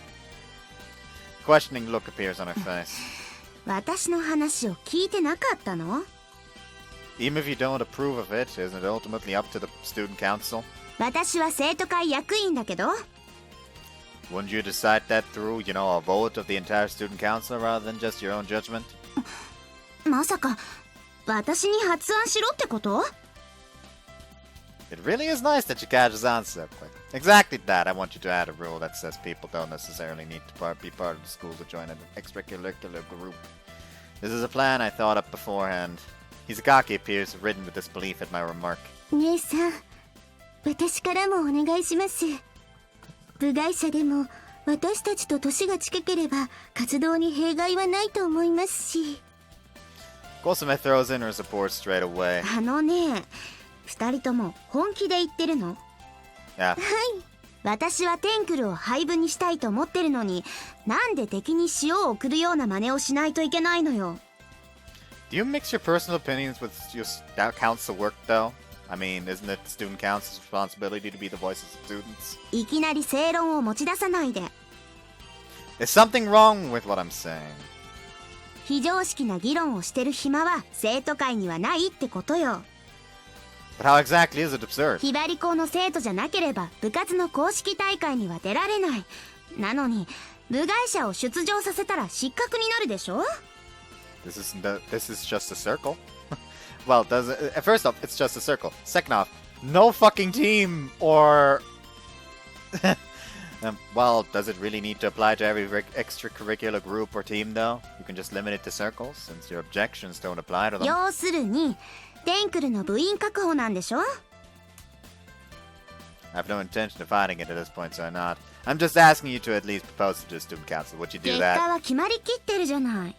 Questioning look appears on her face. 私の話を聞いてなかったの？ Even if you don't approve of it, isn't it ultimately up to the student council? 私は生徒会役員だけど。 Wouldn't you decide that through, you know, a vote of the entire student council rather than just your own judgment? まさか私に発案しろってこと？ It really is nice that you catch his on so quick. Exactly that. I want you to add a rule that says people don't necessarily need to be part of the school to join an extracurricular group. This is a plan I thought up beforehand. Hizakaki appears ridden with disbelief at my remark. 姉さん、私からもお願いします。部外者でも私たちと年が近ければ活動に弊害はないと思いますし。Kosume throws in her support straight away. あのね、二人とも本気で言ってるの？ Yeah. はい。私はテンクルを配分にしたいと思ってるのに、なんで敵に塩を送るような真似をしないといけないのよ。Do you mix your personal opinions with your council work, though? I mean, isn't it the student council's responsibility to be the voices of students? いきなり正論を持ち出さないで。 There's something wrong with what I'm saying. 非常識な議論をしてる暇は生徒会にはないってことよ。But how exactly is it absurd? ひばり校の生徒じゃなければ部活の公式大会には出られない。なのに部外者を出場させたら失格になるでしょ。 This is just a circle. Well, first off, it's just a circle. Second off, no fucking team or... well, does it really need to apply to every extracurricular group or team, though? You can just limit it to circles, since your objections don't apply to them. 要するにテンクルの部員確保なんでしょ。 I have no intention of fighting it at this point, so I'm not. I'm just asking you to at least propose it to the student council. Would you do 結果 that? は決まりきってるじゃない。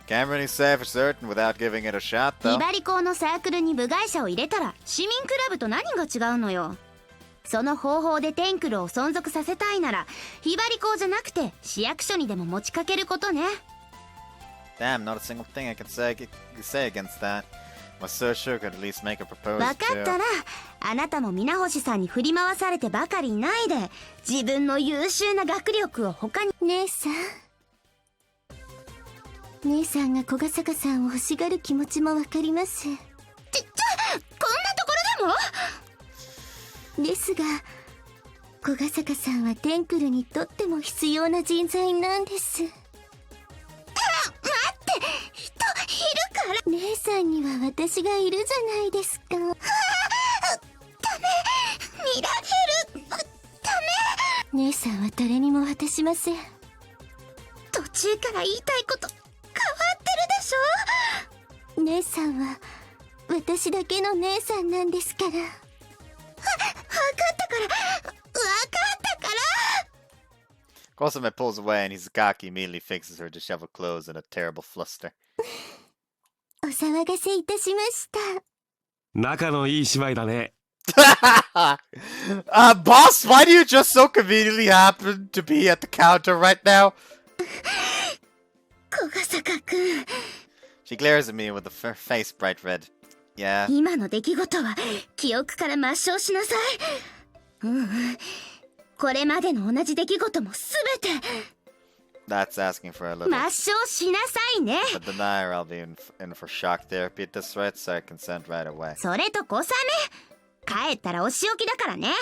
Can't really say for certain without giving it a shot, ひ though. ばり校のサークルに部外者を入れたら市民クラブと何が違うのよ。その方法でテンクルを存続させたいならひばり校じゃなくて市役所にでも持ちかけることね。 Damn, not a single thing I can say against that. Was so sure could at least make a proposal. 分かったらあなたも皆星さんに振り回されてばかりいないで自分の優秀な学力を他に。姉さん、姉さんが小ヶ坂さんを欲しがる気持ちもわかります。こんなところでもですが、小ヶ坂さんはテンクルにとっても必要な人材なんです。待って、人いるから。姉さんには私がいるじゃないですか。ダメ、見られる。ダメ。姉さんは誰にも渡しません。途中から言いたいこと変わってるでしょ。姉さんは私だけの姉さんなんですから。分かったから。 Kosume pulls away and Hizakaki immediately fixes her disheveled clothes in a terrible fluster. お騒がせいたしました。仲のいい姉妹だね。Boss, why do you just so conveniently happen to be at the counter right now? 小ヶ坂くん、 She glares at me with her face bright red. Yeah. 今の出来事は記憶から抹消しなさい。うん、これまでの同じ出来事もすべて That's asking for a little. 抹消しなさいね。 But deny her I'll be in for shock therapy at this rate, so I consent right away. それと小雨、帰ったらお仕置きだからね。はい、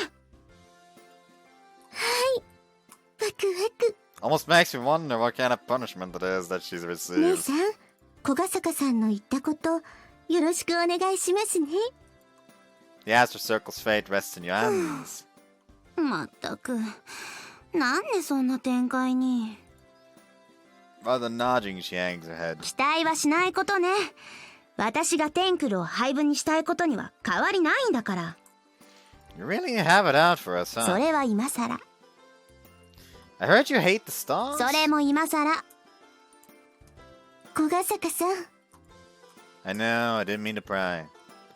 ワクワク。 Almost makes me wonder what kind of punishment it is that she's 姉 received. さん、小ヶ坂さんの言ったことよろしくお願いしますね。 The Astral Circle's fate rests in your hands. まったく、なんでそんな展開に。 Rather than nodding, she hangs her head. 期待はしないことね。私がテンクルを配分にしたいことには変わりないんだから。 You really have it out for us, そ huh? れは今さら。 I heard you hate the stars. それも今さら。小ヶ坂さん。 I know, I didn't mean to pry.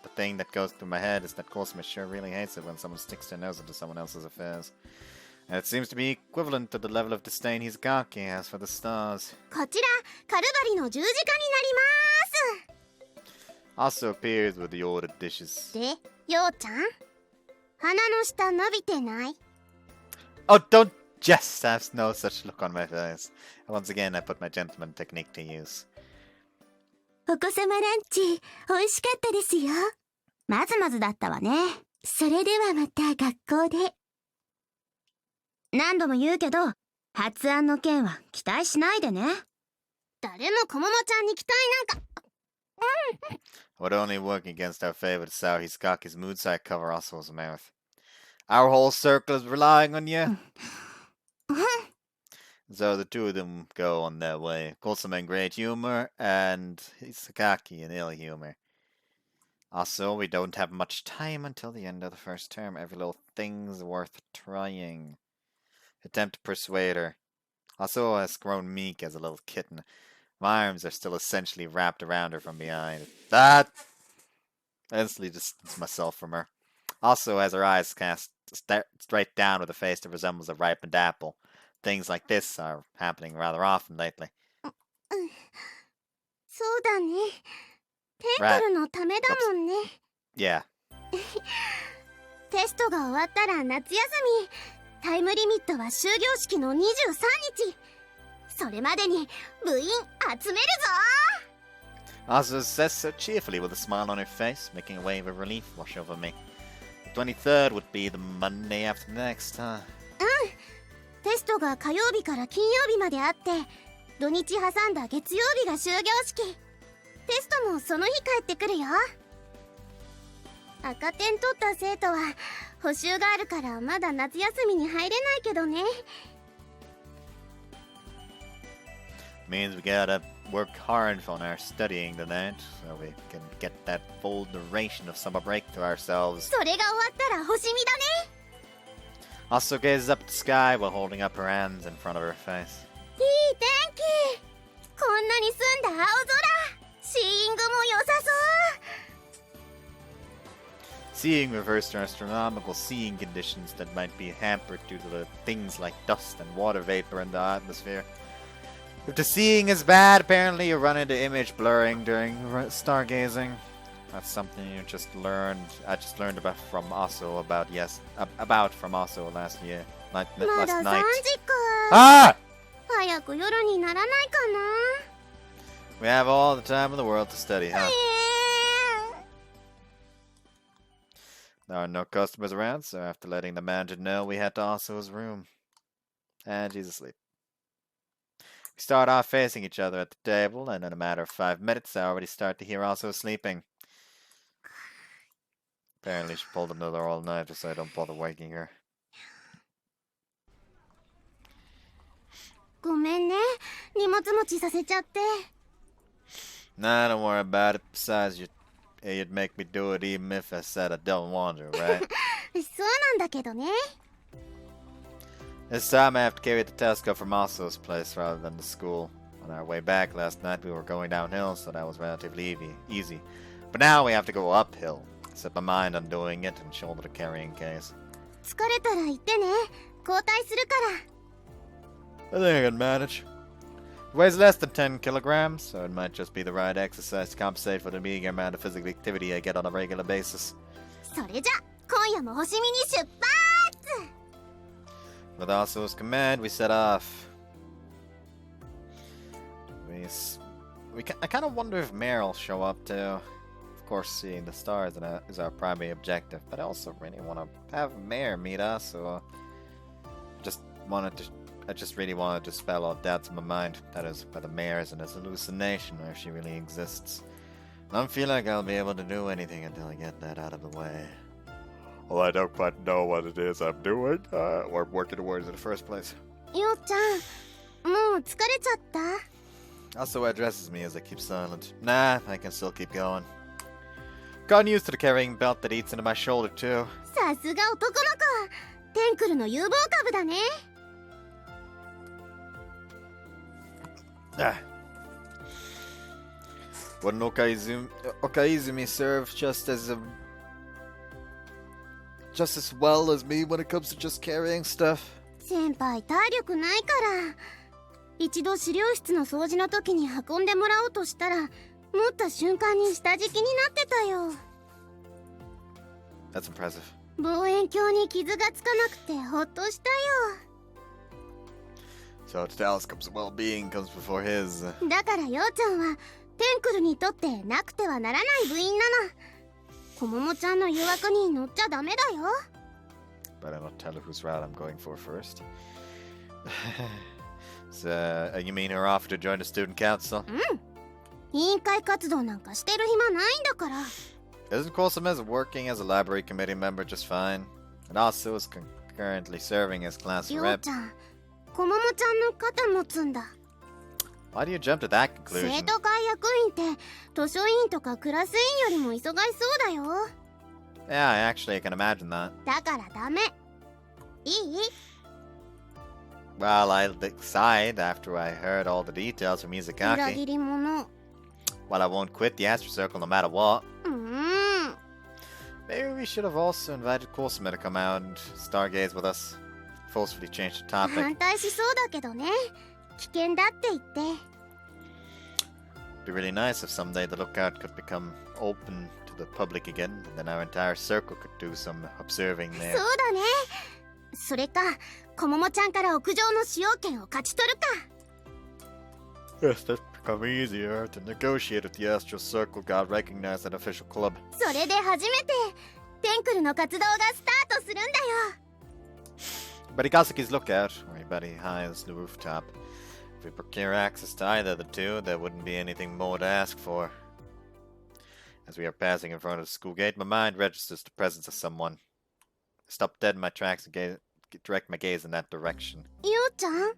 But the thing that goes through my head is that Kosume sure really hates it when someone sticks their nose into someone else's affairs. And it seems to be equivalent to the level of disdain Hizakaki has for the stars. こちら、カルバリの十字架になり Also appears with the ordered dishes. ます。で、ようちゃん、鼻の下伸びてない？ Oh, don't just have no such look on my face. Once again, I put my gentleman technique to use. お子様ランチ、美味しかったですよ。まずまずだったわね。それではまた学校で。何度も言うけど、発案の件は期待しないでね。誰もこももちゃんに期待なんか。Would only work against our favorite Sao Hisaki's mood side cover Asuo's mouth. Our whole circle is relying on you. So the two of them go on their way. Kosama in great humor, and Sakaki in ill humor. Also, we don't have much time until the end of the first term. Every little thing's worth trying. Attempt to persuade her. Also has grown meek as a little kitten. My arms are still essentially wrapped around her from behind. That! I instantly distance myself from her. Also has her eyes cast straight down with a face that resembles a ripened apple. Things like this are happening rather often lately. そうだね。テン Right. クルのためだもんね。 Yeah. テストが終わったら夏休み。タイムリミットは終業式の23日。それまでに部員集めるぞ。 Azu says so cheerfully with a smile on her face, making a wave of relief wash over me. The 23rd would be the Monday after next, huh? テストが火曜日から金曜日まであって、土日挟んだ月曜日が終業式。テストもその日帰ってくるよ。赤点取った生徒は補習があるからまだ夏休みに入れないけどね。 Means we gotta work hard on our studying tonight, so we can get that full duration of summer break to ourselves. それが終わったら星見だね。 Also gazes up at the sky while holding up her hands in front of her face. いい天気。こんなに澄んだ青空。シーイングも良さそう。 Seeing refers to astronomical seeing conditions that might be hampered due to the things like dust and water vapor in the atmosphere. If the seeing is bad, apparently you run into image blurring during stargazing. That's something you just learned. I just learned about from Aso from Aso last year. まだ Last 3 night. 時か。 Ah! 早く夜にならないか We have all the time in the world to study, な。 huh? There are no customers around, so after letting the manager know, we head to Aso's room. And she's asleep. We start off facing each other at the table, and in a matter of 5 minutes, I already start to hear Aso sleeping. Apparently, she pulled another all-nighter, so I don't bother waking her. ごめんね。荷物持ちさせちゃって。 Nah, don't worry about it. Besides, you'd make me do it even if I said I don't want to, right? そうなんだけどね。 This time I have to carry the telescope from Aso's place rather than the school. On our way back last night, we were going downhill, so that was relatively easy. But now we have to go uphill. Set my mind on doing it and shoulder the carrying case. 疲れたら言ってね。交代するから。 I think I can manage. It weighs less than 10 kilograms, so it might just be the right exercise to compensate for the meager amount of physical activity I get on a regular basis. それじゃ、今夜も星見に出発。 With Aso's command, we set off. I kind of wonder if Mare will show up too. Of course, seeing the stars is our primary objective, but I also really want to have Mare meet us, so I just really wanted to dispel all doubts in my mind. That is, whether Mare is an hallucination or if she really exists. I don't feel like I'll be able to do anything until I get that out of the way. Well, I don't quite know what it is I'm doing, or working towards in the first place. ようちゃん、もう疲れちゃった？ Also addresses me as I keep silent. Nah, I can still keep going. Gotten used to the carrying belt that eats into my shoulder too. さすが男の子。テンクルの有望株だね。 Wouldn't Okaizumi serve just as well as me when it comes to just carrying stuff? 先輩体力ないから。一度資料室の掃除の時に運んでもらおうとしたら、持った瞬間に下敷きになってたよ。 That's impressive. 望遠鏡に傷がつかなくてほっとしたよ。 So the telescope's well-being comes before his. だからようちゃんはテンクルにとってなくてはならない部員なの。こももちゃんの誘惑に乗っちゃダメだよ。 But I don't tell her whose route I'm going for first. So, you mean her offer to join the student council? 委員会活動なんかしてる暇ないんだから。 Isn't Kosama working as a library committee member just fine? And also is currently serving as class よう rep. ちゃん、こももちゃんの肩持つんだ。 Why do you jump to that 生 conclusion? 徒会役員って図書委員とかクラス委員よりも忙しそうだよ。 Yeah, actually, I can imagine that. だからダメ。いい？ Well, I'll decide after I heard all the details from 裏 Mizukaki. 切り者。 Well, I won't quit the Astro Circle no matter what. うん。 Maybe we should have also invited Kosume to come out and stargaze with us. Forcefully change the topic. 反対しそうだけどね。危険だって言って。 It'd be really nice if someday the lookout could become open to the public again, and then our entire circle could do some observing そう there. だね。それか、こももちゃんから屋上の使用権を勝ち取るか。 Yes, that's become easier to negotiate if the Astro Circle got recognized as an official club. それで初めてテンクルの活動がスタートするんだよ。 But Igasaki's lookout, or Ibari hides the rooftop. If we procure access to either of the two, there wouldn't be anything more to ask for. As we are passing in front of the school gate, my mind registers the presence of someone. I stop dead in my tracks and direct my gaze in that direction. ゆうちゃん？ I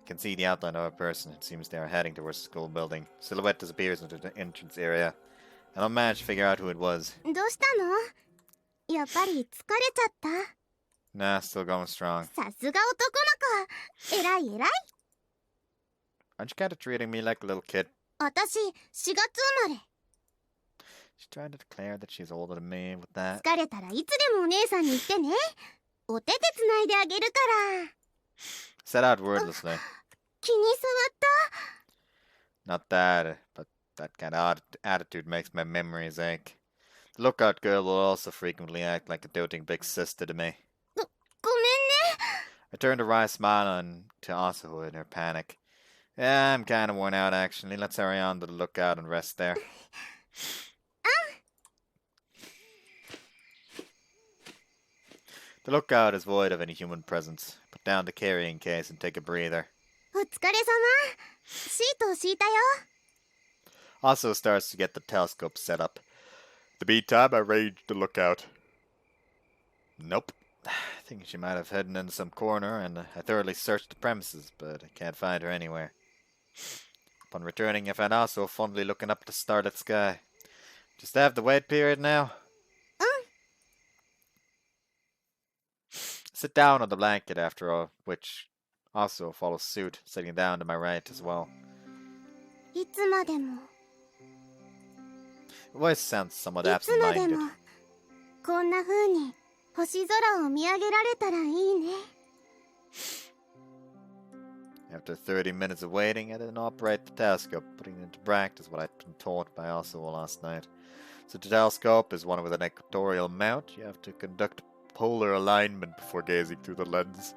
can see the outline of a person. It seems they are heading towards the school building. Silhouette disappears into the entrance area. I don't manage to figure out who it was. どうしたの？やっぱり疲れちゃった？ Nah, still going strong. さすが男の子。偉い偉い。 Aren't you kind of treating me like a little kid? 私、4月生まれ。 She's trying to declare that she's older than me with that. 疲れたらいつでもお姉さんに言ってね。お手手つないであげるから。 Set out wordlessly. 気に障 Not that, but that kind of attitude makes my memories ache. The lookout girl will also frequently act like a doting big sister to me. った。ごめんね。 I turned a wry smile on to Asuhu in her panic. Yeah, I'm kind of worn out actually. Let's hurry on to the lookout and rest there. The lookout is void of any human presence. Put down the carrying case and take a breather. お疲れ様。シートを敷いたよ。 Also starts to get the telescope set up. The meantime, I ranged the lookout. Nope. I think she might have hidden in some corner, and I thoroughly searched the premises, but I can't find her anywhere. Upon returning, I found Asuo fondly looking up at the starlit sky. Just have the wait period now? Sit down on the blanket after all, which also follows suit, sitting down to my right as well. いつまでも。 The voice sounds somewhat いつまで absent-minded. も。こんな風に星空を見上げられたらいいね。 After 30 minutes of waiting, I didn't operate the telescope, putting into practice what I'd been taught by Asuo last night. So the telescope is one with an equatorial mount. You have to conduct polar alignment before gazing through the lens.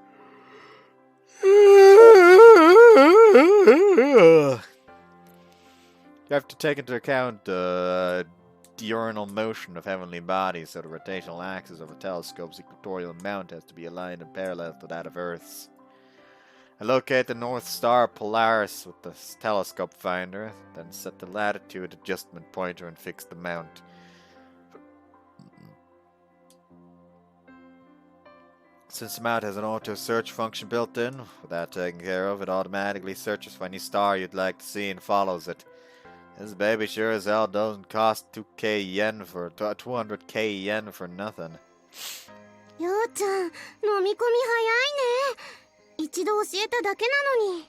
You have to take into account the diurnal motion of heavenly bodies, so the rotational axis of a telescope's equatorial mount has to be aligned and parallel to that of Earth's. I locate the North Star Polaris with the telescope finder, then set the latitude adjustment pointer and fix the mount. Since the mount has an auto-search function built in, without taking care of, it automatically searches for any star you'd like to see and follows it. This baby sure as hell doesn't cost 200k yen for nothing. ようちゃん、飲み込み早いね。一度教えただけなのに。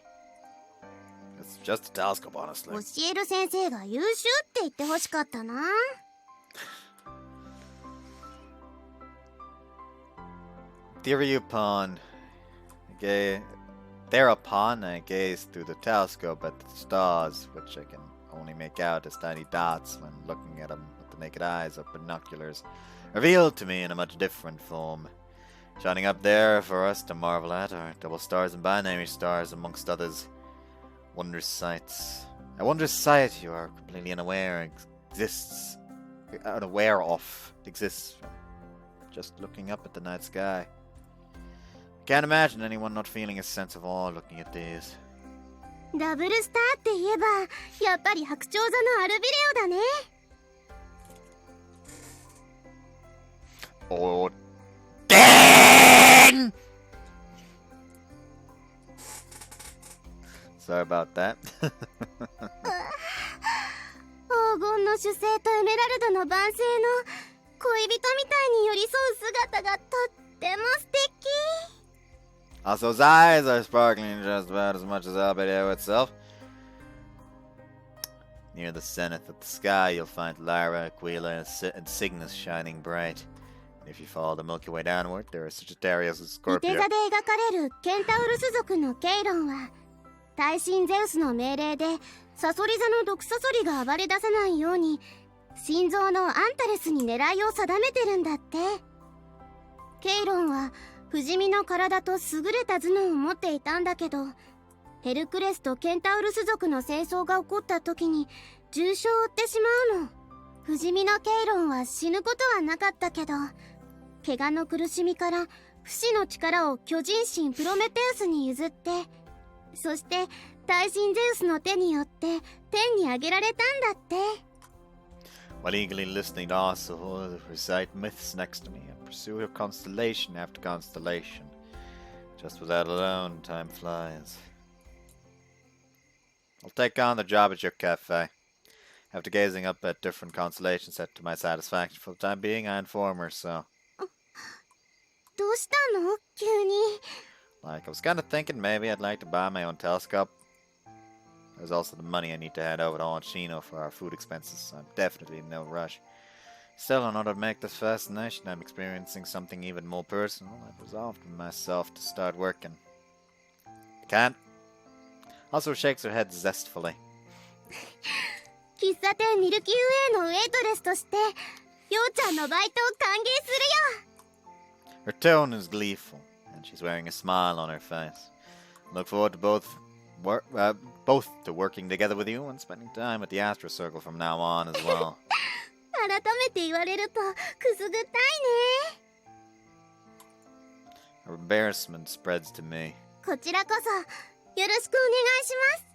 It's just a telescope, honestly. 教える先生が優秀って言ってほしかったな。 Thereupon, I gaze through the telescope at the stars, which I can only make out as tiny dots when looking at them with the naked eyes of binoculars, revealed to me in a much different form. Shining up there for us to marvel at are double stars and binary stars, amongst others. Wondrous sights. A wondrous sight you are completely unaware exists just looking up at the night sky. Can't imagine anyone not feeling a sense of awe looking at these. ダブルスターって言えば、やっぱり白鳥座のアルビレオだね。 Oh, dang! Sorry about that. 黄金の主星とエメラルドの晩星の恋人みたいに寄り添う姿がとっても素敵。 Also, his eyes are sparkling just about as much as Albedo itself. Near the zenith of the sky, you'll find Lara, Aquila, and Cygnus shining bright. If you follow the Milky Way downward, there are Sagittarius and い Scorpio. て座で描かれるケンタウルス族のケイロンは大神ゼウスの命令でサソリ座の毒サソリが暴れ出さないように心臓のアンタレスに狙いを定めてるんだって。ケイロンは不死身の体と優れた頭脳を持っていたんだけど、ヘルクレスとケンタウルス族の戦争が起こった時に重傷を負ってしまうの。不死身のケイロンは死ぬことはなかったけど、怪我の苦しみから不死の力を巨人神プロメテウスに譲って、そして大神ゼウスの手によって天に上げられたんだって。 While eagerly listening to Asuho recite myths next to me, I pursue her constellation after constellation. Just with that alone, time flies. I'll take on the job at your cafe. After gazing up at different constellations set to my satisfaction for the time being, I inform her so. どうしたの急に。 Like, I was kind of thinking maybe I'd like to buy my own telescope. There's also the money I need to hand over to Chino for our food expenses, so I'm definitely in no rush. Still, in order to make this fascination I'm experiencing something even more personal, I've resolved with myself to start working. Can't. Also shakes her head zestfully. 喫茶店ミルキーウェイのウェイトレスとしてようちゃんのバイトを歓迎するよ。 Her tone is gleeful, and she's wearing a smile on her face. I look forward to both to working together with you and spending time at the Astro Circle from now on as well. 改めて言われるとくすぐったいね。 Her embarrassment spreads to me. こちらこそよろしくお願いします。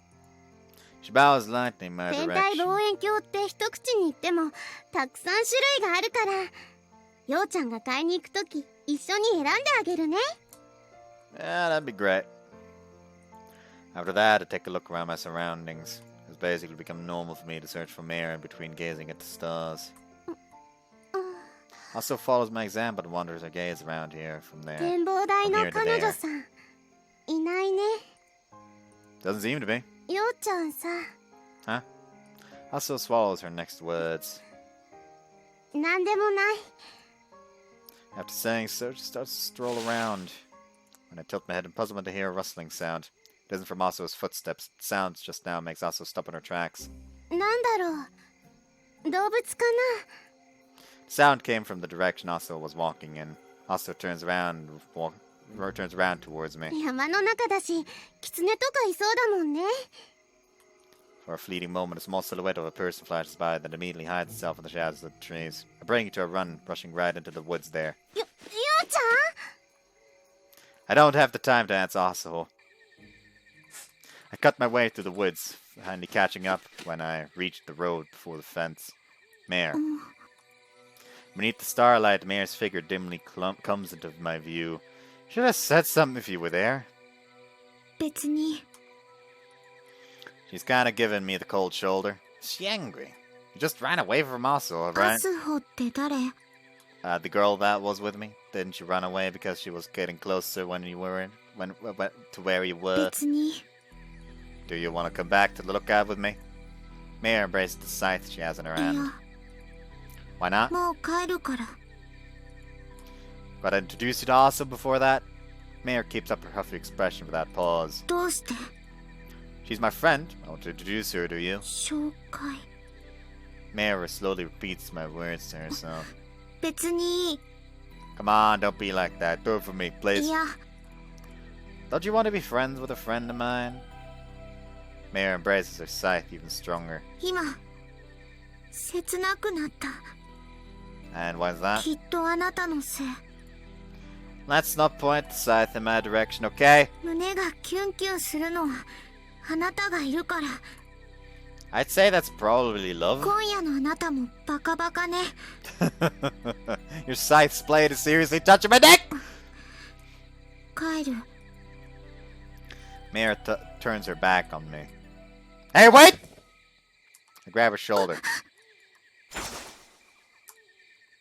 She bows lightly in my 天体 direction. 望遠鏡って一口に言ってもたくさん種類があるから、ようちゃんが買いに行くとき一緒に選んであげるね。 Yeah, that'd be great. After that, I take a look around my surroundings. It's basically become normal for me to search for Mare in between gazing at the stars. Also follows my example and wanders her gaze around here from there. 展望台 From の here to 彼女 there. さんいないね。 Doesn't seem to be. ようちゃんさ、 Huh? Also swallows her next words. なんでもない。 After saying so, she starts to stroll around. When I tilt my head in puzzlement to hear a rustling sound. It isn't from Asu's footsteps. The sound just now makes Asu stop in her tracks. なんだろう、動物か The sound came from the direction Asu was walking in. Asu turns around towards me. な。山の中だしキツネとかいそうだもんね。 For a fleeting moment, a small silhouette of a person flashes by, then immediately hides itself in the shadows of the trees. I bring it to a run, rushing right into the woods there. ようちゃ I don't have the time to answer Asuho. I cut my way through the woods, finally catching up when I reached the road before the fence. Mare. Beneath the starlight, Mare's figure dimly comes into my view. Should have said something if you were there. 別に。 She's kind of giving me the cold shoulder. Is she angry? You just ran away from Asuho, ア right? スホって誰？ The girl that was with me. Didn't you run away because she was getting closer when you were to where you were? 別に。 Do you want to come back to the lookout with me? Mare embraced the scythe she has in her いや、 hand. Why not? もう帰るから。 Gotta introduce you to Asa before that? Mare keeps up her huffy expression without pause. どうして？ She's my friend. I want to introduce her to you. 紹介。 Mare slowly repeats my words to herself. 別に。 Come on, don't be like that. Do it for me, い please. や、 Don't you want to be friends with a friend of mine? Mare embraces her scythe even stronger. 今切なくなった。 And why's that? きっとあなたのせい。 Let's not point the scythe in my direction, okay? 胸がキュンキュンするのはあなたがいるから。 I'd say that's probably love. 今夜のあなたもバカバカね。 Your scythe's blade is seriously touching my neck! 帰る。Mare turns her back on me. Hey, wait! I grab her shoulder.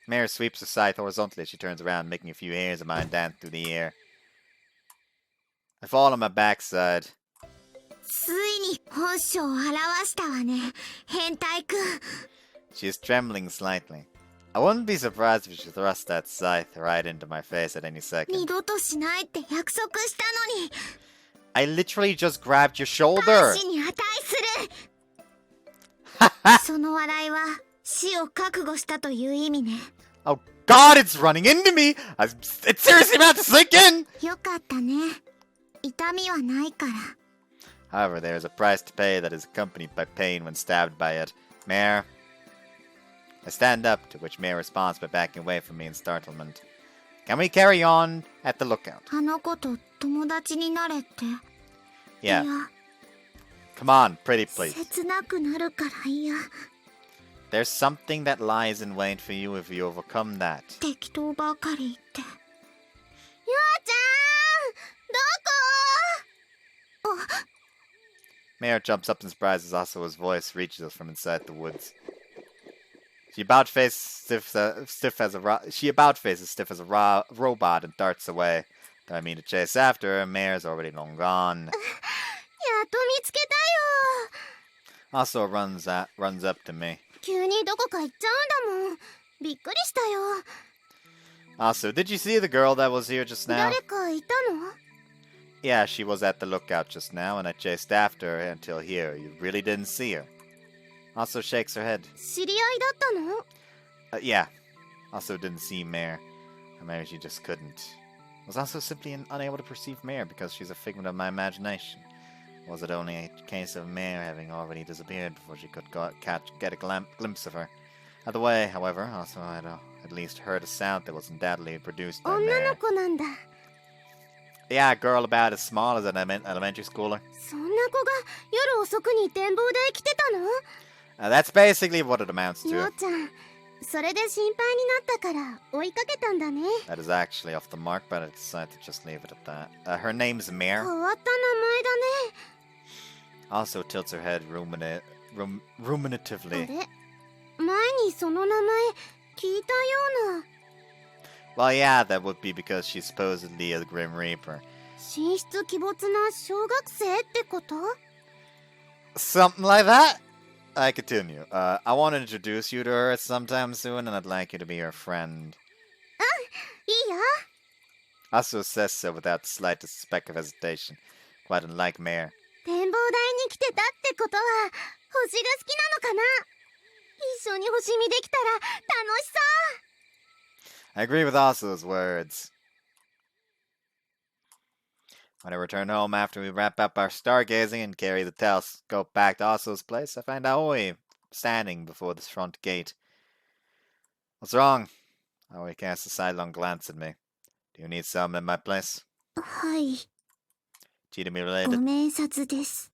Mare sweeps the scythe horizontally as she turns around, making a few hairs of mine dance through the air. I fall on my backside. ついに本性を表したわね、変態くん。 She is trembling slightly. I wouldn't be surprised if she thrust that scythe right into my face at any 二 second. 度としないって約束したのに。 I literally just grabbed your shoulder! 死に値する。その笑いは死を覚悟したという意味ね。 Oh god, it's running into me! It's seriously about to sink in! よかったね。痛みはないから。 However, there is a price to pay that is accompanied by pain when stabbed by it. Mare. I stand up, to which Mare responds by backing away from me in startlement. Can we carry on at the lookout? あの子と友達になれって。 Yeah. いや、 Come on, pretty please. 切なくなるから嫌。 There's something that lies in wait for you if you overcome that. 適当ばかり言って。ゆあちゃん、どこ？あ、 Mare jumps up in surprise as Asuo's voice reaches us from inside the woods. She about faces stiff as a robot and darts away. Though I mean to chase after her, Mare's already long gone. やっと見つけたよ。 Asuo runs up to me. 急にどこか行っちゃうんだもん。びっくりしたよ。 Asuo, did you see the girl that was here just now? 誰かいたの？ Yeah, she was at the lookout just now, and I chased after her until here. You really didn't see her. Asuo shakes her head. 知り合いだったの？ Yeah. Asuo didn't see Mare. Or maybe she just couldn't. Was Asuo simply unable to perceive Mare because she's a figment of my imagination? Was it only a case of Mare having already disappeared before she could get a glimpse of her? Either way, however, Asuo had at least heard a sound that was undoubtedly produced by 女 Mare. の子なんだ。 Yeah, a girl about as small as an elementary schooler. そんな子が夜遅くに展望台来てたの？ That's basically what it amounts よ to. うちゃん、それで心配になったから追いかけたんだね。 That is actually off the mark, but I decided to just leave it at that. Her name's Mare. 変わった名前だね。 Also tilts her head ruminatively. あれ？前にその名前聞いたような。 Well, yeah, that would be because she's supposedly a Grim Reaper. 神出鬼没な小学生ってこと？ Something like that? I continue. I want to introduce you to her sometime soon, and I'd like you to be her friend. いいよ。 Asuo says so without the slightest speck of hesitation, quite unlike Mare. 展望台に来てたってことは星が好きなのかな？一緒に星見できたら楽しそう。 I agree with Asuo's words. When I return home after we wrap up our stargazing and carry the telescope back to Asuo's place, I find Aoi standing before this front gate. What's wrong? Aoi casts a sidelong glance at me. Do you need some in my place? はい、 Cheating me ご related? 明察です。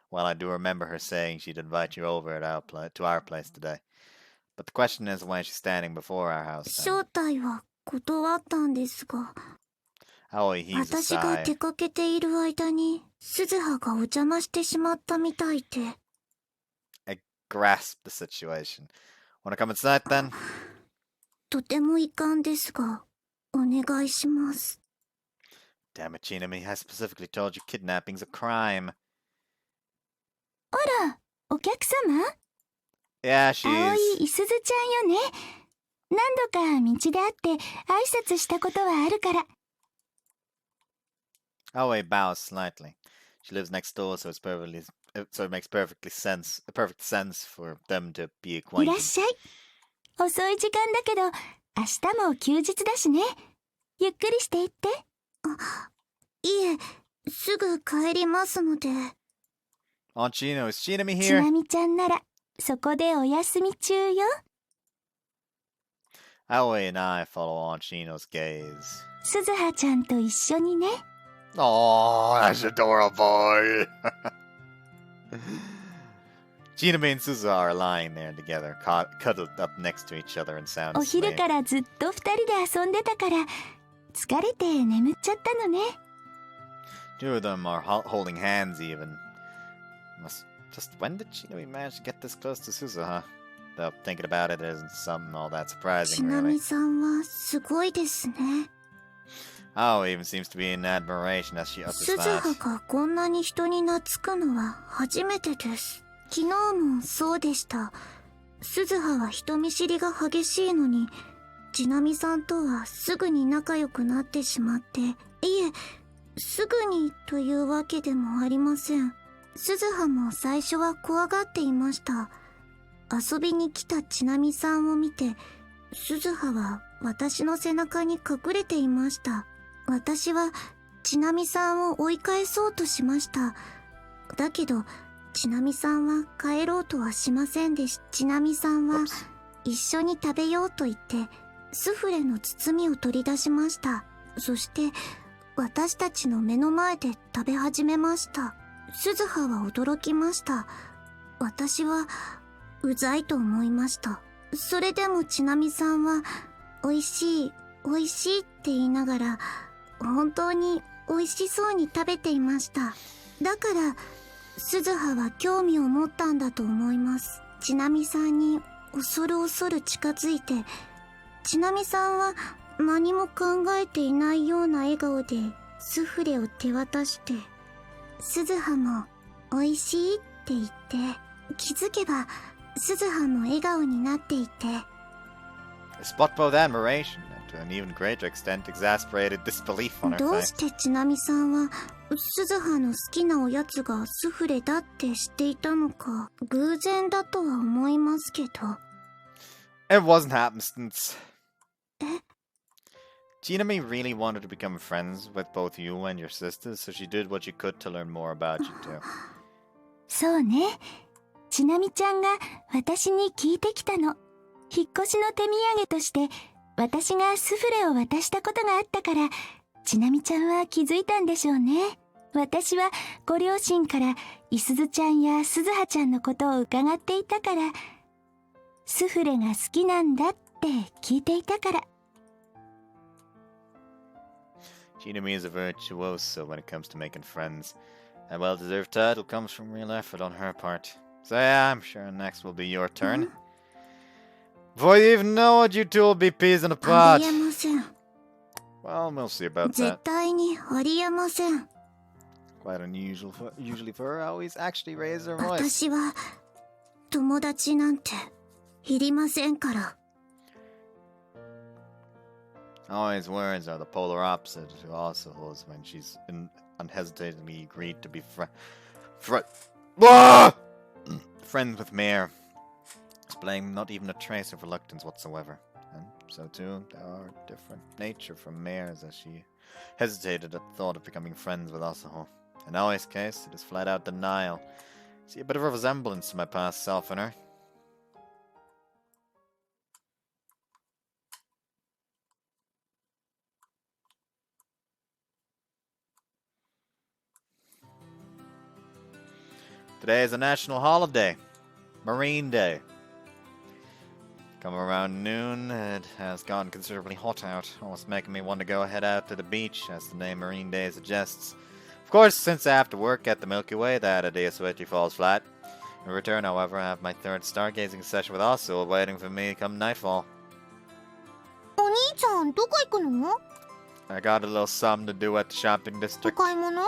Well, I do remember her saying she'd invite you over to our place today. But the question is why she's standing before our house. 招待は断ったんですが、 Aoi heaves a 私が sigh. 出かけている間に鈴葉がお邪魔してしまったみたいで。 I grasp the situation. Wanna come inside then? とても遺憾ですが、お願いします。 Damn it, Chino, I specifically told you kidnapping's a crime. あら、お客様？ Yeah, 青 she's... いいすずちゃんよね。何度か道で会って挨拶したことはあるから。 Aoi bows slightly. She lives next door, so it makes perfect sense for them to be いらっ acquainted. しゃい。遅い時間だけど、明日も休日だしね。ゆっくりしていって。いえ、すぐ帰りますので。 Aunt Chino, is Chino ち here? なみちゃんなら、そこでお休み中よ。 Aoi and I follow Aunt Chino's gaze. 鈴葉ちゃんと一緒にね。 Oh, that's adorable. Chino and Suzu are lying there together, cuddled up next to each other and sound お昼 asleep. からずっと二人で遊んでたから、疲れて眠っちゃったのね。Two of them are holding hands even. When did Chino manage to get this close to Suzuha? Though thinking about it isn't something all that ち surprising, な really. みさんはすごいですね。 Oh, even seems to be in admiration as she utters 鈴 that. 葉がこんなに人に懐くのは初めてです。昨日もそうでした。鈴葉は人見知りが激しいのに、ちなみさんとはすぐに仲良くなってしまって、いえ、すぐにというわけでもありません。鈴葉も最初は怖がっていました。遊びに来たちなみさんを見て、鈴葉は私の背中に隠れていました。私はちなみさんを追い返そうとしました。だけど、ちなみさんは帰ろうとはしませんでした。ちなみさんは一緒に食べようと言って、スフレの包みを取り出しました。そして、私たちの目の前で食べ始めました。鈴葉は驚きました。私は、うざいと思いました。それでもちなみさんは、美味しい、美味しいって言いながら、本当に美味しそうに食べていました。だから、鈴葉は興味を持ったんだと思います。ちなみさんに恐る恐る近づいて、ちなみさんは何も考えていないような笑顔でスフレを手渡して、鈴葉も美味しいって言って、気づけば鈴葉も笑顔になっていて、I spot both admiration and to an even greater extent exasperated disbelief on her どう face. してちなみさんは鈴葉の好きなおやつがスフレだって知っていたのか、偶然だとは思いますけど。 It wasn't happenstance. え、 Jinami really wanted to become friends with both you and your sisters, so she did what she could to learn more about you two. そうね。ちなみちゃんが私に聞いてきたの。引っ越しの手土産として私がスフレを渡したことがあったから、ちなみちゃんは気づいたんでしょうね。私はご両親からいすずちゃんやすずはちゃんのことを伺っていたから、スフレが好きなんだって聞いていたから。Jinami is a virtuoso when it comes to making friends. A well-deserved title comes from real effort on her part. So yeah, I'm sure next will be your turn. Before you even know it, you two will be peas in a あ pod. りえません。 Well, we'll see about 絶 that. 対にありえません。 Quite unusual usually for her always actually raise her voice. 私は友達なんていりませんから。 Always words are the polar opposite to also holds when she's unhesitatingly agreed to be friends with Mare, displaying not even a trace of reluctance whatsoever. And so too, they are different nature from Mare's as she hesitated at the thought of becoming friends with Asaho. In Aoi's case, it is flat out denial. See a bit of a resemblance to my past self in her. Today is a national holiday, Marine Day. Come around noon, it has gotten considerably hot out, almost making me want to head out to the beach, as the name Marine Day suggests. Of course, since I have to work at the Milky Way, that idea swiftly falls flat. In return, however, I have my third stargazing session with Osu waiting for me come nightfall. お兄ちゃんどこ行くの？ I got a little something to do at the shopping お district. 買い物？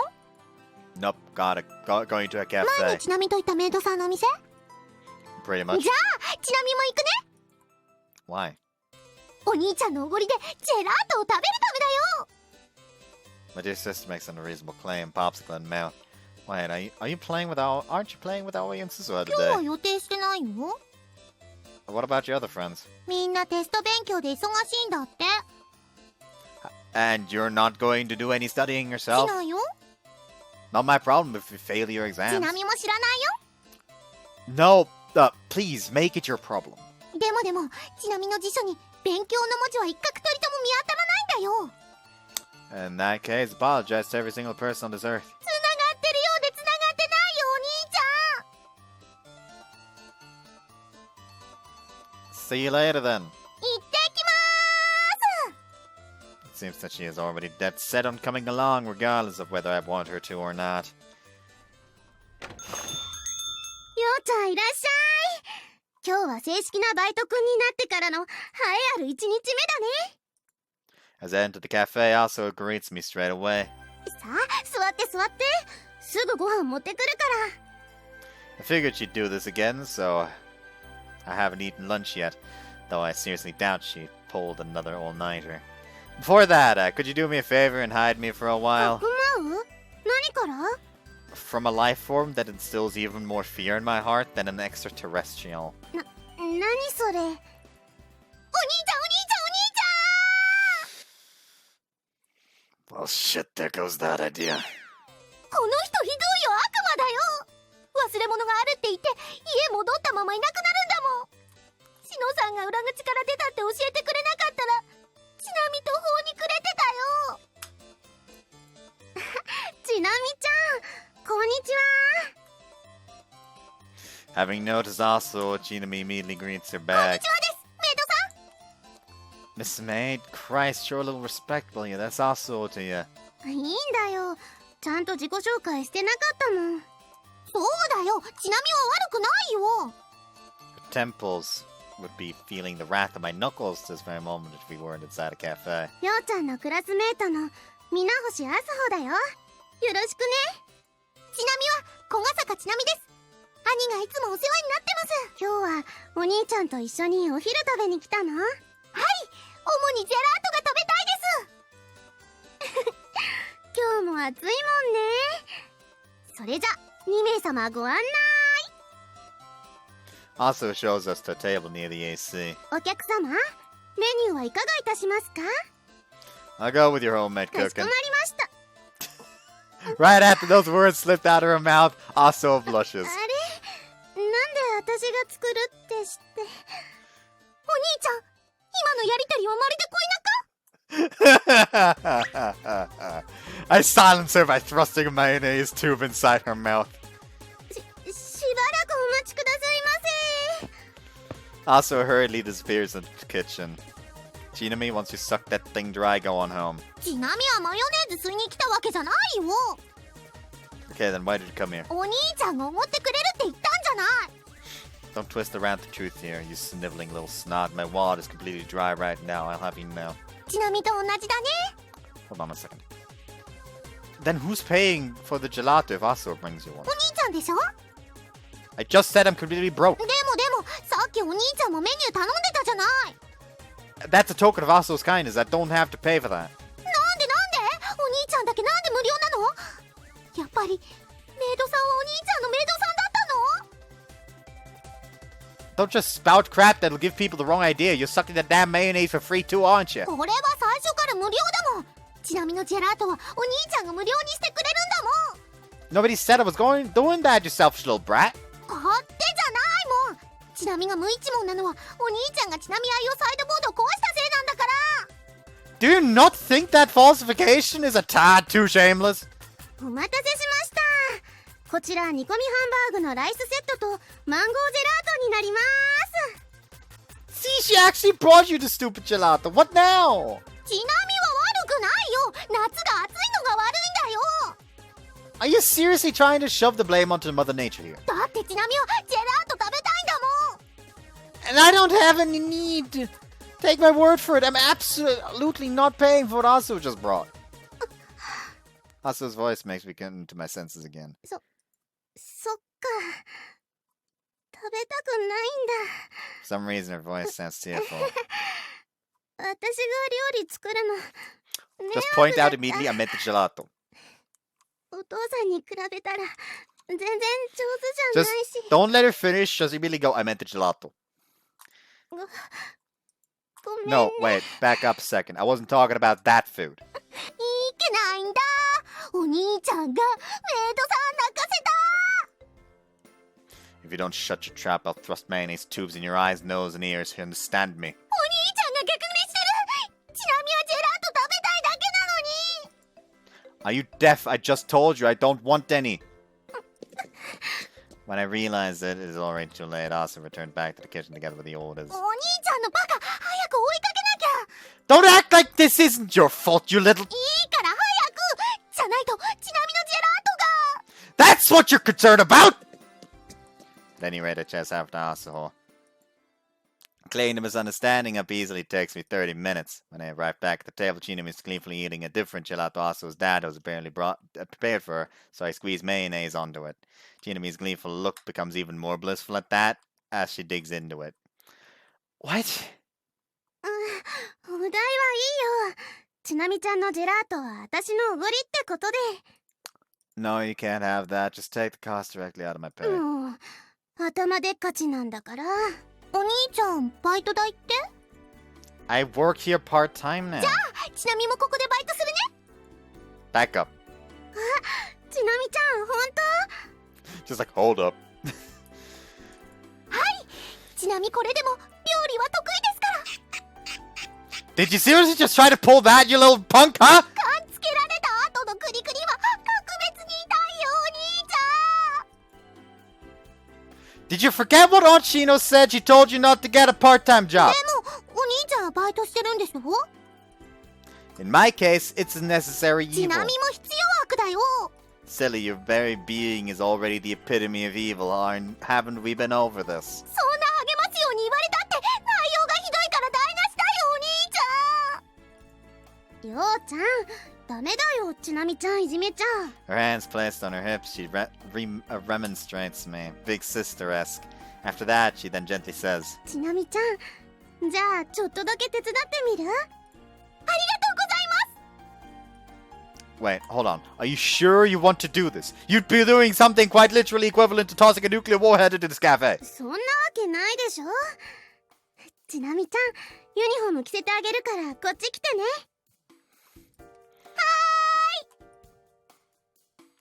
Nope, going to a 前 cafe. にちなみといったメイドさんのお店？ Pretty much. じゃあちなみも行くね。 Why? お兄ちゃんのおごりでジェラートを食べるためだよ。 My dear sister makes an unreasonable claim, popsicle in mouth. Wait, are you playing with aren't you playing with Aoi and Suzuha 今日は today? 予定してないよ。 What about your other friends? みんなテスト勉強で忙しいんだって。 And you're not going to do any studying し yourself? ないよ。 Not my problem if you fail your ち exams. なみも知らない No, please make it your problem. よ。でもちなみの辞書に勉強の文字は一画たりとも見当たらないんだよ。 In that case, apologize to every single person on this earth. つながってるようでつながってないよお兄ちゃん。 See you later then. 行ってきまーす。seems that she is already dead set on coming along, regardless of whether I want her to or not. ようちゃんいらっしゃい。今日は正式なバイト君になってからの栄えある1日目だね。 As I enter the cafe, Asuo greets me straight away. さあ座って座って、すぐご飯持ってくるから。 I figured she'd do this again, so I haven't eaten lunch yet, though I seriously doubt she pulled another all-nighter. Before that, could you do me a favor and hide me for a while? かくまう？何から？ From a life form that instills even more fear in my heart than an extraterrestrial. 何それ？お兄ちゃんお兄ちゃんお兄ちゃん！ Well, shit, there goes that idea. この人ひどいよ、悪魔だよ。忘れ物があるって言って家戻ったままいなくなるんだもん。シノさんが裏口から出たって教えてくれなかったらちなみと法にくれてたよ。ちなみちゃん、こんにちは。 Having noticed also, Chino immediately greets her こんに back. ちはです、メイドさん。 Miss Maid, Christ, show a little respect, will you? That's also to you. いいんだよ、ちゃんと自己紹介してなかったもん。そうだよ、ちなみは悪くないよ。 Her temples would be feeling the wrath of my knuckles this very moment if we weren't inside a cafe. ようちゃんのクラスメートの水星あすほだよ。よろしくね。ちなみは小笠坂ちなみです。兄がいつもお世話になってます。今日はお兄ちゃんと一緒にお昼食べに来たの？はい、主にジェラートが食べたいです。今日も暑いもんね。それじゃ2名様ご案内。 Also shows us to a table near the AC. お客様、メニューはいかがいたしますか？ I'll go with your homemade かしこま cooking. りました。 Right after those words slipped out of her mouth, Asuo blushes. あれ、なんで私が作るって知って。お兄ちゃん、今のやりとりはまるで恋仲？ I silence her by thrusting a mayonnaise tube inside her mouth. しばらくお待ちくださいませ。 Asuo hurriedly disappears into the kitchen. Chinami, once you suck that thing dry, go on home. ちなみはマヨネーズ吸いに来たわけじゃないよ。 Okay, then why did you come here? お兄ちゃんがおごってくれるって言ったんじゃない。 Don't twist around the truth here, you sniveling little snot. My wallet is completely dry right now. I'll have you know. ちなみと同じだね。 Hold on a second. Then who's paying for the gelato if Asuo brings you one? お兄ちゃんでしょ。 I just said I'm completely broke. でもさっきお兄ちゃんもメニュー頼んでたじゃない。 That's a token of Asuo's kindness. I don't have to pay for that. なんでお兄ちゃんだけなんで無料なの？やっぱりメイドさんはお兄ちゃんのメイドさんだったの？ Don't just spout crap that'll give people the wrong idea. You're sucking that damn mayonnaise for free too, aren't you? これは最初から無料だもん。ちなみのジェラートはお兄ちゃんが無料にしてくれるんだもん。 Nobody said I was doing that, you selfish little brat. 勝手じゃないもん。ちなみが無一文なのはお兄ちゃんがちなみ愛用サイドボードを壊したせいなんだから。 Do you not think that falsification is a tad too shameless? お待たせしました。こちら煮込みハンバーグのライスセットとマンゴージェラートになります。 See, she actually brought you the stupid gelato. What now? ちなみは悪くないよ。夏が暑いのが悪いんだよ。 Are you seriously trying to shove the blame onto Mother Nature here? だってちなみはジェラート食べたいんだもん。 And I don't have any need to take my word for it. I'm absolutely not paying for what Asuo just brought. Asuo's voice makes me come to my senses again. そっか。食べたくないんだ。 For some reason, her voice sounds tearful. 私が料理作るの。 Just point out immediately I meant the gelato. お父さんに比べたら全然上手じゃ Just ないし。 don't let her finish. Just immediately go, I meant the gelato. ごめんね。 No, wait, back up a second. I wasn't talking about that food. いけないんだ。お兄ちゃんがメイドさん泣かせた。 If you don't shut your trap, I'll thrust mayonnaise tubes in your eyes, nose, and ears. You understand me? お兄ちゃんが逆にしてる。ちなみはジェラート食べたいだけなのに。 Are you deaf? I just told you I don't want any. When I realized it is already too late, Asa returned back to the kitchen together with the orders. お兄ちゃんのバカ、早く追いかけなきゃ。Don't act like this isn't your fault, you little... いいから早くじゃないとちなみのジェラートが That's what you're concerned about! At any rate, I chase after Asuho. Clearing the misunderstanding up easily takes me 30 minutes. When I arrive back at the table, Chino is gleefully eating a different gelato Asuho's dad was apparently prepared for her, so I squeeze mayonnaise onto it. Chino's gleeful look becomes even more blissful at that as she digs into it. What? お代はいいよ。ちなみちゃんのジェラートは私のおごりってことで。 No, you can't have that. Just take the cost directly out of my pay. もう頭でっかちなんだから。お兄ちゃんバイト代って？ I work here part-time now. じゃあちなみもここでバイトするね。 Back up. ちなみちゃん本 Just like, hold up. 当？はいちなみこれでも料理は得意ですから。 Did you seriously just try to pull that, you little punk, huh? 勘つけられた後のクリクリは格別に痛いよお兄ちゃん。 Did you forget what Aunt Chino said? She told you not to get a part-time で job. もお兄ちゃんはバイトしてるんでしょ？ In my case, it's a necessary ち evil. なみも必要悪だよ。 Silly, your very being is already the epitome of evil. Haven't we been over this? そんな励ますように言われたって内容がひどいから台無しだよお兄ちゃん。りょうちゃんダメだよちなみちゃんいじめちゃう。 Her hands placed on her hips, she remonstrates me, big sister-esque. After that, she then gently says, ちなみちゃんじゃあちょっとだけ手伝ってみる？ありがとうございます。 Wait, hold on. Are you sure you want to do this? You'd be doing something quite literally equivalent to tossing a nuclear warhead into this cafe. そんなわけないでしょ。ちなみちゃんユニフォーム着せてあげるからこっち来てね。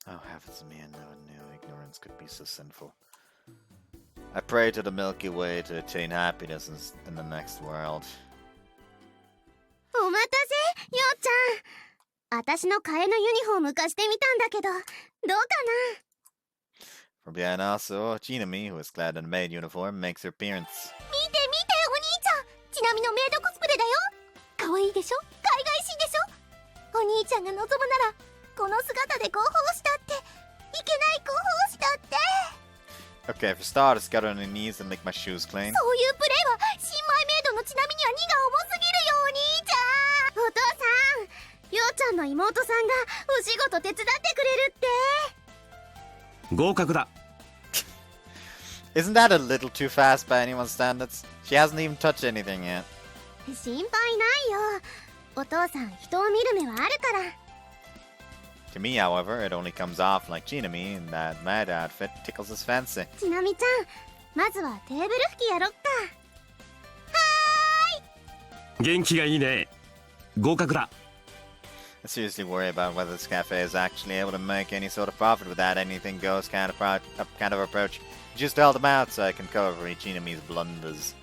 Oh, heavens me, I never knew ignorance could be so sinful. I pray to the Milky Way to attain happiness in the next world. お待たせようちゃん。私の替えのユニフォーム貸してみたんだけどどうかな？ From behind also, Chinami, who is clad in a maid uniform, makes her appearance. 見て見てお兄ちゃんちなみのメイドコスプレだよ。可愛いでしょ？海外しいでしょ？お兄ちゃんが望むならこの姿で合法したっていけない合法したって。 Okay, for starters, get on her knees and lick my shoes clean. そういうプレーは新米メイドのちなみには荷が重すぎるよお兄ちゃん。お父さんようちゃんの妹さんがお仕事手伝ってくれるって。合格だ。 Isn't that a little too fast by anyone's standards? She hasn't even touched anything yet. 心配ないよ。お父さん人を見る目はあるから。 To me, however, it only comes off like Chinami, and that mad outfit tickles his fancy. ちなみちゃんまずはテーブル拭きやろっか。元気がいいね。合格だ。 I seriously worry about whether this cafe is actually able to make any sort of profit with that anything goes kind of approach. Just to help them out so I can cover Chinami's blunders.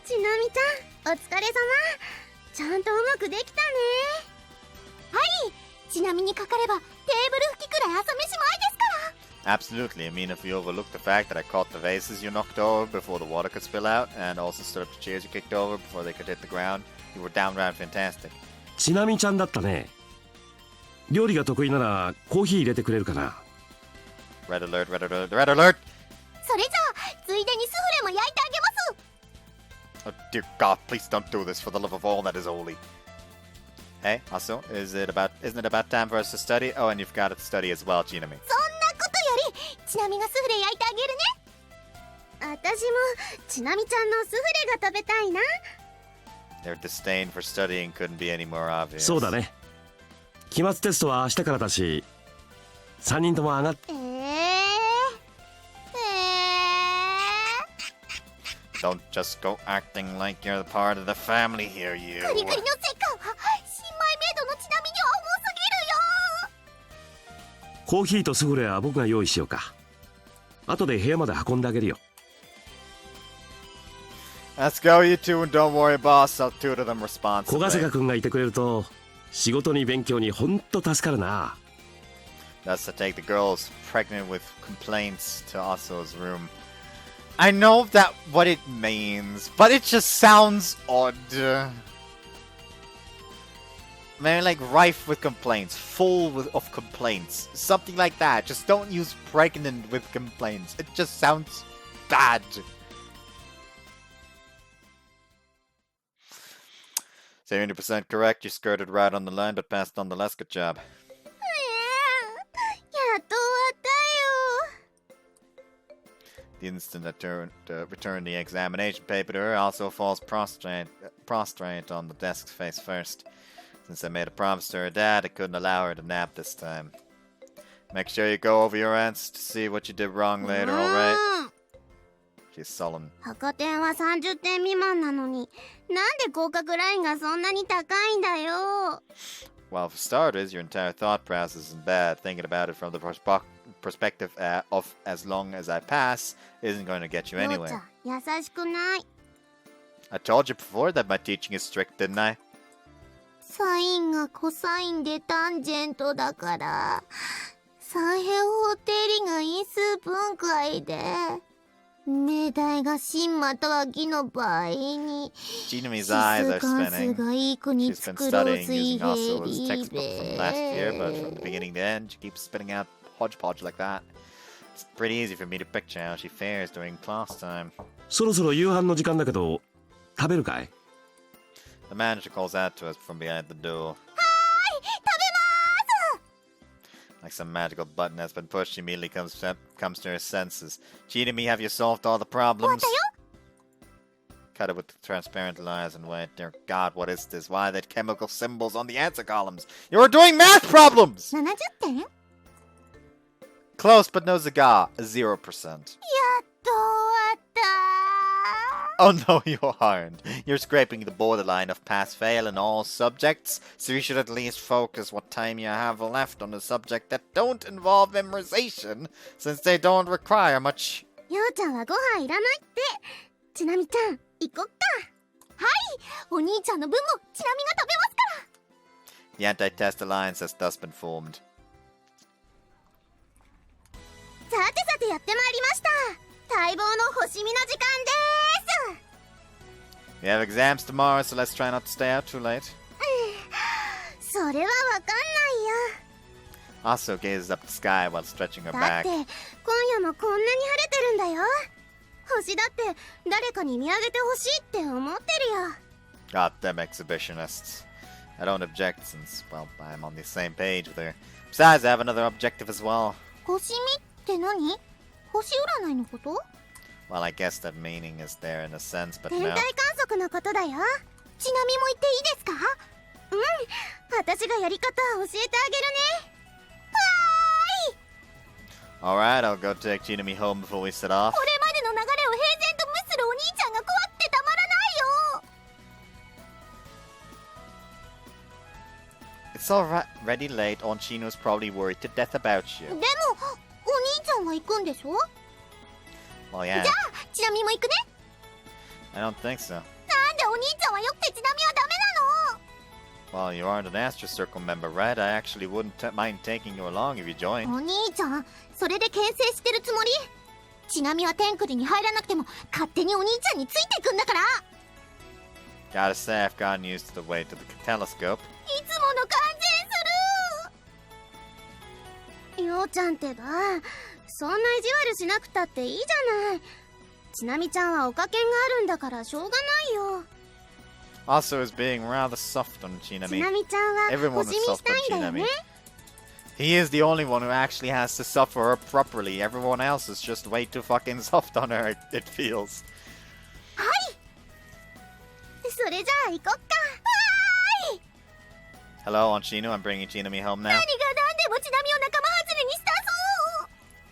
ちなみちゃんお疲れ様。ちゃんとうまくできたね。はい、ちなみにかかればテーブル拭きくらい朝飯前ですから。 Absolutely. I mean, if you overlook the fact that I caught the vases you knocked over before the water could spill out, and also stood up the chairs you kicked over before they could hit the ground, you were downright fantastic. ちなみちゃんだったね。料理が得意ならコーヒー入れてくれるかな。 Red alert, red alert, red alert! それじゃあついでにスフレも焼いてあげます。 Oh dear God, please don't do this for the love of all that is holy. Hey, also, isn't it about time for us to study? Oh, and you've got to study as well, Chinami. そんなことよりちなみがスフレ焼いてあげるね。私もちなみちゃんのスフレが食べたいな。 Their disdain for studying couldn't be any more obvious. そうだね。期末テストは明日からだし、3人とも上がっ。Don't just go acting like you're the part of the family here, you. カリカリのセッカーは新米メイドのちなみには重すぎるよ。コーヒーとスフレは僕が用意しようか。後で部屋まで運んであげるよ。Let's go, you two, and don't worry, boss. I'll tutor them 小ヶ responsibly. 坂君がいてくれると仕事に勉強にほんと助かるな。 That's to take the girls pregnant with complaints to Aso's room. I know that what it means, but it just sounds odd. Maybe like rife with complaints, of complaints, something like that. Just don't use pregnant with complaints. It just sounds bad. So 100% correct. You skirted right on the line, but passed nonetheless. Good job. やっと終わったよ。 The instant that returned the examination paper to her also falls prostrate on the desk face first. Since I made a promise to her dad, I couldn't allow her to nap this time. Make sure you go over your answers to see what you did wrong later, alright? She's sullen. 赤点は30点未満なのに、なんで合格ラインがそんなに高いんだよ。 Well, for starters, your entire thought process isn't bad. Thinking about it from the perspective of as long as I pass isn't going to get you よう anywhere. ちゃん、優しくない。 I told you before that my teaching is strict, didn't I? サインがコサインでタンジェントだから、三平方定理が因数分解で、命題が真または偽の場合に、 Chino's 指 eyes 数 are 関数 が spinning. いい子に She's been 作ろう studying 水 using 平 Oslo's リ textbook from last year, but from the ベ。 beginning to end, she keeps spitting out hodgepodge like that. It's pretty easy for me to picture how she fares during class time. そろそろ夕飯の時間だけど食べるかい？ The manager calls out to us from behind the door. Like some magical button has been pushed, she immediately comes to her senses. Cheating me, have you solved all the problems? Cut it with the transparent lines and wait. Dear God, what is this? Why are there chemical symbols on the answer columns? You're doing math problems! 70点？ やっ Close, but no cigar. 0%. と終わったー。 Oh no, you aren't. You're scraping the borderline of pass-fail in all subjects, so you should at least focus what time you have left on the subject that don't involve memorization, since they don't require much. ようちゃんはご飯いらないって。ちなみちゃん、行こっか。はい、お兄ちゃんの分もちなみが食べますから。 The anti-test alliance has thus been formed. さてさてやってまいりました。待望の星見の時間です。 We have exams tomorrow, so let's try not to stay out too late. それはわかんないよ。 Also gazes up the sky while stretching her だっ back. て今夜もこんなに晴れてるんだよ。星だって誰かに見上げてほしいって思ってるよ。 Goddamn exhibitionists. I don't object since, well, I'm on the same page with her. Besides, I have another objective as well. 星見って何？星占いのこと？ Well, I guess that meaning is there in a sense, but 天 no. 体観測のことだよ。ちなみも言っていいですか？うん、私がやり方教えてあげるね。 Alright, I'll go take Chinami home before we set off. これまでの流れを平然と無視するお兄ちゃんが怖くてたまらないよ。 It's already late. On Chino's probably worried to death about you. でもお兄ちゃんは行くんでしょ？ Well, yeah, じゃあちなみも行くね。 I don't think so. なんでお兄ちゃんはよくてちなみはダメなの？ Well, you aren't an Astro Circle member, right? I actually wouldn't mind taking you along if you joined. お兄ちゃん、それで牽制してるつもり？ちなみは天国に入らなくても勝手にお兄ちゃんについていくんだから。 Gotta say, I've gotten used to the way to the telescope. いつもの感じする。ようちゃんってば、そんな意地悪しなくたっていいじゃない。ちなみちゃんはおかけがあるんだからしょうがないよ。 Also, is being rather soft on ちな Chinami. みちゃんは Everyone 星 is 見し soft た on いんだよ Chinami. ね。 He is the only one who actually has to suffer her properly. Everyone else is just way too fucking soft on her, it feels. はい。それじゃあ行こっか。はーい。 Hello, on Chino. I'm bringing Chinami home now. 何が何でもちなみを仲間外れにした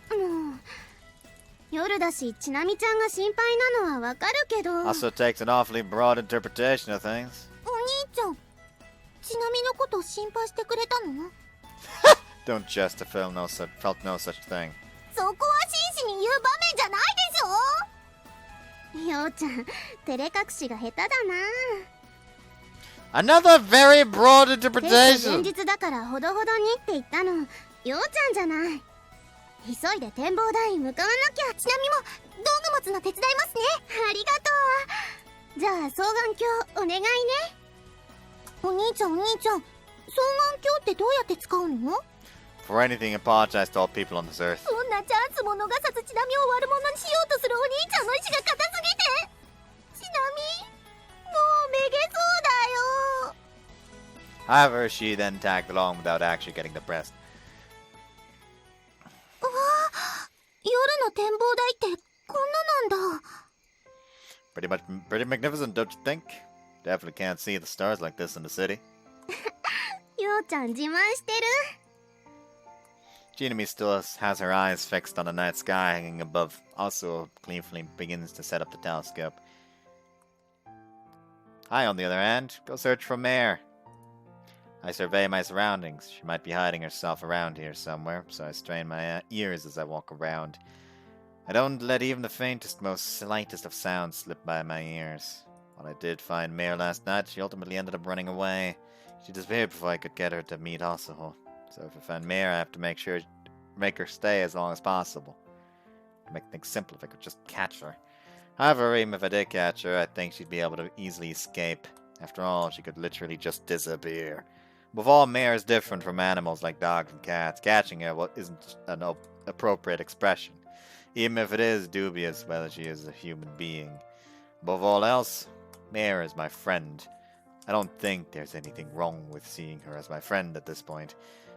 そう。もう夜だしちなみちゃんが心配なのはわかるけど。 Also takes an awfully broad interpretation of things. お兄ちゃん、ちなみのこと心配してくれたの？ Don't just to felt no such thing. そこは真摯に言う場面じゃないでしょ。ようちゃん、照れ隠しが下手だな。 Another very broad テスト interpretation. 前日だからほどほどにって言ったの、ようちゃんじゃない。急いで展望台向かわなきゃ。ちなみも道具持つの手伝いますね。ありがとう。じゃあ双眼鏡お願いね。お兄ちゃん、眼鏡ってどうやって使うの？ For anything, apologize to all people on this earth. そんなチャンスも逃さずちなみを悪者にしようとするお兄ちゃんの意志が固すぎて。ちなみ、もうめげそうだよ。 However, she then tagged along without actually getting the breast. わあ、夜の展望台ってこんななんだ。Pretty magnificent, don't you think? Definitely can't see the stars like this in the city. ようちゃん自慢してる。Chino still has her eyes fixed on the night sky hanging above. Also, gleefully begins to set up the telescope. I, on the other hand, go search for Mare. I survey my surroundings. She might be hiding herself around here somewhere, so I strain my ears as I walk around. I don't let even the faintest, most slightest of sounds slip by my ears. When I did find Mare last night, she ultimately ended up running away. She disappeared before I could get her to meet Asuho. So if I find Mare, I have to make her stay as long as possible. To make things simple if I could just catch her. However, even if I did catch her, I think she'd be able to easily escape. After all, she could literally just disappear. Above all, Mare is different from animals like dogs and cats. Catching her isn't an appropriate expression, even if it is dubious whether she is a human being. Above all else, Mare is my friend. I don't think there's anything wrong with seeing her as my friend at this point.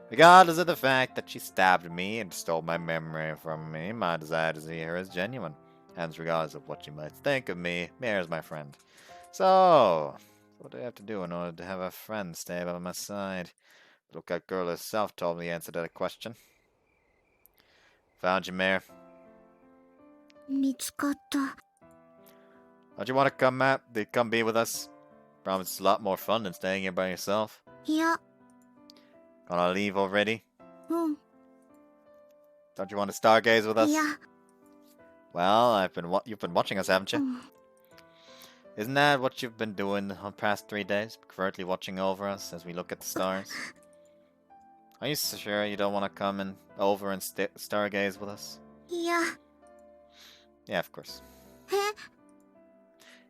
Regardless of the fact that she stabbed me and stole my memory from me, my desire to see her is genuine. Hence, regardless of what you might think of me, Mare is my friend. So, what do I have to do in order to have a friend stay by my side? The lookout girl herself told me the answer to that question. Found you, Mare. 見つかった。Don't you want to come be with us? Promise it's a lot more fun than staying here by yourself. いや、 Gonna leave already? うん。 Don't you want to stargaze with us? いや、 Well, you've been watching us, haven't you? うん。 Isn't that what you've been doing the past 3 days? Covertly watching over us as we look at the stars? Are you sure you don't want to come over and stargaze with us? いや、 Yeah, of course. え、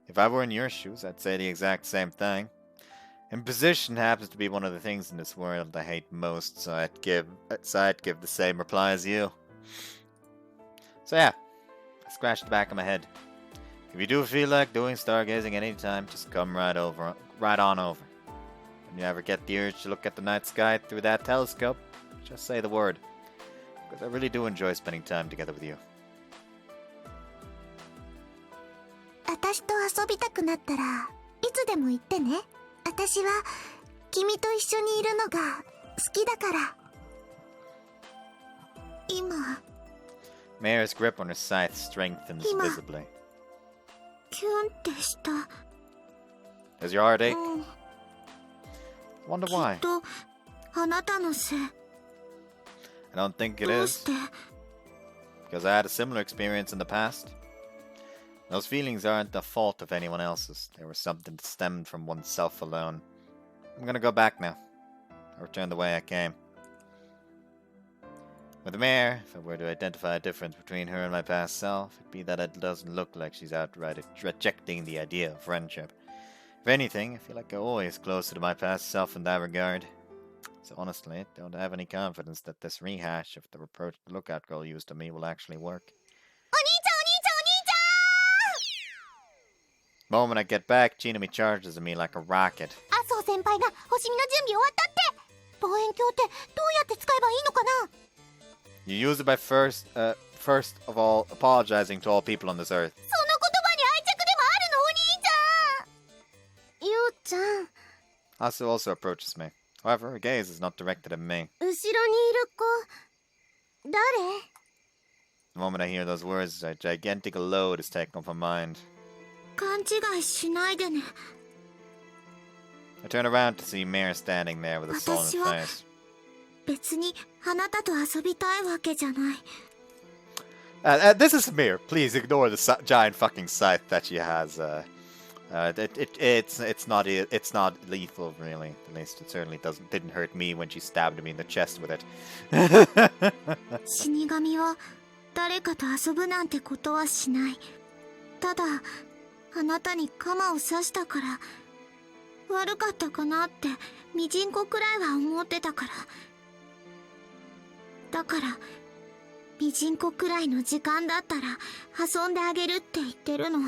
If I were in your shoes, I'd say the exact same thing. Imposition happens to be one of the things in this world I hate most, so I'd give the same reply as you. So yeah, I scratched the back of my head. If you do feel like doing stargazing anytime, just come right on over. When you ever get the urge to look at the night sky through that telescope, just say the word. Because I really do enjoy spending time together with you. 私と遊びたくなったらいつでも言ってね。私は君と一緒にいるのが好きだから。今 Mare's grip on her scythe strengthens visibly. キュンってした。 Does your heart ache? うん、 Wonder き why. っとあなたのせい。 I don't think it どう is. して？ Because I had a similar experience in the past. Those feelings aren't the fault of anyone else's. They were something that stemmed from oneself alone. I'm gonna go back now. I'll return the way I came. With the Mare, if I were to identify a difference between her and my past self, it'd be that it doesn't look like she's outright rejecting the idea of friendship. If anything, I feel like I'm always closer to my past self in that regard. So honestly, I don't have any confidence that this rehash of the reproach the lookout girl used on me will actually work. お兄ちゃんお兄ちゃんお兄ちゃん。 The moment I get back, Chino charges at me like a rocket. 麻生先輩が星見の準備終わったって。望遠鏡ってどうやって使えばいいのかな？ You use it by first of all, apologizing to all people on this earth. その言葉に愛着でもあるのお兄ちゃん。ようちゃん。 Asu also approaches me. However, her gaze is not directed at me. 後ろにいる子誰？ The moment I hear those words, a gigantic load is taken off my mind. 勘違いしないでね。 I turn around to see Mare standing there with a sullen face. 別にあなたと遊びたいわけじゃない。This is Mare. Please ignore the giant fucking scythe that she has. It's not lethal, really. At least it certainly didn't hurt me when she stabbed me in the chest with it. 死神は誰かと遊ぶなんてことはしない。ただあなたに鎌を刺したから悪かったかなってミジンコくらいは思ってたから。だからミジンコくらいの時間だったら遊んであげるって言ってるの。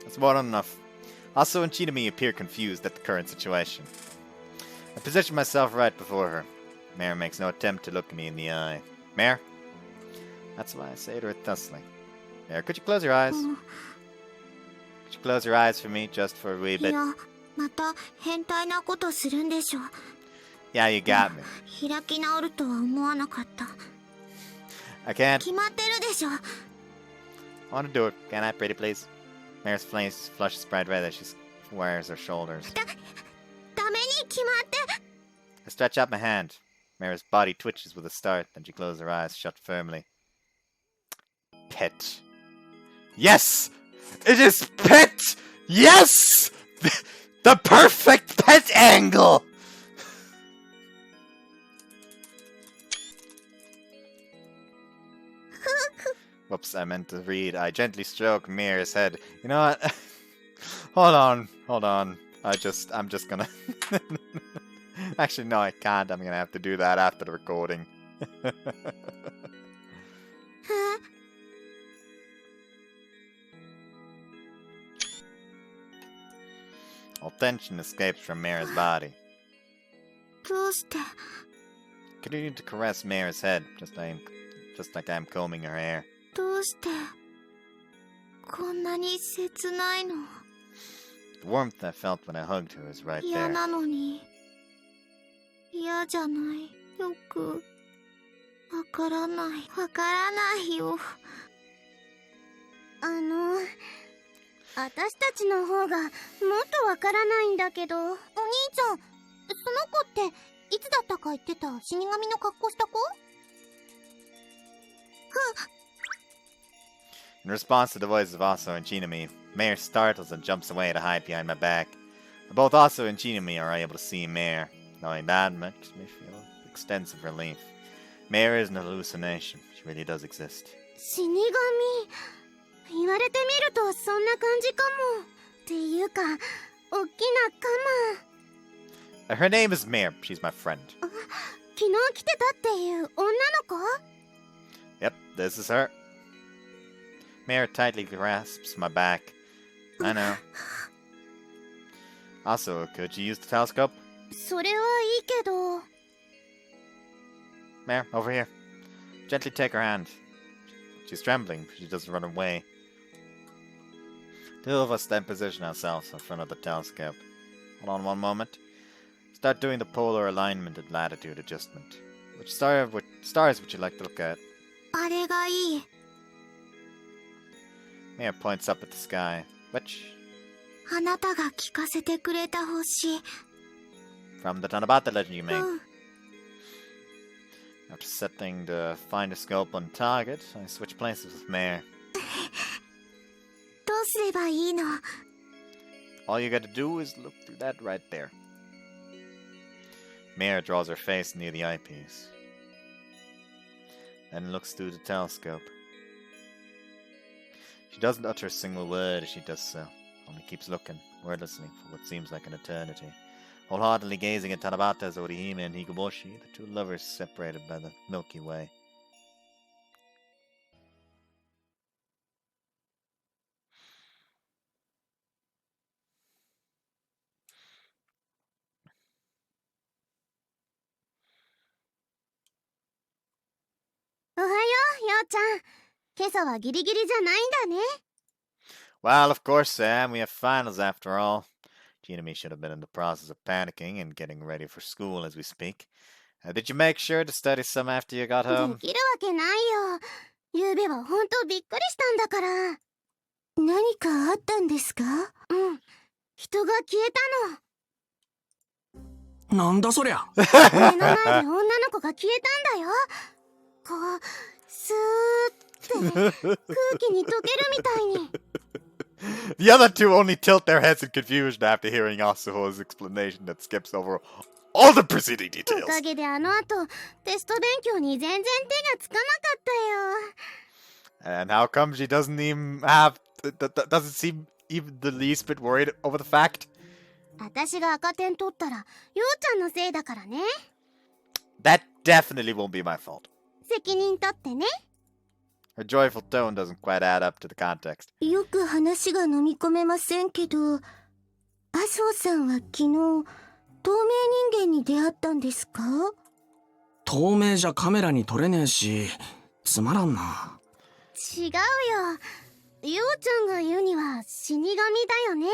That's more than enough. Asuo and Chino appear confused at the current situation. I position myself right before her. Mare makes no attempt to look me in the eye. Mare? That's why I say to her thusly. Mare, could you close your eyes? Could you close your eyes for me, just for a wee い bit? や、また変態なことするんでしょ。 Yeah, you got me. 開き直るとは思わなかった。 I can't. 決まってるでしょ。 I want to do it. Can I, pretty please? Mare's face flushes bright red as she squares her shoulders. ダメに決まって。 I stretch out my hand. Mare's body twitches with a start, then she closes her eyes shut firmly. Pet. Yes! It is pet! Yes! The perfect pet angle! Whoops, I meant to read. I gently stroke Mir's head. You know what? Hold on. I'm just gonna... Actually, no, I can't. I'm gonna have to do that after the recording. All tension escapes from Mira's body. どうして。 Continue to caress Mira's head, just like I'm combing her hair. どうしてこんなに切ないの。 The warmth I felt when I hugged her is right 嫌 there. なのに。嫌じゃない。よくわからない。わからないよ。私たちの方がもっとわからないんだけど。お兄ちゃん、その子っていつだったか言ってた死神の格好した子？ In response to the voices of Aso and Chinami, Mare startles and jumps away to hide behind my back. Both Aso and Chinami are able to see Mare. Knowing that makes me feel extensive relief. Mare isn't an hallucination. She really does exist. 死神。言われてみるとそんな感じかも。っていうか、おっきなカマ。 Her name is Mare. She's my friend. 昨日来てたっていう女の子？ Yep, this is her. Mare tightly grasps my back. I know. Also, could you use the telescope? それはいいけど。 Mare, over here. Gently take her hand. She's trembling, but she doesn't run away. Two of us then position ourselves in front of the telescope. Hold on one moment. Start doing the polar alignment and latitude adjustment. Which stars would you like to look at? あれがいい。 Mare points up at the sky. Which? あなたが聞かせてくれた星。 From the Tanabata legend you made. うん。 After setting the finder scope on target, I switch places with Mare. どうすればいいの？ All you gotta do is look through that right there. Mare draws her face near the eyepiece. Then looks through the telescope. She doesn't utter a single word as she does so, only keeps looking, wordlessly, for what seems like an eternity. Wholeheartedly gazing at Tanabata's Orihime and Higuboshi, the two lovers separated by the Milky Way. Well, of course, Sam, we have finals after all. Gina and me should have been in the process of panicking and getting ready for school as we speak. Did you make sure to study some after you got で home? きるわけないよ。ゆうべはほんとびっくりしたんだから。何かあったんですか？うん。人が消えたの。なんだそりゃ。目の前で女の子が消えたんだよ。こう、スーって空気に溶けるみたいに。The other two only tilt their heads in confusion after hearing Asuho's explanation that skips over all the preceding お details. かげであの後、テスト勉強に全然手がつかなかったよ。 And how come she doesn't even have... doesn't seem even the least bit worried over the fact? 私が赤点取ったらようちゃんのせいだからね。 That definitely won't be my fault. 責任取ってね。 Her joyful tone doesn't quite add up to the context. よく話が飲み込めませんけど、麻生さんは昨日透明人間に出会ったんですか？透明じゃカメラに撮れねえし、つまらんな。違うよ。ようちゃんが言うには死神だよね。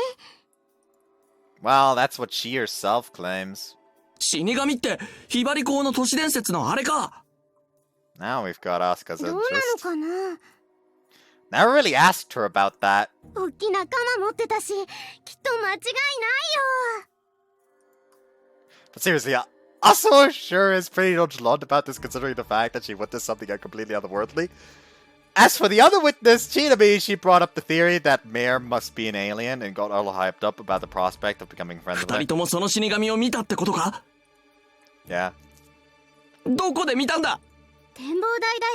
Well, that's what she herself claims. 死神ってひばり校の都市伝説のあれか。 Now we've got Asuka's どうなの interest. かな。 Never really asked her about that. 大きな鎌持ってたし、きっと間違いないよ。 But seriously, Asuka sure is pretty nonchalant about this considering the fact that she witnessed something completely otherworldly. As for the other witness, Chino, she brought up the theory that Mare must be an alien and got all hyped up about the prospect of becoming friends with 二人 her. ともその死神を見たってことか？ Yeah. どこで見たんだ？展望台だ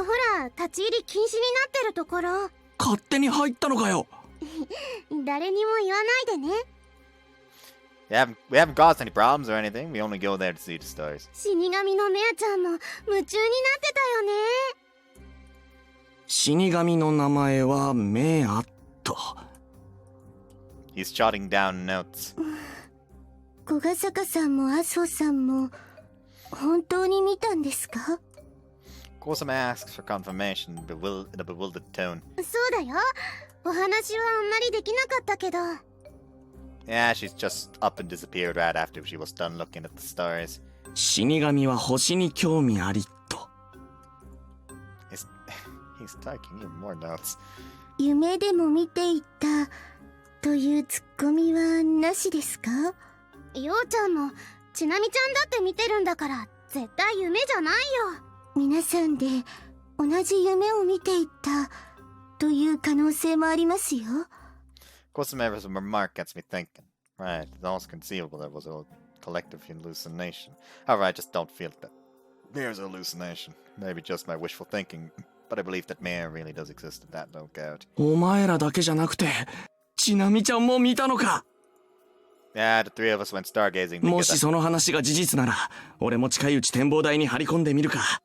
よ。ほら、立ち入り禁止になってるところ。勝手に入ったのかよ。誰にも言わないでね。 We haven't caused any problems or anything. We only go there to see the stars. 死神のメアちゃんも夢中になってたよね。死神の名前はメアット。 He's jotting down notes. 小ヶ坂さんも麻生さんも本当に見たんですか？ Kosama asks for confirmation in a bewildered tone. そうだよ。お話はあんまりできなかったけど。 Yeah, she's just up and disappeared right after she was done looking at the stars. 死神は星に興味ありと。He's taking even more notes. 夢でも見ていたというツッコミはなしですか？ようちゃんもちなみちゃんだって見てるんだから絶対夢じゃないよ。皆さんで同じ夢を見ていたという可能性もありますよ。 Kosama's remark gets me thinking. Right, it's almost conceivable there was a collective hallucination. However, I just don't feel that Mare's a hallucination. Maybe just my wishful thinking, but I believe that Mare really does exist in that lookout. お前らだけじゃなくて、ちなみちゃんも見たのか。 Yeah, the three of us went stargazing もし together. その話が事実なら、俺も近いうち展望台に張り込んでみるか。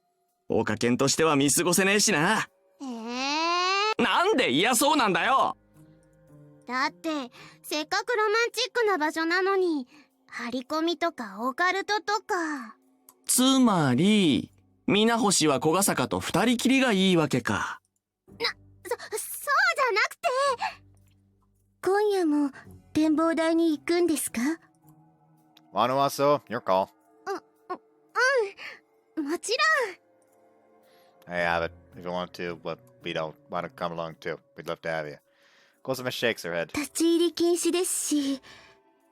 岡健としては見過ごせねえしな。なんで嫌そうなんだよ。だってせっかくロマンチックな場所なのに張り込みとかオカルトとか。つまり、皆星は小ヶ坂と二人きりがいいわけか。そうじゃなくて。今夜も展望台に行くんですか？ Wanuaso, your call. もち I have it, if you want to, but we don't want to come along too. We'd love to have you. Kosama shakes her head. 立ち入り禁止ですし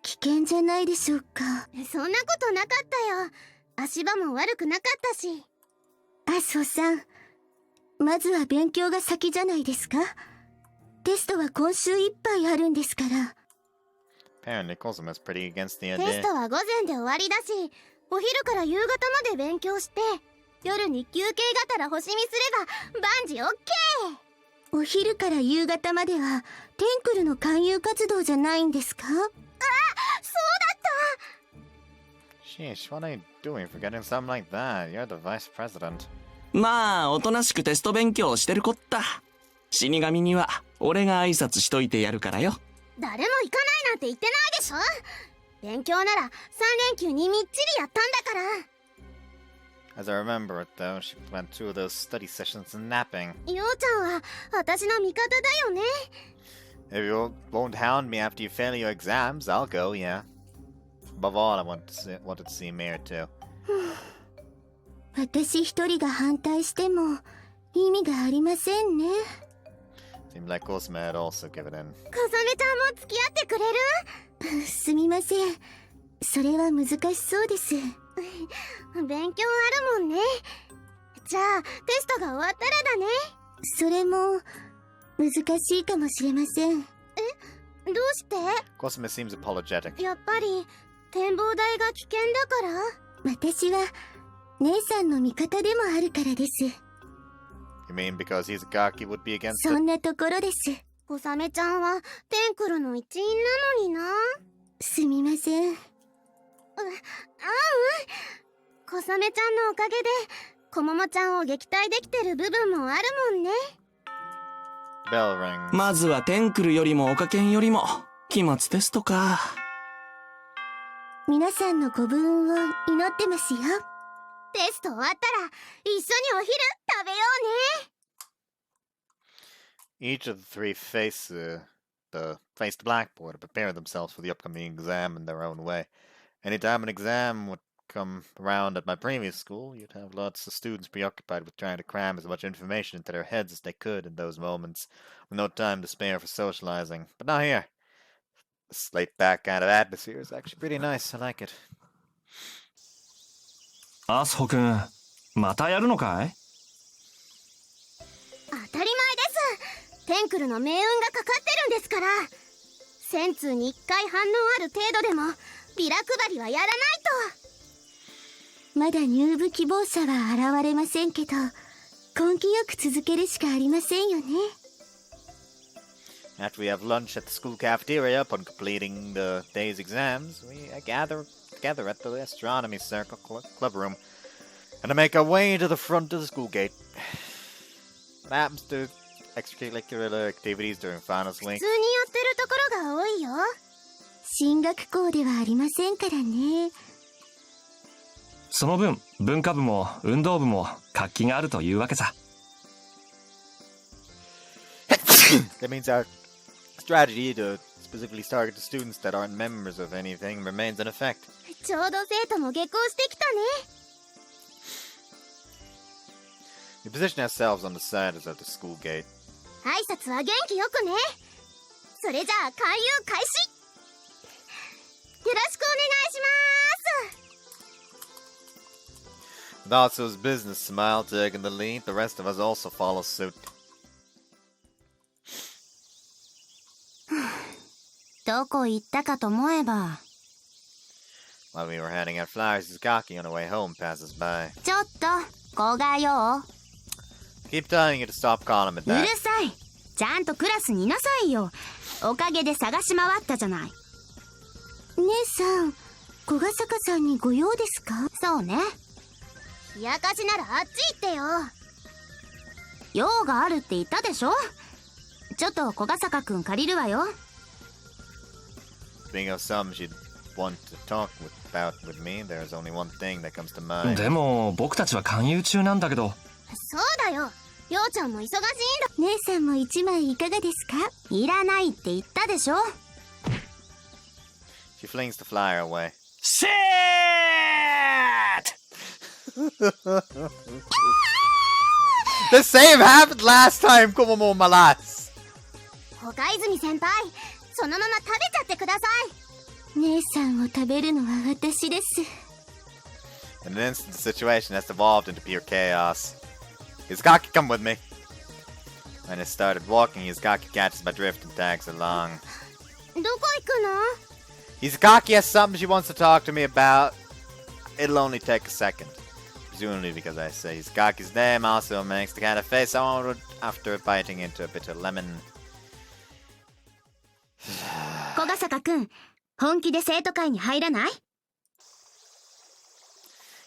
危険じゃないでしょうか？ろん。そんなことなかったよ。足場も悪くなかったし。麻生さん、まずは勉強が先じゃないですか？テストは今週いっぱいあるんですから。 Apparently, Kosama's pretty against the テ idea. ストは午前で終わりだし、お昼から夕方まで勉強して、夜に休憩がてら星見すれば万事オッケー。お昼から夕方まではテンクルの勧誘活動じゃないんですか？そうだった。 Sheesh, what are you doing forgetting something like that? You're the vice president. まあ、おとなしくテスト勉強してるこった。死神には、俺が挨拶しといてやるからよ。誰も行かないなんて言ってないでしょ。勉強なら3連休にみっちりやったんだから。 As I remember it, though, she went through those study sessions and napping. ようちゃんは私の味方だよね。 If you won't hound me after you fail your exams, I'll go, yeah. Above all, I wanted to see Mare too. 私一人が反対しても意味がありませんね。 Seemed like Kosama had also given in. かさねちゃんも付き合ってくれる？すみません。それは難しそうです。勉強あるもんね。じゃあテストが終わったらだね。それも難しいかもしれません。どうして？ Kosama seems apologetic. やっぱり展望台が危険だから？私は姉さんの味方でもあるからです。 You mean because he's a cock, he would be against そ it? んなところです。小雨ちゃんはテンクルの一員なのにな。すみません。小雨ちゃんのおかげでこももちゃんを撃退できてる部分もあるもんね。 Bell rings. まずはテンクルよりもおかけんよりも期末テストか。皆さんのご分を祈ってますよ。テスト終わったら一緒にお昼食べようね。 Each of the three face the blackboard to prepare themselves for the upcoming exam in their own way. Anytime an exam would come around at my previous school, you'd have lots of students preoccupied with trying to cram as much information into their heads as they could in those moments, with no time to spare for socializing. But not here. This laid-back kind of atmosphere is actually pretty nice. I like it. アスホ君、またやるのかい？当たり前です。テンクルの命運がかかってるんですから。1000通に1回反応ある程度でもビラ配りはやらないと。まだ入部希望者は現れませんけど、根気よく続けるしかありませんよね。 After we have lunch at the school cafeteria upon completing the day's exams, we gather together at the astronomy circle club room and make our way to the front of the school gate. What happens to extracurricular activities during finals 普 week? 通にやってるところが多いよ。進学校ではありませんからね。その分、文化部も運動部も活気があるというわけさ。That means our strategy to specifically target the students that aren't members of anything remains in effect. ちょうど生徒も下校してきたね。 We position ourselves on the side of the school gate. 挨拶は元気よくね。それじゃあ勧誘開始。よろしくお願いします。 With Otsu's business smile taking the lead, the rest of us also follow suit. どこ行ったかと思えば。 While we were handing out flyers, Izaki on her way home passes by. ちょっと、古賀よ。 Keep telling you to stop calling me うる that. さい。ちゃんとクラスにいなさいよ。おかげで探し回ったじゃない。姉さん、古賀坂さんにご用ですか？そうね。冷やかしならあっち行ってよ。用があるって言ったでしょ。ちょっと古賀坂くん借りるわよ。 Being of some she'd want to talk about with me, there's only one thing that comes to mind. でも僕たちは勧誘中なんだけど。そうだよ。ようちゃんも忙しいんだ。姉さんも一枚いかがですか？いらないって言ったでしょ。 She flings the flyer away. Shit! The same happened last time, Komomo Malas! 他泉先輩、そのまま食べちゃってください。姉さんを食べるのは私です。 In an instant, the situation has devolved into pure chaos. Izaki, come with me! When I started walking, Izaki catches my drift and tags along. どこ行くの？ Izaki has something she wants to talk to me about. It'll only take a second. Presumably because I say Izukaki's name also makes the kind of face I wanted after biting into a bitter lemon. 小笠坂くん、本気で生徒会に入らない？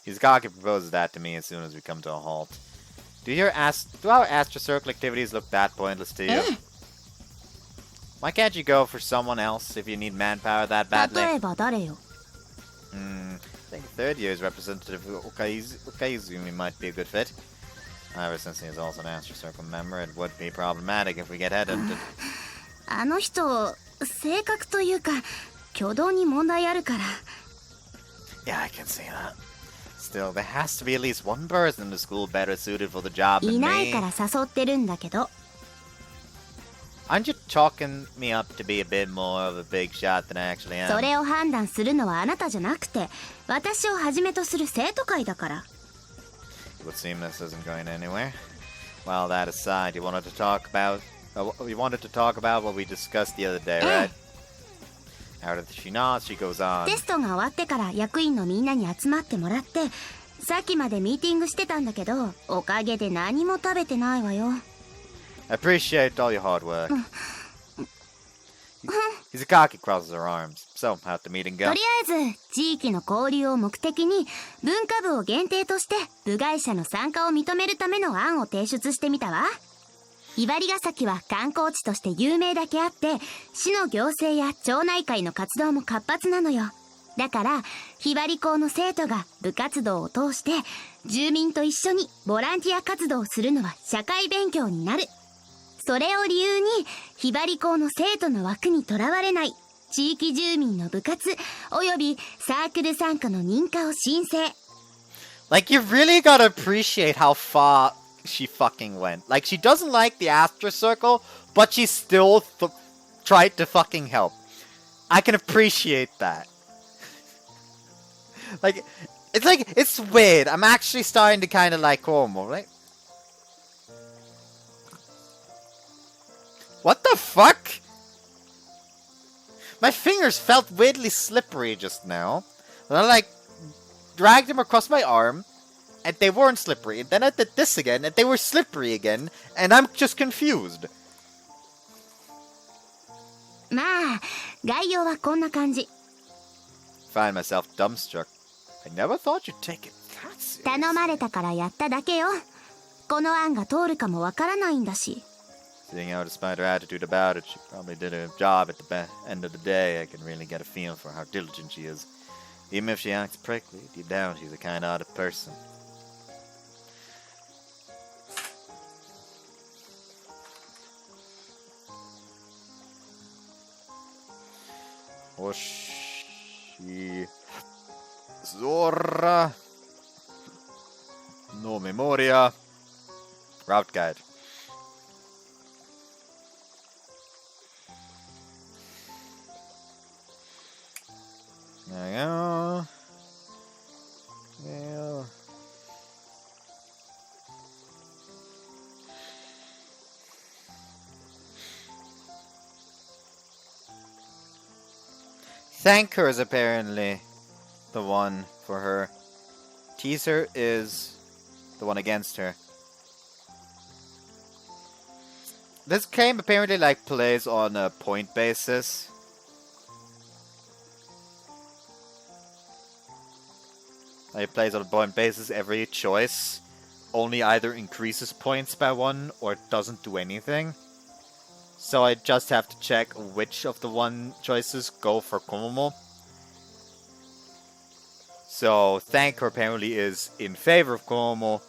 Izukaki proposes that to me as soon as we come to a halt. Do our Astro Circle activities look that pointless to you? Why can't you go for someone else if you need manpower that badly? 例えば誰よ？ I think third year's representative Okaizumi might be a good fit. However, since he is also an Astro Circle member, it would be problematic if we get headhunted. あの人、性格というか、挙動に問題あるから。 Yeah, I can see that. Still, there has to be at least one person in the school better suited for the job い than ないか me. ら誘ってるんだけど。 Aren't you chalking me up to be a bit more of a big shot than I actually am? それを判断するのはあなたじゃなくて、私をはじめとする生徒会だから。It would seem this isn't going anywhere. Well, that aside, you wanted to talk about what we discussed the other day, right? How did she not? She goes on. テストが終わってから役員のみんなに集まってもらって、さっきまでミーティングしてたんだけど、おかげで何も食べてないわよ。 I appreciate all your hard work. Hizukaki crosses her arms. So, how'd the meeting と go? りあえず地域の交流を目的に文化部を限定として部外者の参加を認めるための案を提出してみたわ。ひばりが崎は観光地として有名だけあって市の行政や町内会の活動も活発なのよ。だからひばり校の生徒が部活動を通して住民と一緒にボランティア活動をするのは社会勉強になる。それを理由にひばり校の生徒の枠にとらわれない地域住民の部活およびサークル参加の認可を申請。 Like, you really gotta appreciate how far she fucking went. Like, she doesn't like the Astra Circle, but she still tried to fucking help. I can appreciate that. Like, it's weird. I'm actually starting to kind of like Homo, right? What the fuck? My fingers felt weirdly slippery just now. And I, like, dragged them across my arm, and they weren't slippery. And then I did this again, and they were slippery again, and I'm just confused. まあ概要はこんな感じ。 Find myself dumbstruck. I never thought you'd take it that serious. 頼まれたからやっただけよ。この案が通るかもわからないんだし。 Seeing how despite her attitude about it, she probably did her job at the end of the day. I can really get a feel for how diligent she is. Even if she acts prickly, deep down she's a kind-hearted person. Hoshizora no Memoria. Route guide. There we go. Yeah. Thanker is apparently the one for her. Teaser is the one against her. This game apparently like plays on a point basis. It plays on a point basis. Every choice only either increases points by one or doesn't do anything. So I just have to check which of the one choices go for Komomo. So Thanker apparently is in favor of Komomo,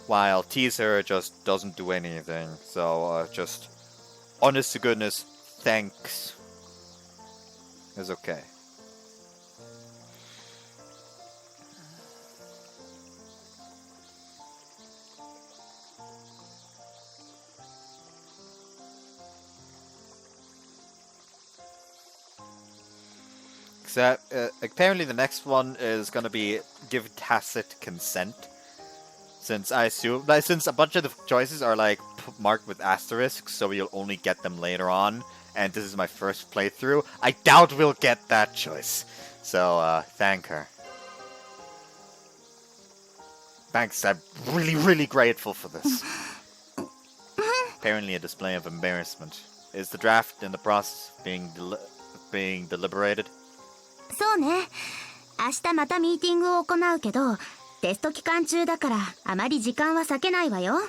while Teaser just doesn't do anything. So just honest to goodness, thanks is okay. Except, apparently the next one is gonna be give tacit consent. Since I assume, like, since a bunch of the choices are like marked with asterisks, so you'll only get them later on, and this is my first playthrough, I doubt we'll get that choice. So, thank her. Thanks, I'm really, really grateful for this. Apparently a display of embarrassment. Is the draft in the process of being deliberated? そうね。明日またミーティングを行うけど、テスト期間中だからあまり時間は割けないわよ。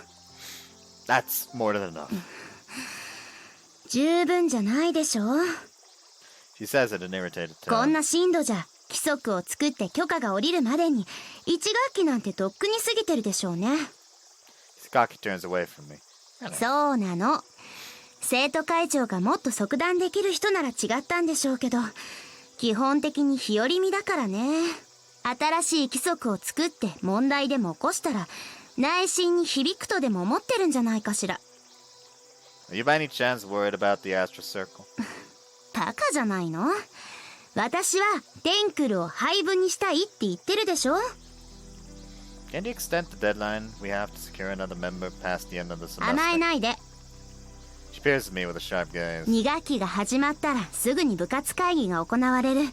That's more than enough. 十分じゃないでしょ。 She says it in irritated こん tone. な進度じゃ規則を作って許可が下りるまでに1学期なんてとっくに過ぎてるでしょうね。Sakaki turns away from me. そうなの。生徒会長がもっと即断できる人なら違ったんでしょうけど、基本的に日和見だからね。新しい規則を作って問題でも起こしたら内心に響くとでも思ってるんじゃないかしら。 Are you by any chance worried about the Astra Circle? バカじゃないの？私はテンクルを廃部にしたいって言ってるでしょ。 Can you extend the deadline? We have to secure another member past the end of the semester. 甘えないで。 She peers at me with a sharp gaze. 2学期が始まったらすぐに部活会議が行われる。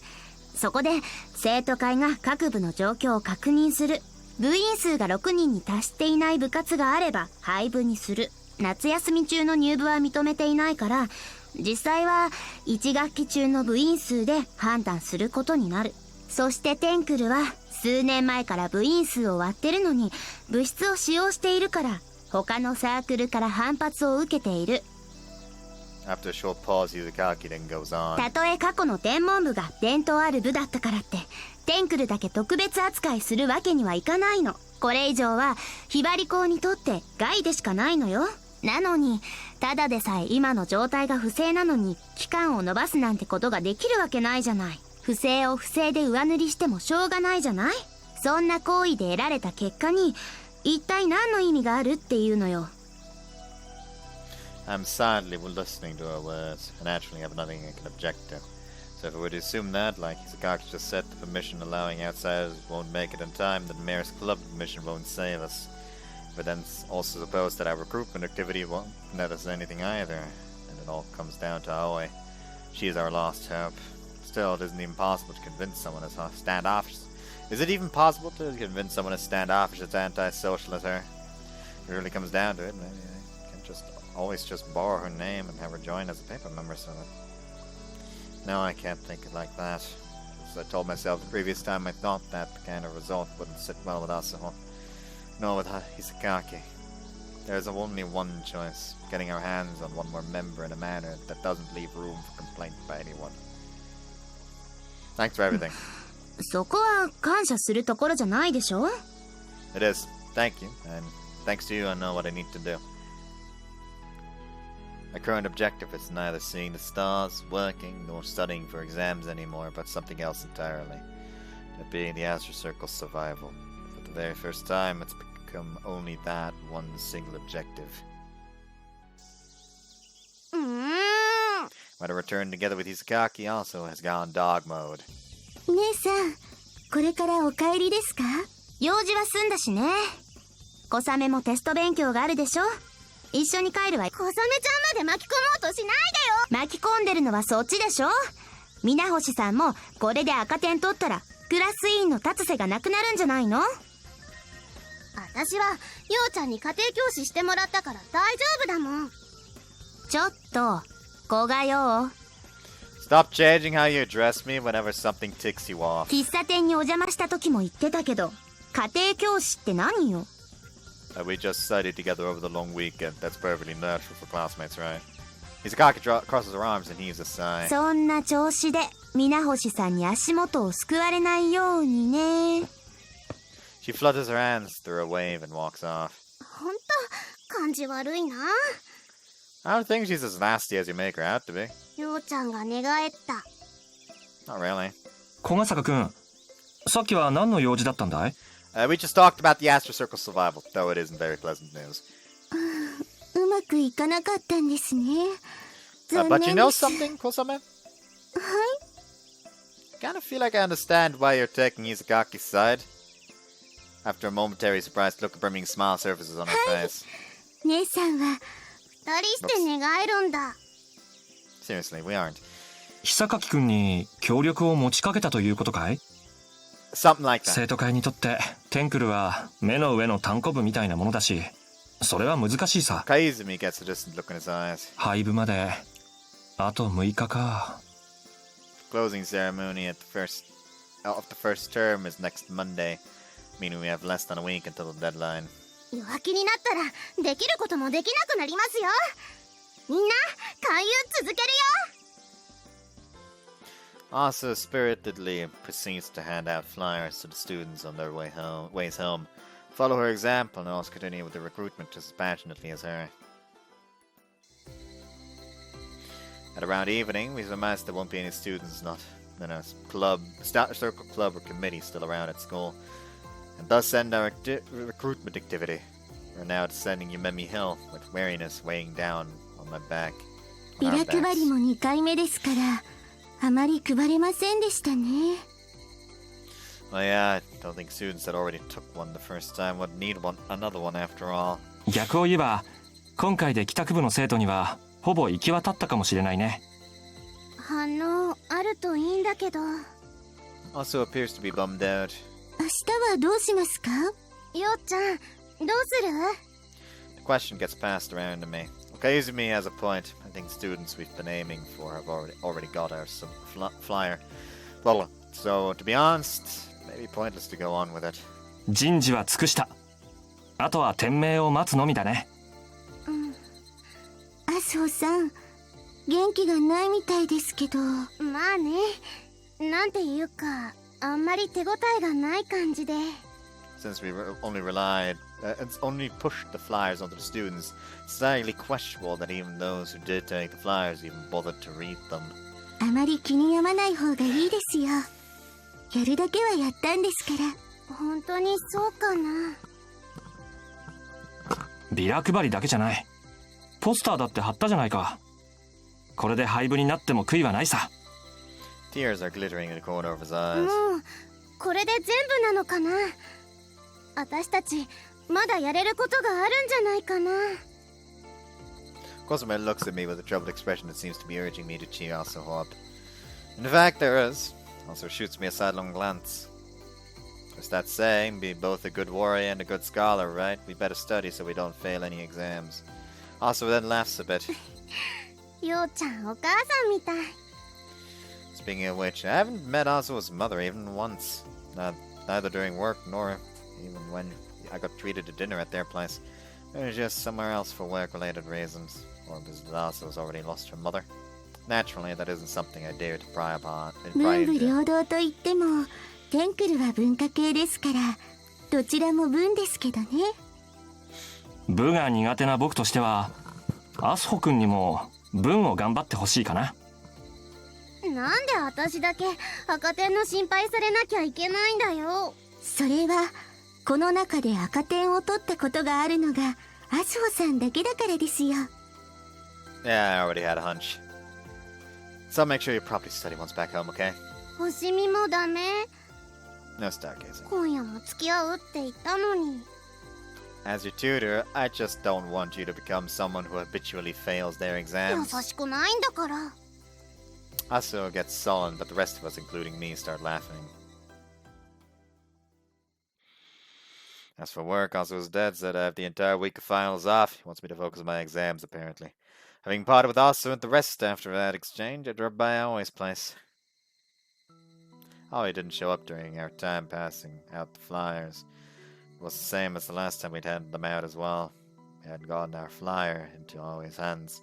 そこで生徒会が各部の状況を確認する。部員数が6人に達していない部活があれば廃部にする。夏休み中の入部は認めていないから実際は1学期中の部員数で判断することになる。そしてテンクルは数年前から部員数を割ってるのに部室を使用しているから他のサークルから反発を受けている。 After a short pause, Yuzakaki then goes on. たとえ過去の天文部が伝統ある部だったからってテンクルだけ特別扱いするわけにはいかないの。これ以上はひばり校にとって害でしかないのよ。なのにただでさえ今の状態が不正なのに期間を延ばすなんてことができるわけないじゃない。不正を不正で上塗りしてもしょうがないじゃない。そんな行為で得られた結果に一体何の意味があるっていうのよ。 I'm sadly listening to her words, and naturally have nothing I can object to. So if I were to assume that, like Yuzakaki just said, the permission allowing outsiders won't make it in time, then Mayor's Club permission won't save us. But then also suppose that our recruitment activity won't net us anything either, and it all comes down to Aoi. She is our lost hope. Still, it isn't even possible to convince someone as standoffish. Is it even possible to convince someone as standoffish as antisocial as her? It really comes down to it. Maybe I can always just borrow her name and have her join as a paper member, so no, I can't think it like that. As I told myself the previous time, I thought that kind of result wouldn't sit well with Asuho. No, with Hisakaki. There's only one choice, getting our hands on one more member in a manner that doesn't leave room for complaint by anyone. Thanks for everything. そこは感謝するところじゃないでしょ。 It is. Thank you, and thanks to you, I know what I need to do. My current objective is neither seeing the stars, working, nor studying for exams anymore, but something else entirely. That being the Astro Circle's survival. For the very first time, it's become only that one single objective. When I return together with Hisakaki also has gone dog mode. 姉さん、これからお帰りですか？用事は済んだしね。小雨もテスト勉強があるでしょ。一緒に帰るわ。小雨ちゃんまで巻き込もうとしないでよ。巻き込んでるのはそっちでしょ。皆星さんもこれで赤点取ったらクラス委員の立つ瀬がなくなるんじゃないの？私はようちゃんに家庭教師してもらったから大丈夫だもん。ちょっと子がよ。 Stop changing how you address me whenever something ticks you off. 喫茶店にお邪魔した時も言ってたけど、家庭教師って何よ。We just studied together over the long weekend. That's perfectly natural for classmates, right? Hisakaki crosses her arms and heaves a sigh. そんな調子で皆星さんに足元をすくわれないようにね。 She flutters her hands through a wave and walks off. ほんと感じ悪いな。I don't think she's as nasty as you make her out to be. ようちゃんが寝返った。Not really. 小笠くん、さっきは何の用事だったんだい？ We just talked about the Astro Circle survival, though it isn't very pleasant news. うまくいかなかったんですね。残 But 念 you で know す。 something, Kosame? はい。 I kind of feel like I understand why you're taking Izakaki's side. After a momentary surprised look, a brimming smile surfaces on her face. 姉さんは二人して寝返るんだ。 Seriously, we aren't. 久垣くんに協力を持ちかけたということかい？ Something like that. 生徒会にとってテンクルは目の上の単行部みたいなものだし、それは難しいさ。 Kaizumi gets a distant look in his eyes. 廃部まであと6日か。 Closing ceremony of the first term is next Monday, meaning we have less than a week until the deadline. 弱気になったらできることもできなくなりますよ。みんな勧誘続けるよ。 Asa spiritedly proceeds to hand out flyers to the students on their ways home. Follow her example and also continue with the recruitment just as passionately as her. At around evening, we surmise there won't be any students not in a circle club or committee still around at school, and thus end our recruitment activity. We're now descending Yumemi Hill with weariness weighing down on my back. ビラ配りも2回目ですから、あまり配れませんでしたね。 Well, yeah, I don't think students that already took one the first time would need another one after all. 逆を言えば、今回で帰宅部の生徒にはほぼ行き渡ったかもしれないね。反応あるといいんだけど。 Also appears to be bummed out. 明日はどうしますか？ようちゃん、どうする？ The question gets passed around to me. Okay, using me as a point, I think students we've been aiming for have already got our flyer. Well, so to be honest, maybe pointless to go on with it. 人事は尽くした。あとは天命を待つのみだね。麻生さん、元気がないみたいですけど。まあね、なんていうか、あんまり手応えがない感じで。Since we only pushed the flyers onto the students, it's entirely questionable that even those who did take the flyers even bothered to read them. あまり気に病まない方がいいですよ。やるだけはやったんですから。本当にそうかな。ビラ配りだけじゃない。ポスターだって貼ったじゃないか。これで廃部になっても悔いはないさ。Tears are glittering in the corner of his eyes. もうこれで全部なのかな。私たちまだやれることがあるんじゃないかな。Cosmo looks at me with a troubled expression that seems to be urging me to cheer also up. In fact, there is. Also shoots me a sidelong glance. There's that saying, be both a good warrior and a good scholar, right? We better study so we don't fail any exams. Also then laughs a bit. ようちゃんお母さんみたい。Speaking of which, I haven't met Azu's mother even once. Neither during work nor even when I got treated to dinner at their place. It was just somewhere else for work-related reasons. Or because Azu's already lost her mother. Naturally, that isn't something I dare to pry upon. 文武両道といっても、テンクルは文化系ですから、どちらも文ですけどね。部が苦手な僕としては、アスホ君にも文を頑張ってほしいかな。なんで私だけ赤点の心配されなきゃいけないんだよ。それはこの中で赤点を取ったことがあるのがアスホさんだけだからですよ。Yeah, I already had a hunch. So make sure you properly study once back home, okay? 星見もダメ。 No stargazing. 今夜も付き合うって言ったのに。As your tutor, I just don't want you to become someone who habitually fails their 優 exams. しくないんだから。Asu gets sullen, but the rest of us, including me, start laughing. As for work, Asu's dad said I have the entire week of finals off. He wants me to focus on my exams, apparently. Having parted with Asu and the rest after that exchange, I dropped by Aoi's place. Aoi didn't show up during our time passing out the flyers. It was the same as the last time we'd handed them out as well. We hadn't gotten our flyer into Aoi's hands.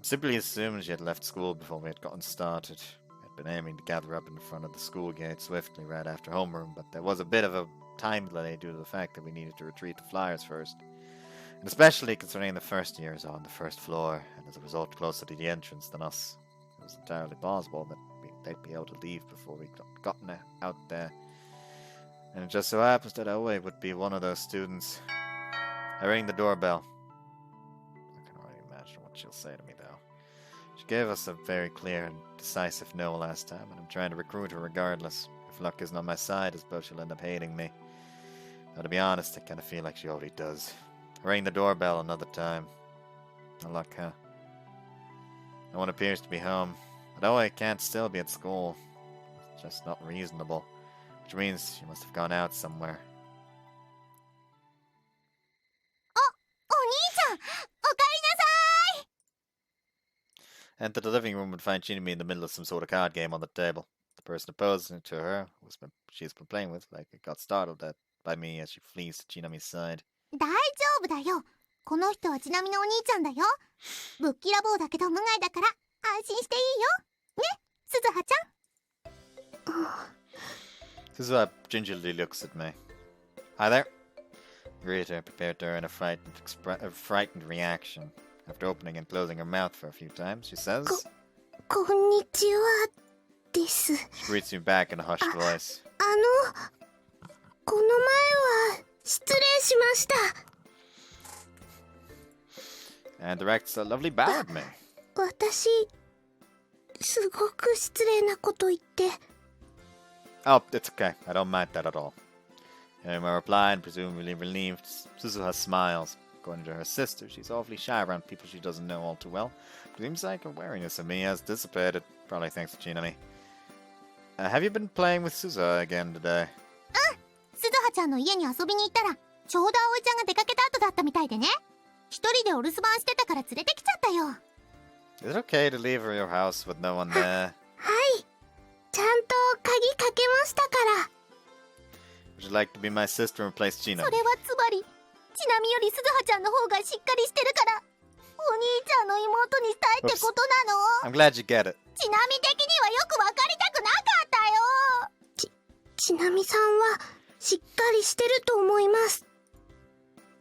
Simply assumed she had left school before we had gotten started. We had been aiming to gather up in front of the school gate swiftly right after homeroom, but there was a bit of a time delay due to the fact that we needed to retrieve the flyers first. And especially concerning the first years on the first floor, and as a result closer to the entrance than us. It was entirely plausible that they'd be able to leave before we'd gotten out there. And it just so happens that Aoi would be one of those students. I rang the doorbell. I can already imagine what she'll say to me, though. She gave us a very clear and decisive no last time, and I'm trying to recruit her regardless. If luck isn't on my side, I suppose she'll end up hating me. Now, to be honest, I kind of feel like she already does. I rang the doorbell another time. No luck, huh? No one appears to be home. But Aoi can't still be at school. It's just not reasonable. Which means she must have gone out somewhere. お兄ちゃん、おかえりなさい。 Enter the living room and find Chino in the middle of some sort of card game on the table. The person opposing to her, she's been playing with, got startled by me as she flees to Chino's side. 大丈夫だよ。この人はちなみのお兄ちゃんだよ。ぶっきらぼうだけど無害だから安心していいよ。ね、鈴葉ちゃん。Suzuha gingerly looks at me. Hi there. I greet her, prepared to earn a frightened reaction. After opening and closing her mouth for a few times, she says... こんにちはです。 She greets me back in a hushed voice. この前は失礼しました。 And directs a lovely bow at me. 私、すごく失礼なこと言って。 Oh, it's okay. I don't mind that at all. Hearing my reply and presumably relieved, Suzuha smiles. According to her sister, she's awfully shy around people she doesn't know all too well. But seems like her wariness of me has dissipated, probably thanks to Chinami. Have you been playing with Suzuha again today? 鈴葉ちゃんの家に遊びに行ったら、ちょうど葵ちゃんが出かけた後だったみたいでね。一人でお留守番してたから連れてきちゃったよ。 Is it okay to leave your house with no one there? はい。ちゃんと鍵かけましたから。 Would you like to be my sister and replace そ Chino? れはつまりちなみより鈴葉ちゃんの方がしっかりしてるからお兄ちゃんの妹にしたいってことなの。 I'm glad you get it. ちなみ的にはよく分かりたくなかったよ。ちなみさんはしっかりしてると思います。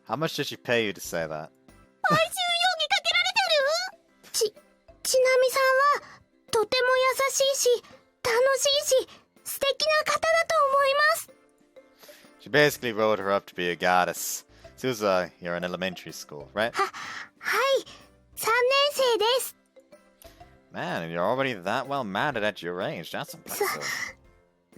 How much did she pay you to say that? 買収容疑かけられてる。ちなみさんはとても優しいし楽しいし素敵な方だと思います。 She basically wrote her up to be a goddess. Suza, you're in elementary school, right? はい、3年生です。 Man, you're already that well mannered at your age. That's impressive.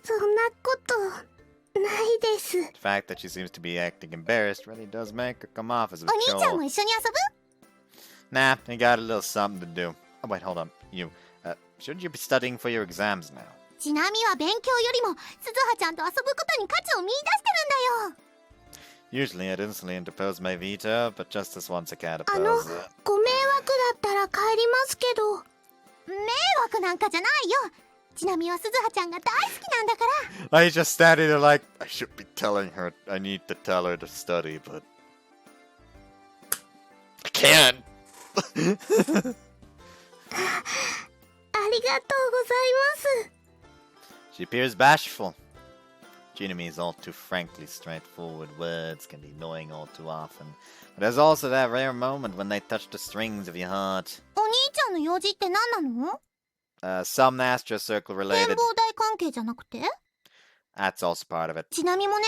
そんなことないです。 The fact that she seems to be acting embarrassed really does make her come off as a お兄ちゃんも chol. 一緒に遊ぶ？ Nah, you got a little something to do. Oh, wait, hold on. Shouldn't you be studying for your exams now? ちなみは勉強よりも鈴葉ちゃんと遊ぶことに価値を見出してるんだよ。 Usually I'd instantly interpose my veto, but just this once I can't あの、 oppose it. ご迷惑だったら帰りますけど。迷惑なんかじゃないよ。ちなみは鈴葉ちゃんが大好きなんだから。 I just standing there like, I should be telling her I need to tell her to study, but I can't. ありがとうございます。 She appears bashful. Jinami's all too frankly straightforward words can be annoying all too often. But there's also that rare moment when they touch the strings of your heart. お兄ちゃんの用事って何なの？ Some Astro Circle 展 related. 望台関係じゃなくて？ That's also part of it. ちなみもね、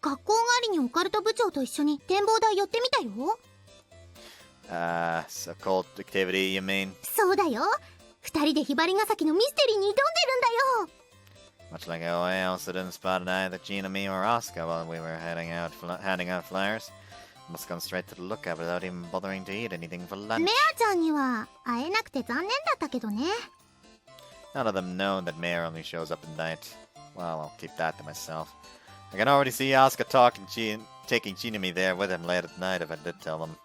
学校帰りにオカルト部長と一緒に展望台寄ってみたよ。Occult activity, you mean? そうだよ。二人でひばりが崎のミステリーに挑んでるんだよ。 Much like how I also didn't spot either Jinami or Oscar while we were handing out flyers. Must have gone straight to the lookout without even bothering to eat anything for lunch. メアちゃんには会えなくて残念だったけどね。 None of them know that Mayor only shows up at night. Well, I'll keep that to myself. I can already see Oscar taking Jinami there with him late at night if I did tell them.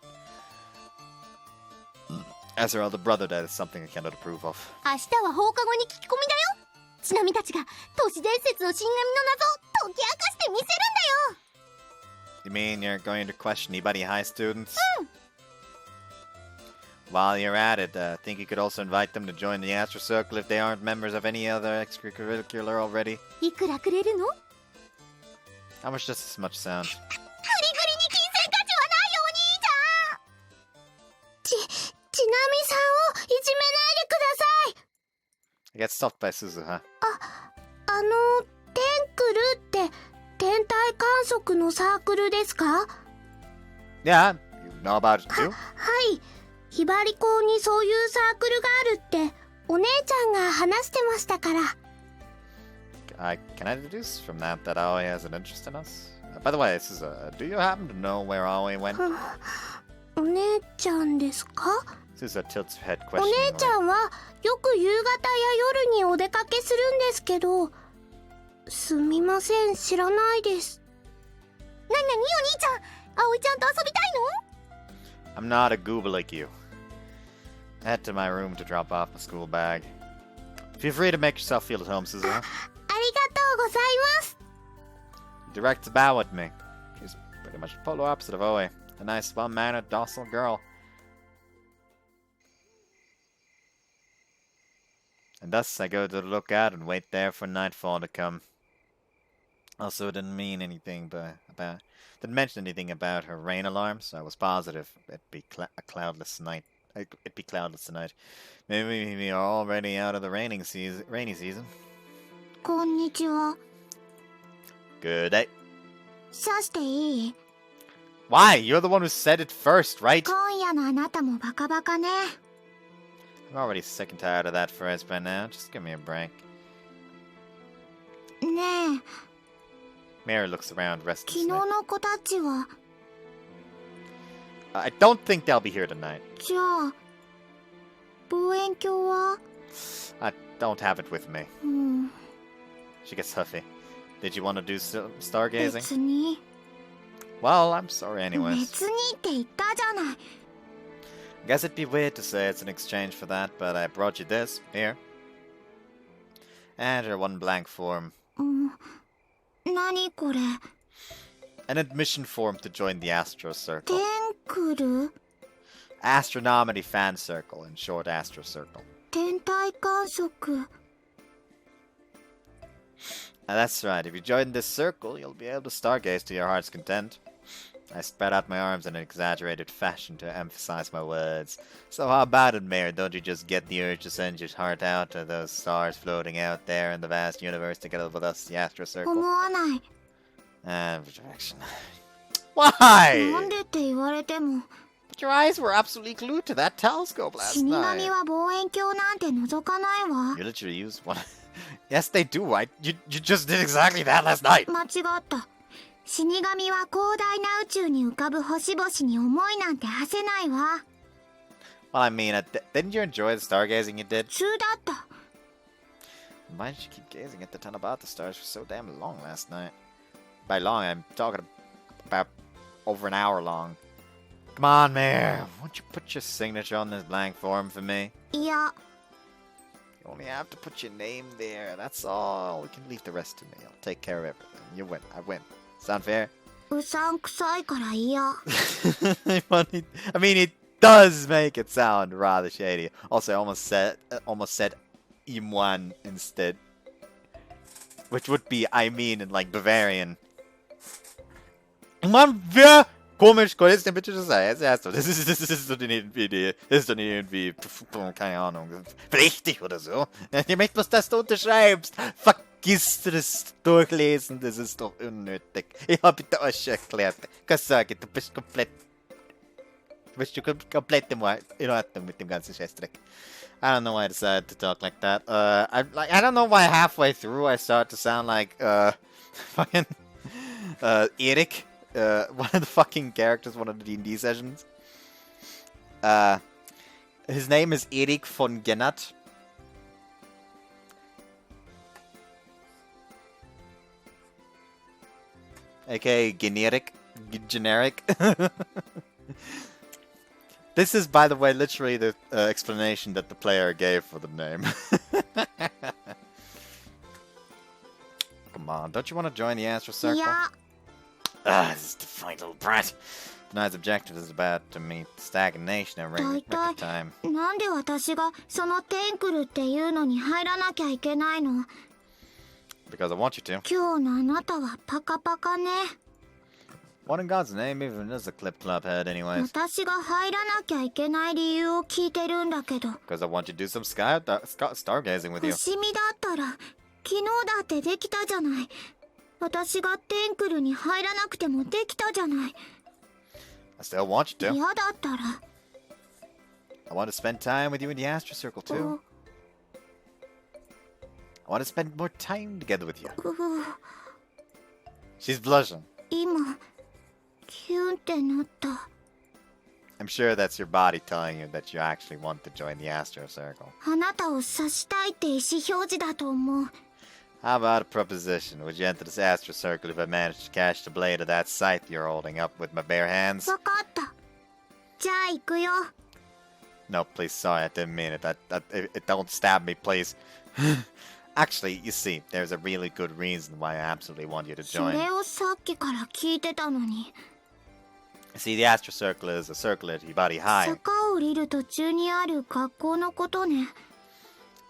As her elder brother, that is something I cannot approve of. 明日は放課後に聞き込みだよ。ちなみたちが都市伝説の死神の謎を解き明かしてみせるんだよ。 You mean you're going to question anybody high students? While you're at it, think you could also invite them to join the Astro Circle if they aren't members of any other extracurricular already? いくらくれるの？ How much does this much sound? グリグリに金銭価値はないよ、お兄ちゃん。ちなみさんをいじめないでください。 I get stopped by Suzuha. テンクルって天体観測のサークルですか？ Yeah, you know about it too? はい。ひばり校にそういうサークルがあるってお姉ちゃんが話してましたから。Can I deduce from that Aoi has an interest in us? By the way, Suzuha, do you happen to know where Aoi went? お姉ちゃんですか？ Suzuha tilts her head お姉ちゃ questioningly. んはよく夕方や夜にお出かけするんですけど、すみません、知らないです。なになにお兄ちゃん、葵ちゃんと遊びたいの？ I'm not a goober like you. I head to my room to drop off my school bag. Feel free to make yourself feel at home, Suzuha. ありがとうございます。 Directs a bow at me. She's pretty much the polar opposite of Oe. A nice, well-mannered, docile girl. And thus I go to the lookout and wait there for nightfall to come. Also, it didn't mention anything about her rain alarm, so I was positive it'd be a cloudless night. It'd be cloudless tonight. Maybe we are already out of the rainy season. こんにちは。 Good day. 刺していい？ Why? You're the one who said it first, right? 今夜のあなたもバカバカね。 I'm already sick and tired of that phrase by now. Just give me a break. ねえ、 Mary looks around 昨 restlessly. 日の子たちは？ I don't think they'll be here tonight. じゃあ、望遠鏡は？ I don't have it with me. うん、 She gets huffy. Did you want to do stargazing? 別に。Well, I'm sorry 別 anyways. にって言ったじゃない。 Guess it'd be weird to say it's in exchange for that, but I brought you this. Here. And your one blank form. 何これ。 An admission form to join the Astro テ Circle. ンクル Astronomy Fan Circle, in short Astro Circle. 天体観測。 That's right, if you join this circle, you'll be able to stargaze to your heart's content. I spread out my arms in an exaggerated fashion to emphasize my words. So how about it, Mayor? Don't you just get the urge to send your heart out to those stars floating out there in the vast universe together with us, the Astro 思 Circle? わない。 Rejection. Why? なんでって言われても。 But your eyes were absolutely glued to that telescope last 死 night. 神は望遠鏡なんて覗かないわ。 You literally used one. Yes, they do. You just did exactly that last night. 間違った。死神は広大な宇宙に浮かぶ星々に思いなんて馳せないわ。 Well, I mean, didn't you enjoy the stargazing you did? 普通だった。 Why did you keep gazing at the ton about the stars for so damn long last night? By long, I'm talking about over an hour long. Come on, Mayor. Won't you put your signature on this blank form for me? いや、 You only have to put your name there. That's all. We can leave the rest to me. I'll take care of everything. You win. I win. Sound fair? うさんくさいから嫌。 I mean, it does make it sound rather shady. Also, I almost said Imwan instead, which would be I mean in like Bavarian. Man, wer komisch, Gott, jetzt bitte das erst. Das ist doch irgendwie keine Ahnung, richtig oder so. Ich möchte bloß, dass du unterschreibst. Vergiss das Durchlesen, das ist doch unnötig. Ich habe dir euch erklärt. Keine Sorge, du bist komplett in Ordnung mit dem ganzen Scheißdreck. I don't know why I decided to talk like that. I don't know why halfway through I start to sound like fucking Erik. One of the fucking characters, one of the D&D sessions. His name is Erik von Gennat. AKA generic. This is, by the way, literally the explanation that the player gave for the name. Come on, don't you want to join the Astro い Circle? や、 This is the defiant little brat. Tonight's objective is about to meet stagnation and record time. なんで私がそのテンクルっていうのに入らなきゃいけないの？ Because I want you to. 今日のあなたはパカパカね。 What in God's name even is a clip club head anyways? 私が入らなきゃいけない理由を聞いてるんだけど。 Because I want you to do some stargazing with you. 星見だったら昨日だってできたじゃない。私がテンクルに入らなくてもできたじゃない。 I still want you to. 嫌だったら。 I want to spend time with you in the Astro Circle too. I want to spend more time together with you. She's blushing. 今キュンってなった。 I'm sure that's your body telling you that you actually want to join the Astro Circle. あなたを刺したいって意思表示だと思う。 How about a proposition? Would you enter this Astro Circle if I managed to catch the blade of that scythe you're holding up with my bare hands? わかった。じゃあ行くよ。 No, please, sorry, I didn't mean it. Don't stab me, please. Actually, you see, there's a really good reason why I absolutely want you to そ join. れをさっきから聞いてたのに。 See, the Astro Circle is a circle at Hibari High. 坂を降りる途中にある学校のことね。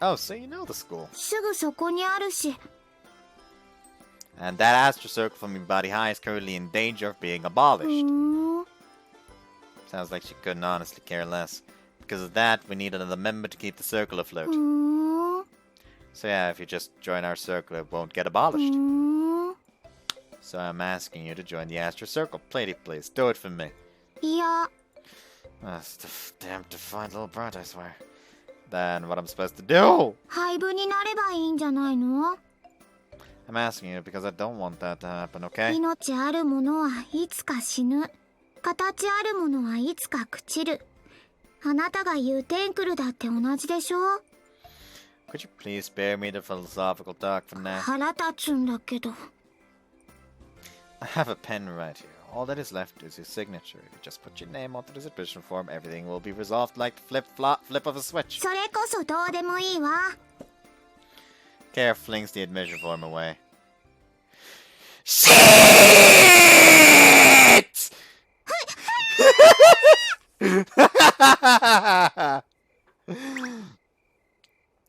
Oh, so you know the school. すぐそこにあるし。 And that Astro Circle from Hibari High is currently in danger of being abolished. Sounds like she couldn't honestly care less. Because of that, we need another member to keep the circle afloat. So yeah, if you just join our circle, it won't get abolished. So I'm asking you to join the Astro Circle. Please, do it for me. いや、 That's the damn defiant little brat, I swear. Then what I'm supposed to do? 廃部になればいいんじゃないの？ I'm asking you because I don't want that to happen, okay? 命あるものはいつか死ぬ。形あるものはいつか朽ちる。あなたが言うテンクルだって同じでしょ？ Could you please spare me the philosophical talk for now? 腹立つんだけど。 I have a pen right here. all that is left is your signature. You just put your name onto the submission form, everything will be resolved like the flip of a switch. それこそどうでもいいわ。 Care flings the admission form away. Shit!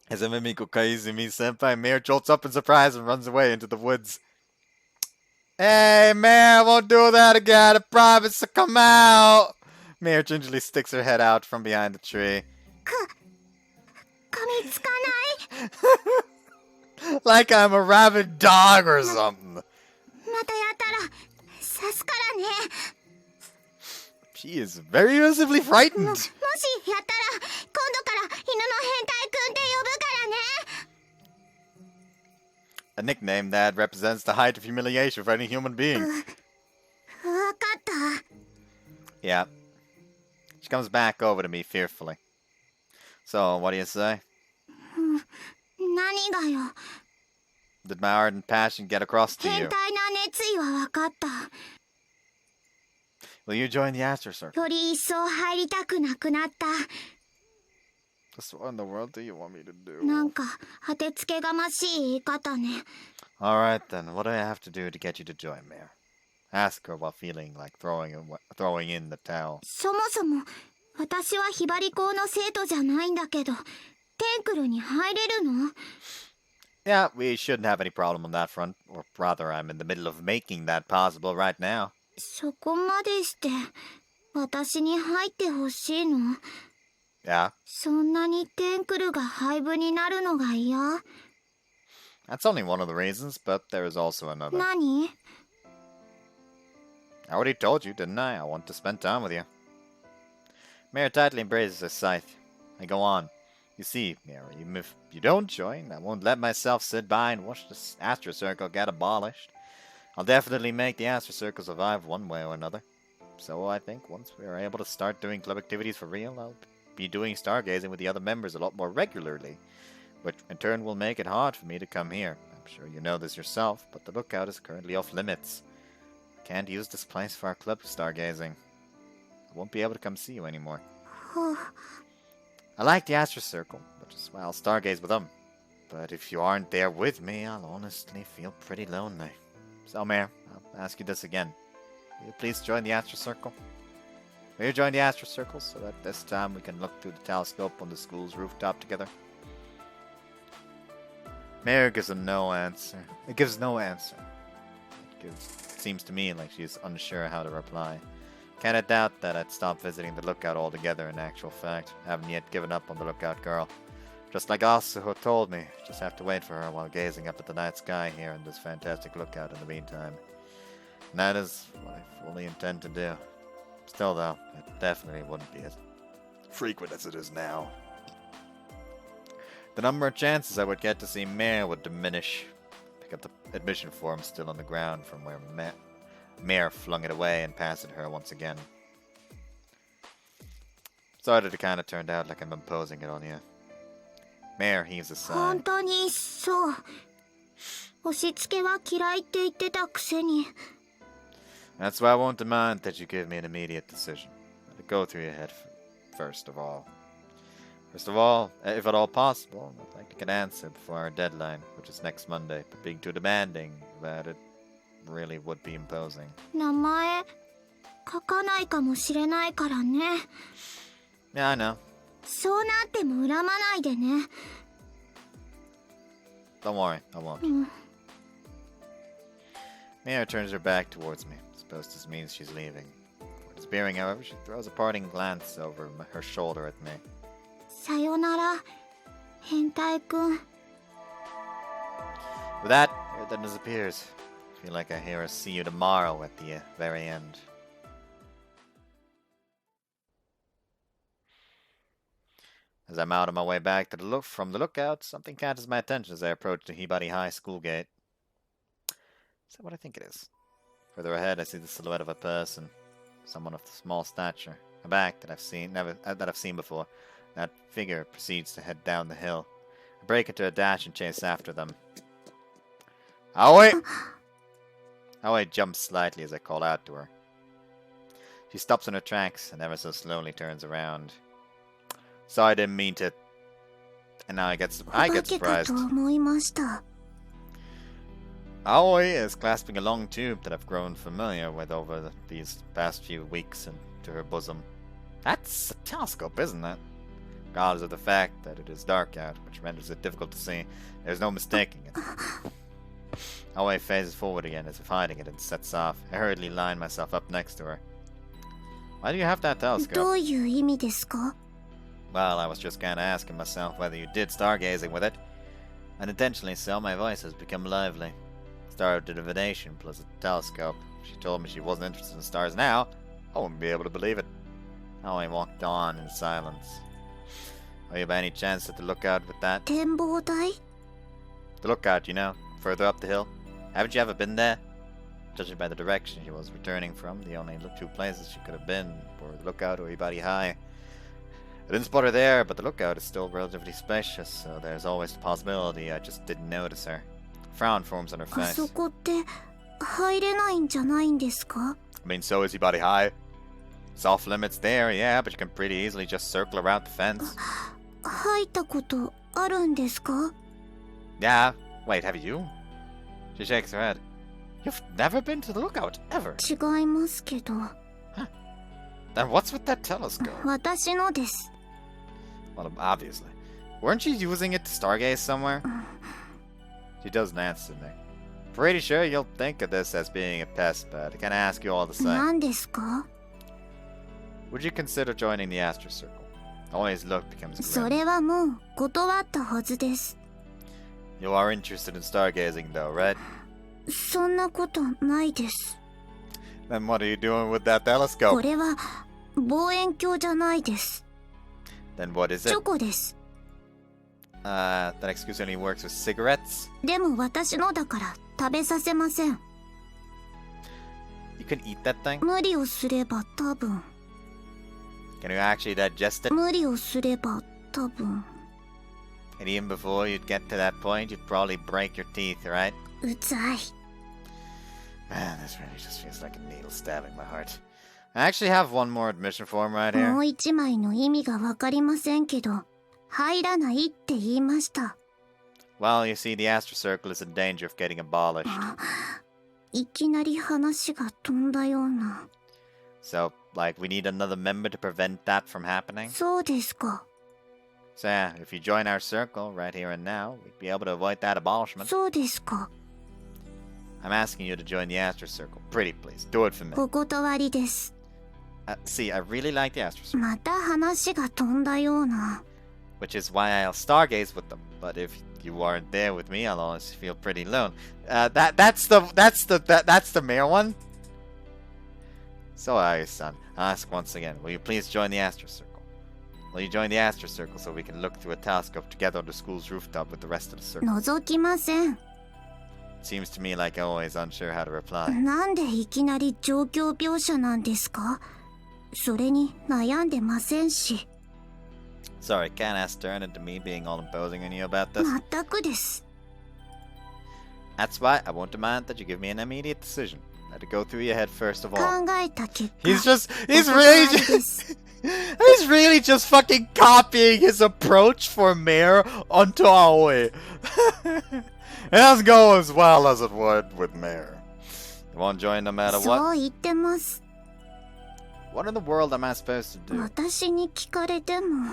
As a Mimiko Kaizumi senpai, Mayor jolts up in surprise and runs away into the woods. Hey, Mayor, I won't do that again. I promise to come out. Mayor gingerly sticks her head out from behind the tree. 噛みつかない。 Like I'm a rabid dog or something. またやったら刺すからね。 She is very visibly frightened. もしやったら今度から犬の変態くんって呼ぶからね。 A nickname that represents the height of humiliation for any human being. わかった。 Yeah. She comes back over to me fearfully. So, what do you say? 何がよ。 Did my ardent passion get across to 変 you? 態な熱意はわかった。 Will you join the Astro Circle? より一層入りたくなくなった。 Just what in the world do you want me to do? なんか当てつけがましい言い方ね。 Alright then, what do I have to do to get you to join, Mayor? Ask her while feeling like throwing in the towel. そもそも私はひばり校の生徒じゃないんだけど、テンクルに入れるの？ Yeah, we shouldn't have any problem on that front. Or rather, I'm in the middle of making that possible right now. そこまでして私に入ってほしいの？ Yeah, そんなにテンクルが廃部になるのが嫌？ that's only one of the reasons, but there is also another. 何？ I already told you, didn't I? I want to spend time with you. Mayor tightly embraces her scythe. I go on. You see, Mayor, even if you don't join, I won't let myself sit by and watch this Astro Circle get abolished. I'll definitely make the Astro Circle survive one way or another. So I think once we are able to start doing club activities for real, I'll be doing stargazing with the other members a lot more regularly, which in turn will make it hard for me to come here. I'm sure you know this yourself, but the lookout is currently off limits. Can't use this place for our club stargazing. I won't be able to come see you anymore. I like the Astro Circle, which is why I'll stargaze with them. But if you aren't there with me, I'll honestly feel pretty lonely. So, Mayor, I'll ask you this again. Will you please join the Astro Circle? Will you join the Astro Circle so that this time we can look through the telescope on the school's rooftop together? Mayor gives a no answer. It gives no answer. It seems to me like she's unsure how to reply. Can't doubt that I'd stop visiting the lookout altogether in actual fact. I haven't yet given up on the lookout girl. Just like Asuho told me, just have to wait for her while gazing up at the night sky here in this fantastic lookout in the meantime. And that is what I fully intend to do. Still though, it definitely wouldn't be as frequent as it is now. The number of chances I would get to see Mayor would diminish. Pick up the admission form still on the ground from where Mayor flung it away and passed it her once again. Started to kinda turned out like I'm imposing it on you. Mayor heaves a sigh. 本当にそう。押し付けは嫌いって言ってたくせに。 That's why I won't demand that you give me an immediate decision. Let it go through your head first of all. First of all, if at all possible, I'd like to get an answer before our deadline, which is next Monday, but being too demanding, that it really would be imposing. 名前書かないかもしれないからね。 Yeah, I know. そうなっても恨まないでね。 Don't worry, I won't. うん。 Mia turns her back towards me. Suppose this means she's leaving. For disappearing, however, she throws a parting glance over her shoulder at me. さよなら、変態くん。 With that, Mia then disappears. I feel like I hear her see you tomorrow at the very end. As I'm out on my way back to from the lookout, something catches my attention as I approach the Hibari High school gate. Is that what I think it is? Further ahead, I see the silhouette of a person, someone of small stature, a back that I've seen before. That figure proceeds to head down the hill. I break into a dash and chase after them. Aoi! Aoi jumps slightly as I call out to her. She stops in her tracks and ever so slowly turns around. Sorry, I didn't mean to. And now I get お化けか surprised. と思いました。 Aoi is clasping a long tube that I've grown familiar with over these past few weeks into her bosom. That's a telescope, isn't it? Regardless of the fact that it is dark out, which renders it difficult to see, there's no mistaking it. Aoi phases forward again as if hiding it and sets off. I hurriedly line myself up next to her. Why do you have that ど telescope? ういう意味ですか？ Well, I was just kinda asking myself whether you did stargazing with it. Unintentionally so, my voice has become lively. Started a divination plus a telescope. If she told me she wasn't interested in stars now, I wouldn't be able to believe it. I walked on in silence. Are you by any chance at the lookout with that? 展望台？ The lookout, you know, further up the hill. Haven't you ever been there? Judging by the direction she was returning from, the only two places she could have been were the lookout or Ibari High. I didn't spot her there, but the lookout is still relatively spacious, so there's always the possibility I just didn't notice her. A frown forms on her あ face. そこって入れないんじゃないんですか？ I mean, so is Ibari High. Soft limits there, yeah, but you can pretty easily just circle around the fence. 入ったことあるんですか？ Yeah, wait, have you? She shakes her head. You've never been to the lookout, ever? 違いますけど。 Then what's with that telescope? 私のです。 Well, obviously. Weren't you using it to stargaze somewhere? She doesn't answer me. Pretty sure you'll think of this as being a pest, but I can ask you all the same. 何ですか？ Would you consider joining the Astro Circle? Always look becomes そ grim. れはもう断ったはずです。 You are interested in stargazing though, right? そんなことないです。 Then what are you doing with that こ telescope? れは望遠鏡じゃないです。 Then what is チ it? ョコです。 That excuse only works with cigarettes? でも私のだから食べさせません。 You can eat that thing? 無理をすれば多分。 Can you actually digest it? 無理をすれば多分。 And even before you'd get to that point, you'd probably break your teeth, right? うざい。 Man, this really just feels like a needle stabbing my heart. I actually have one more admission form right も here. う一枚の意味がわかりませんけど、入らないって言いました。 Well, you see, the Astro Circle is in danger of getting abolished. いきなり話が飛んだような。 So, like, we need another member to prevent that from happening? そうですか。 So yeah, if you join our circle right here and now, we'd be able to avoid that abolishment. そうですか。 I'm asking you to join the Astro Circle. Pretty please, do it for me. お断りです。 See, I really like the Astro Circle, また話が飛んだような。 which is why I'll stargaze with them. But if you aren't there with me, I'll always feel pretty alone. That's the mayor one. So, son, I'll ask once again, will you please join the Astro Circle? Will you join the Astro Circle so we can look through a telescope together on the school's rooftop with the rest of the circle? 覗きません。 Seems to me like always unsure how to reply. なんでいきなり状況描写なんですか？それに悩んでませんし。 Sorry, can't ask turn into me being all imposing on you about this. 全くです。 That's why I won't demand that you give me an immediate decision. Let it go through your head first of 考 all. えた結果。 He's お really 断りで just す。 he's really just fucking copying his approach for mayor onto Aoi. It doesn't go as well as it would with mayor. You won't join no matter そ what? う言ってます。 What in the world am I supposed to do? 私に聞かれても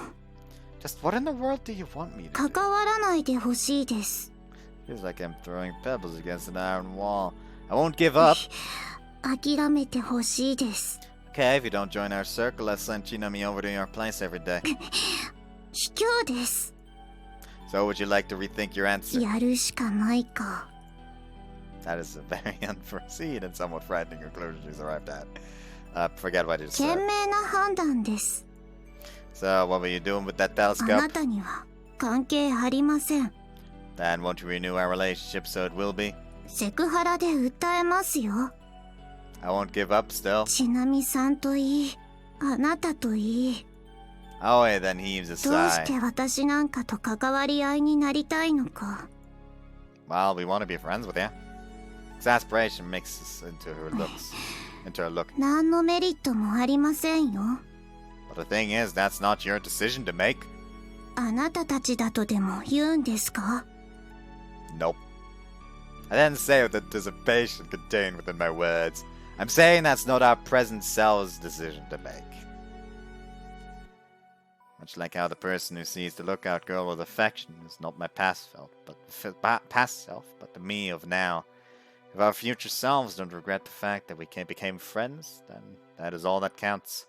Just what in the world do you want me to do? 関わらないでほしいです。 Feels like I'm throwing pebbles against an iron wall. I won't give up. 諦めてほしいです。 Okay, if you don't join our circle, I'll send Chino me over to your place every day. 卑怯です。 So would you like to rethink your answer? やるしかないか。 That is a very unforeseen and somewhat frightening conclusion she's arrived at. Forget what you just 賢 said. 明な判断です。 So what were you doing with that あな telescope? たには関係ありません。 Then won't you renew our relationship so it will be? セクハラで訴えますよ。 I won't give up still. ちなみさんといい、あなたといい。 Oh, wait, then heaves a どうして sigh. 私なんかと関わり合いになりたいのか。 Well, we want to be friends with you. Exasperation mixes into her look. 何のメリットもありませんよ。 But the thing is, that's not your decision to make. あなたたちだとでも言うんですか？ Nope. I didn't say that there's a patient contained within my words. I'm saying that's not our present selves' decision to make. Much like how the person who sees the lookout girl with affection is not my past self, but the me of now. If our future selves don't regret the fact that we became friends, then that is all that counts.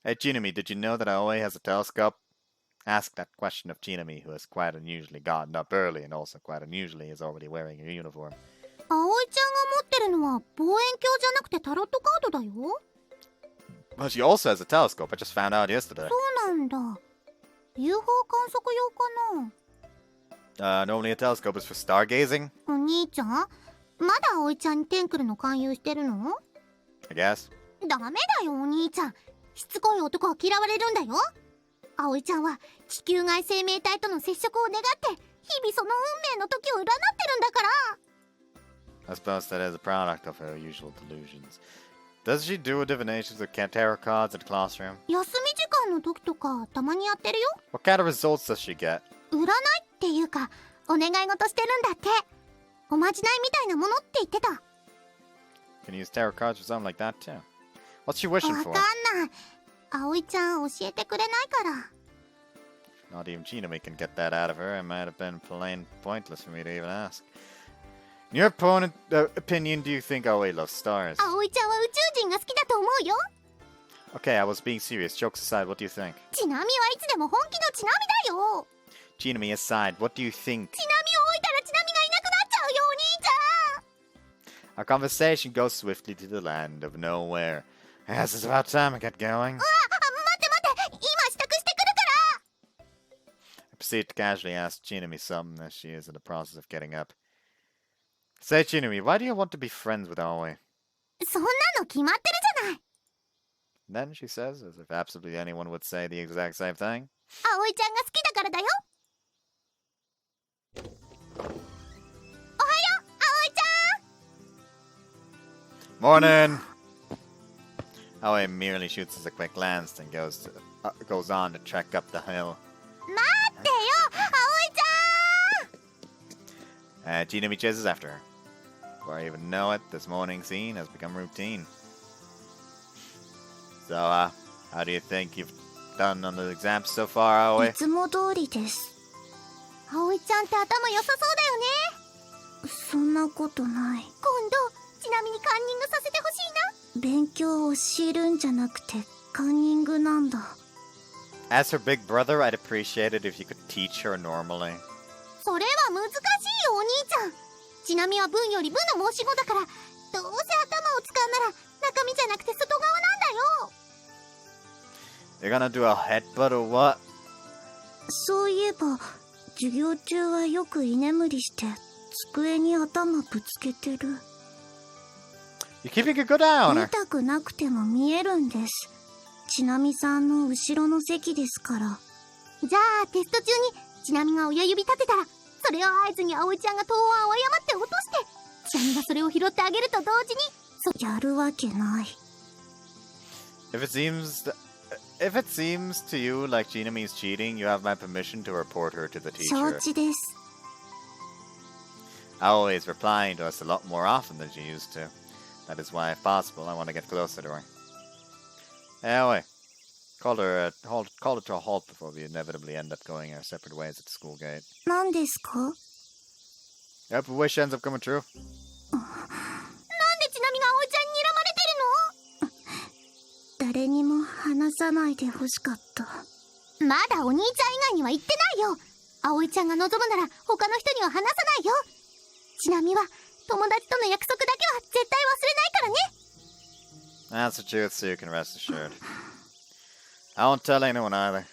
Hey, Chinami, did you know that Aoi has a telescope? Ask that question of Chinami, who has quite unusually gotten up early and also quite unusually is already wearing a uniform. 葵ちゃんが持ってるのは望遠鏡じゃなくてタロットカードだよ。 Well, she also has a telescope. I just found out yesterday. そうなんだ。UFO 観測用かな。 Normally a telescope is for stargazing, お兄ちゃん、まだ葵ちゃんにテンクルの勧誘してるの？ I guess. ダメだよお兄ちゃん。しつこい男は嫌われるんだよ。葵ちゃんは地球外生命体との接触を願って日々その運命の時を占ってるんだから。 I suppose that is a product of her usual delusions. Does she do divinations with tarot cards in the classroom? 休み時間の時とかたまにやってるよ。 What kind of results does she get? 占いっていうかお願い事してるんだって。おまじないみたいなものって言ってた。 Can you use tarot cards or something like that too? What's she wishing わ for? かんない。葵ちゃん教えてくれないから。 Not even Chinami can get that out of her. It might have been plain pointless for me to even ask. In your opinion, do you think Aoi loves stars? 葵ちゃんは宇宙人が好きだと思うよ。 Okay, I was being serious. Jokes aside, what do you think? ちなみはいつでも本気のちなみだよ。 Chinami aside, what do you think? ちなみを置いたらちなみがいなくなっちゃうよお兄ちゃん。 Our conversation goes swiftly to the land of nowhere. Yes, it's about time I get going. 待って待って、今支度してくるから。 I proceed to casually ask Chinami something as she is in the process of getting up. Say, Chinami, why do you want to be friends with Aoi? そんなの決まってるじゃない。 Then she says, as if absolutely anyone would say the exact same thing. 葵ちゃんが好きだからだよ。おはよう、葵ちゃん。 Morning! Aoi merely shoots us a quick glance, then goes on to trek up the hill. 待ってよ、葵ちゃん。 Chinami chases after her. Before I even know it, this morning scene has become routine. So, how do you think you've done on the exams so far, い Aoi? つも通りです。葵ちゃんって頭良さそうだよね。そんなことない。今度ちなみにカンニングさせてほしいな。勉強を教えるんじゃなくてカンニングなんだ。 As her big brother, I'd appreciate it if you could teach her normally. それは難しいよお兄ちゃん。ちなみは文より文の申し子だから、どうせ頭を使うなら中身じゃなくて外側なんだよ。 You're gonna do a headbutt or what? そういえば授業中はよく居眠りして机に頭ぶつけてる。 You're keeping a good eye on 見 her. たくなくても見えるんです。ちなみさんの後ろの席ですから。じゃあテスト中にちなみが親指立てたら、それを合図に葵ちゃんが答案を誤って落として、ちなみがそれを拾ってあげると同時に、やるわけない。 If it seems to you like Chinami is cheating, you have my permission to report her to the 承 teacher. 知です。 Aoi is replying to us a lot more often than she used to. That is why, if possible, I want to get closer to her. Hey, Aoi. Call her to a halt before we inevitably end up going our separate ways at the school gate. 何ですか？ I hope your wish ends up coming true. なんでちなみが葵ちゃんに睨まれてるの？誰にも話さないでほしかった。まだお兄ちゃん以外には言ってないよ。葵ちゃんが望むなら他の人には話さないよ。ちなみは友達との約束だけは絶対忘れないからね。 That's the truth, so you can rest assured. I won't tell anyone either.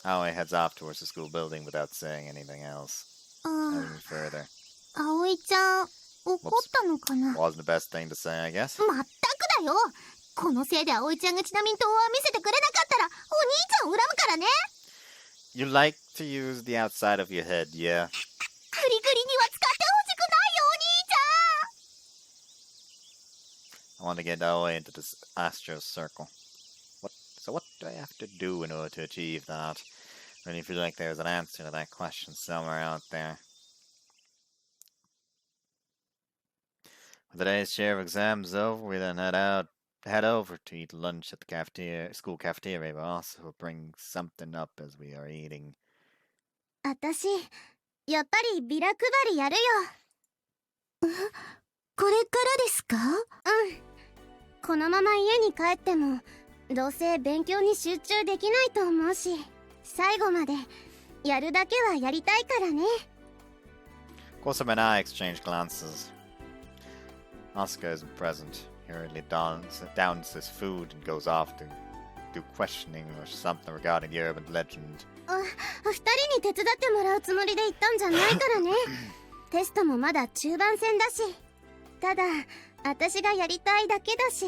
Aoi heads off towards the school building without saying anything else. Anything further. 葵ちゃん、怒ったのかな。 Wasn't the best thing to say, I guess. まったくだよ。このせいで葵ちゃんがちなみに答案見せてくれなかったらお兄ちゃんを恨むからね。 You like to use the outside of your head, yeah. グリグリには使ってほしくないよお兄ちゃん。 I want to get Aoi into this Astro Circle. What do I have to do in order to achieve that? I really feel like there's an answer to that question somewhere out there. With the day's share of exams over, we then head over to eat lunch at the school cafeteria, but also will bring something up as we are eating. 私やっぱりビラ配りやるよ。これからですか？このまま家に帰ってもどうせ勉強に集中できないと思うし、最後までやるだけはやりたいからね。Kosama and I exchange glances. Asuka isn't present. He hurriedly downs his food and goes off to do questioning or something regarding the urban legend. 二人に手伝ってもらうつもりで行ったんじゃないからね。テストもまだ中盤戦だし、ただ私がやりたいだけだし。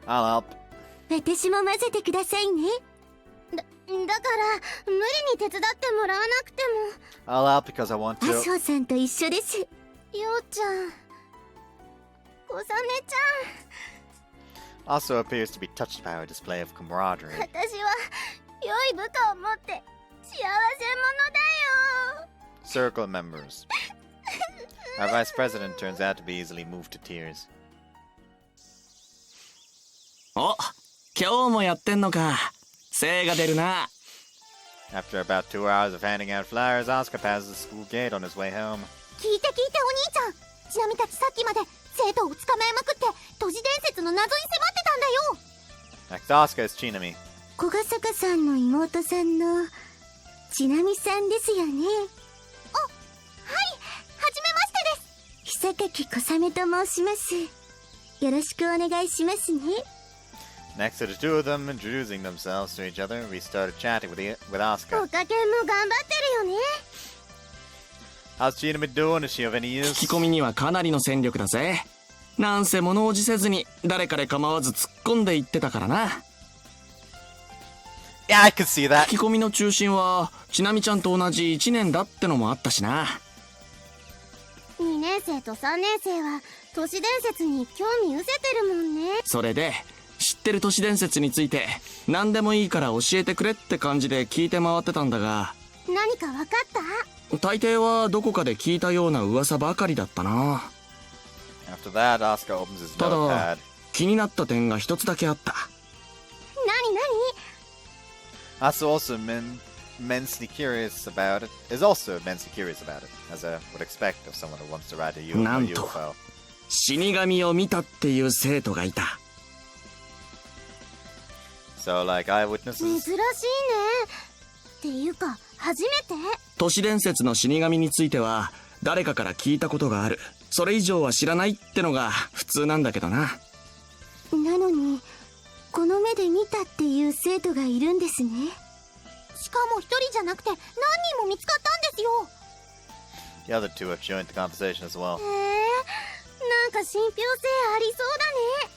I'll help. 私も混ぜてくださいね。だから無理に手伝ってもらわなくても。 I'll help because I want 麻 to. 生さんと一緒です。ようちゃん、小雨ち Also appears to be touched by our display of ゃん、 camaraderie. 私は良い部下を持って幸せ者だよ。 Circle members. Our vice president turns out to be easily moved to tears. お、今日もやってんのか。精が出るな。 After about 2 hours of handing out flyers, Asuka passes the school gate on his way home. 聞いてお兄ちゃん、ちなみたちさっきまで生徒を捕まえまくって都市伝説の謎に迫ってたんだよ。 Next to Asuka is Chinami. 小ヶ坂さんの妹さんのちなみさんですよね。はい、はじめましてです。久垣小雨と申します。よろしくお願いしますね。 Next to the two of them introducing themselves to each other, we started chatting with Asuka. おかけんも頑張ってるよね。 How's Chinami doing? Is she of any 聞き use? 込みにはかなりの戦力だぜ。なんせ物おじせずに誰彼構わず突っ込んでいってたからな。 Yeah, I can see that. 聞き込みの中心はちなみちゃんと同じ1年だってのもあったしな。2年生と3年生は都市伝説に興味失せてるもんね。それで知ってる都市伝説について何でもいいから教えてくれって感じで聞いて回ってたんだが、何か分かった？大抵はどこかで聞いたような噂ばかりだったな。 After that, Asuka opens his ただ notepad. 気になった点が一つだけあった。何？ Asuka also immensely curious about it. Is also immensely curious about it, as I would expect of someone who wants to ride a Nanto. UFO. 死神を見たっていう生徒がいた。 So, like 珍 eyewitnesses. しいね。っていうか初めて？都市伝説の死神については誰かから聞いたことがある。それ以上は知らないってのが普通なんだけどな。なのにこの目で見たっていう生徒がいるんですね。しかも一人じゃなくて何人も見つかったんですよ。 The other two have joined the conversation as well. なんか信憑性ありそうだね。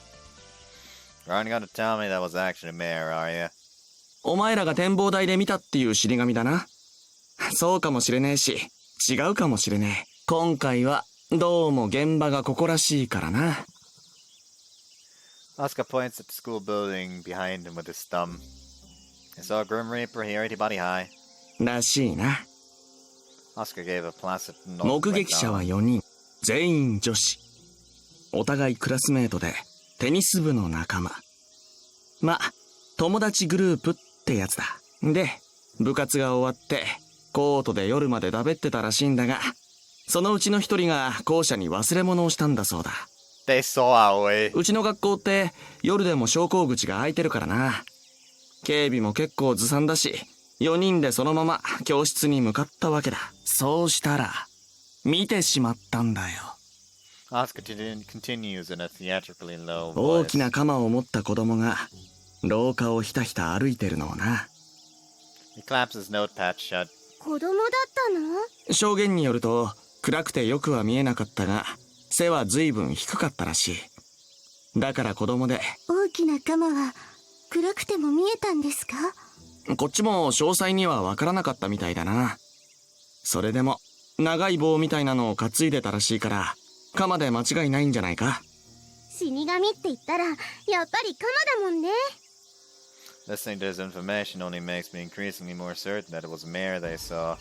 You aren't gonna tell me that was actually Mayor, are you? お前らが展望台で見たっていう死神だな。そうかもしれねえし、違うかもしれねえ。今回はどうも現場がここらしいからな。 Asuka points at the school building behind him with his thumb. I saw a Grim Reaper here, body high. らしいな。 Asuka gave a placid nod. 目撃者は4人、全員女子。お互いクラスメートでテニス部の仲間。ま、友達グループってやつだ。で、部活が終わってコートで夜までだべってたらしいんだが、そのうちの一人が校舎に忘れ物をしたんだそうだ。 They saw Aoi. うちの学校って夜でも昇降口が開いてるからな。警備も結構ずさんだし、4人でそのまま教室に向かったわけだ。そうしたら見てしまったんだよ。 Asuka continues in a theatrically low 大 voice. きな鎌を持った子供が廊下をひたひた歩いてるのをな。 He claps his notepad shut. 子供だったの？証言によると暗くてよくは見えなかったが、背は随分低かったらしい。だから子供で。大きな鎌は暗くても見えたんですか？こっちも詳細にはわからなかったみたいだな。それでも長い棒みたいなのを担いでたらしいから、鎌で間違いないんじゃないか。死神って言ったらやっぱり鎌だもんね。 Listening to his information only makes me increasingly more certain that it was a mare they saw.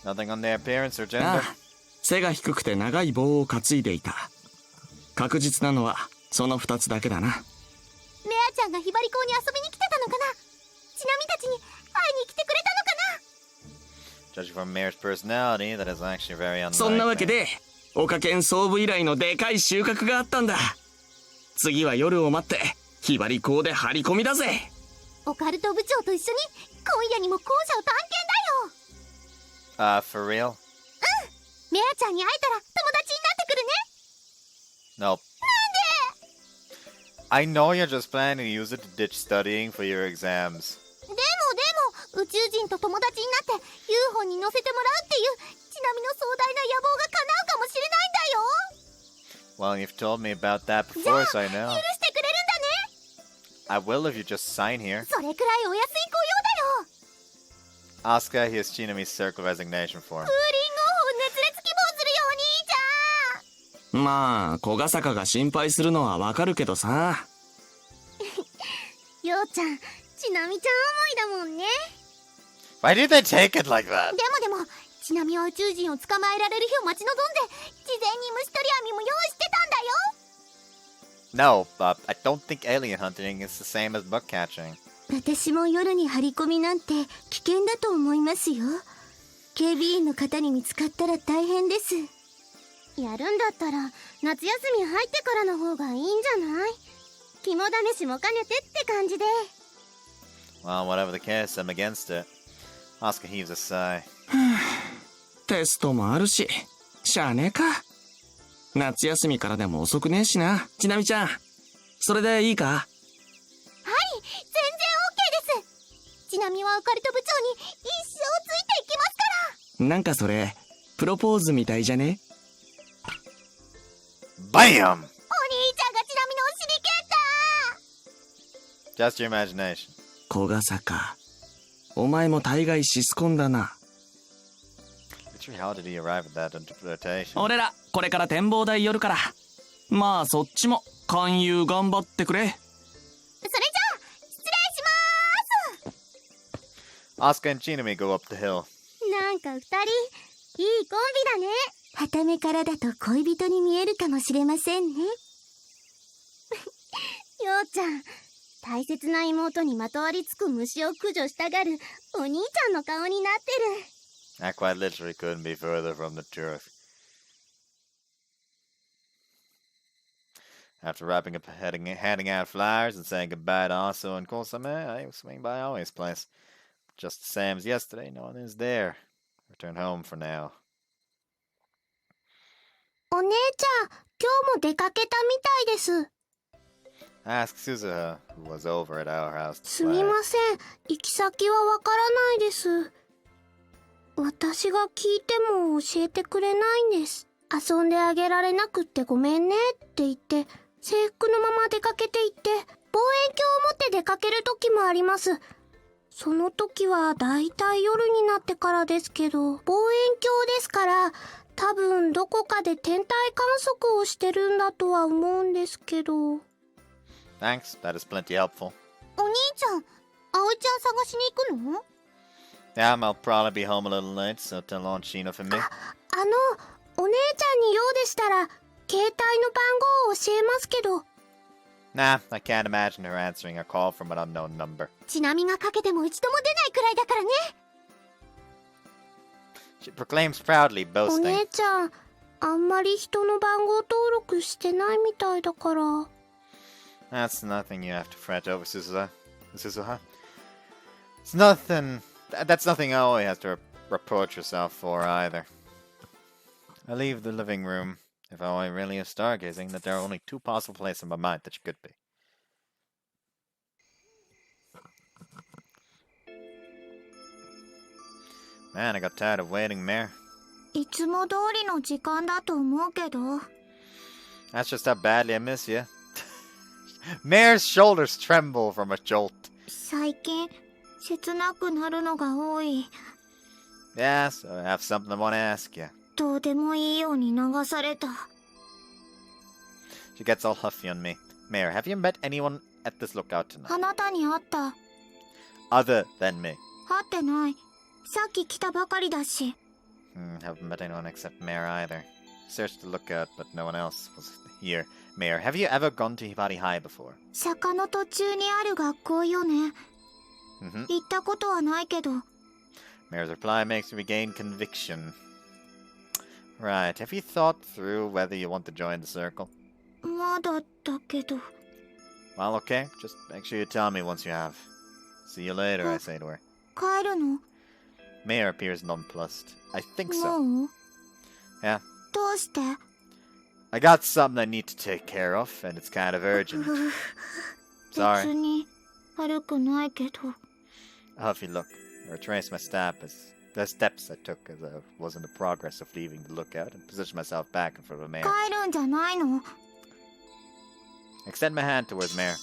Nothing on their appearance or あ gender. あ、背が低くて長い棒を担いでいた。確実なのはその2つだけだな。メアちゃんがひばり港に遊びに来てたのかな？ちなみたちに会いに来てくれたのかな？ Judging from Mare's personality, that is actually very unlikely. そんなわけで、岡県総部以来のでかい収穫があったんだ。次は夜を待ってひばり港で張り込みだぜ。オカルト部長と一緒に今夜にも校舎を探検だよ。 For real? メアちゃんに会えたら友達になってくるね。 Nope. なんで？ I know you're just planning to use it to ditch studying for your exams. でも宇宙人と友達になって UFO に乗せてもらうっていうちなみの壮大な野望が叶うかもしれないんだよ。 Well, you've told me about that じゃあ before, so I 許 know. してくれるんだね。 I will if you just sign here. それくらいお安い御用だよ。 Asuka, here's Chinami's circle resignation クーリングオ form. フ熱烈希望するよお兄ちゃん。まあ、小ヶ坂が心配するのはわかるけどさ。ようちゃん、ちなみちゃん思いだもんね。 Why did they take it like that? でもちなみは宇宙人を捕まえられる日を待ち望んで事前に虫取り網も用意してたんだよ。 No, I don't think alien hunting is the same as bug catching. 私も夜に張り込みなんて危険だと思いますよ。警備員の方に見つかったら大変です。やるんだったら夏休み入ってからの方がいいんじゃない？肝試しも兼ねてって感じで。 Well, whatever the case, I'm against it. Asuka heaves a sigh. テストもあるし、しゃあねえか。夏休みからでも遅くねえしな。ちなみちゃん、それでいいか？はい、全然 OK です。ちなみはオカルト部長に一生ついていきますから。なんかそれ、プロポーズみたいじゃね？ BAM! お兄ちゃんがちなみのお尻蹴った。 Just your imagination. 小ヶ坂、お前も大概シスコンだな。Literally, how did he arrive at that interpretation? 俺ら、これから展望台寄るから。まあ、そっちも、勧誘頑張ってくれ。それじゃあ失礼しまーす。 Asuka and Chinami go up the hill. なんか二人いいコンビだね。傍目からだと恋人に見えるかもしれませんね。ようちゃん、大切な妹にまとわりつく虫を駆除したがるお兄ちゃんの顔になってる。 That quite literally couldn't be further from the truth. After wrapping up handing out flowers and saying goodbye to Aso and Kosame, I swing by Aoi's place. Just the same as yesterday, no one is there. Return home for now. お姉ちゃん、今日も出かけたみたいです。 Ask Suzuha, who was over at our house. すみません、行き先はわからないです。私が聞いても教えてくれないんです。遊んであげられなくってごめんねって言って制服のまま出かけていって望遠鏡を持って出かける時もあります。その時はだいたい夜になってからですけど、望遠鏡ですから多分どこかで天体観測をしてるんだとは思うんですけど。 Thanks, that is plenty helpful. お兄ちゃん、葵ちゃん探しに行くの？ Yeah, I'll probably be home a little late, so tell on Chino for me. お姉ちゃんに用でしたら携帯の番号を教えますけど。 Nah, I can't imagine her answering a call from an unknown number. ちなみがかけても一度も出ないくらいだからね。 She proclaims proudly, お boasting. 姉ちゃん、あんまり人の番号登録してないみたいだから。 That's nothing you have to fret over, Suzuha. It's nothing. That's nothing Aoi has to reproach herself for either. I leave the living room. If Aoi really is stargazing, that there are only two possible places in my mind that she could be. Man, I got tired of waiting, Mare. いつも通りの時間だと思うけど。 That's just how badly I miss you. Mare's shoulders tremble from a jolt. 最近切なくなるのが多い。 Yeah, so I have something I want to ask you. どうでもいいように流された。 She gets all huffy on me. Mare, have you met anyone at this lookout tonight? あなたに会った。 Other than me. 会ってない。さっき来たばかりだし。 Haven't met anyone except Mare either. Searched the lookout, but no one else was here. Mare, have you ever gone to Hibari High before? 坂の途中にある学校よね。Mm-hmm. 行ったことはないけど。 Mare's reply makes me regain conviction. Right, have you thought through whether you want to join the circle? まだだけど。 Well, okay. Just make sure you tell me once you have. See you later, I say to her. 帰るの？ Mare appears nonplussed. I think so. もう？ Yeah. どうして？ I got something I need to take care of, and it's kind of urgent. 別 Sorry. に悪くないけど。 A huffy look. I retrace my the steps I took as I was in the progress of leaving the lookout and position myself back in front of Mare. 帰るんじゃないの？ I extend my hand towards Mare. At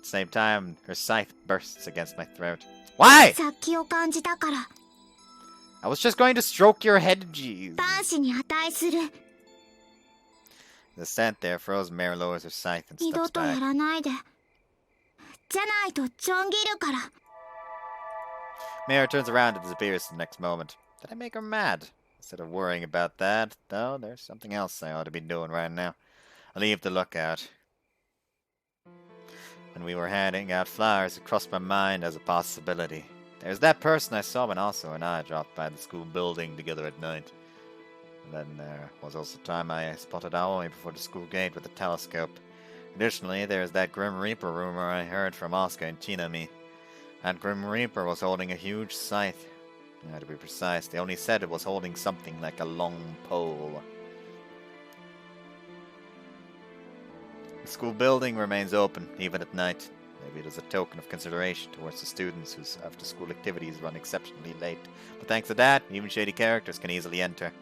the same time, her scythe bursts against my throat. Why? 殺気を感じたから。 I was just going to stroke your head, jeez. 男子に値する。 The stand there, frozen Mare lowers her scythe and 二度 steps とや back. らないで。じゃないとちょん切るから。 Mare turns around and disappears the next moment. Did I make her mad? Instead of worrying about that, though, there's something else I ought to be doing right now. I leave the lookout. When we were handing out flowers, it crossed my mind as a possibility. There's that person I saw when Aso and I dropped by the school building together at night. And then there was also the time I spotted Aoi before the school gate with a telescope. Additionally, there's that Grim Reaper rumor I heard from Oscar and Chino me. That Grim Reaper was holding a huge scythe. To be precise, they only said it was holding something like a long pole. The school building remains open, even at night. Maybe it is a token of consideration towards the students whose after-school activities run exceptionally late. But thanks to that, even shady characters can easily enter.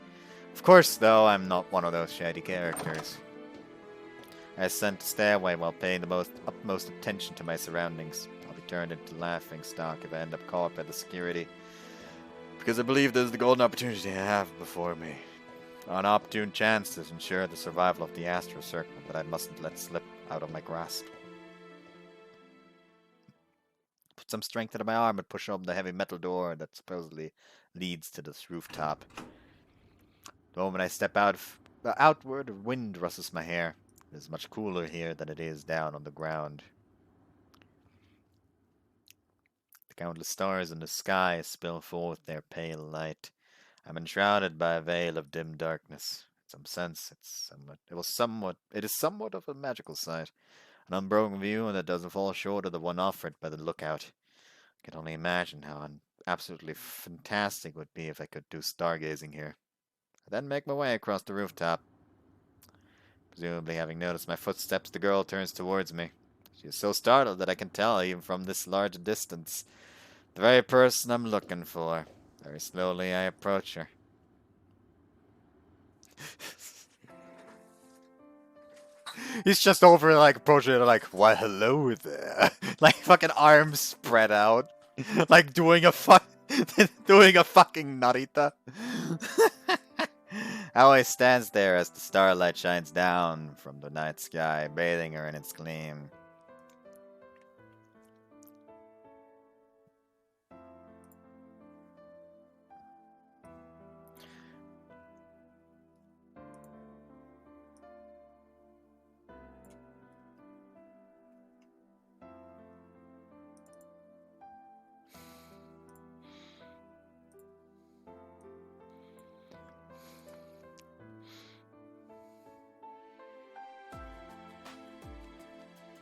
Of course, though, I'm not one of those shady characters. I ascend the stairway while paying the utmost attention to my surroundings. I'll be turned into laughing stock if I end up caught by the security. Because I believe this is the golden opportunity I have before me. An opportune chance to ensure the survival of the Astro Circle that I mustn't let slip out of my grasp. Put some strength into my arm and push open the heavy metal door that supposedly leads to this rooftop. The moment I step outward, wind rustles my hair. It is much cooler here than it is down on the ground. The countless stars in the sky spill forth their pale light. I'm enshrouded by a veil of dim darkness. In some sense, it is somewhat of a magical sight, an unbroken view that doesn't fall short of the one offered by the lookout. I can only imagine how absolutely fantastic it would be if I could do stargazing here. I then make my way across the rooftop. Presumably having noticed my footsteps, the girl turns towards me. She is so startled that I can tell even from this large distance. The very person I'm looking for. Very slowly I approach her. He's just over like approaching her like, why hello there. Like fucking arms spread out. Like doing a fucking Narita. Aoi stands there as the starlight shines down from the night sky, bathing her in its gleam.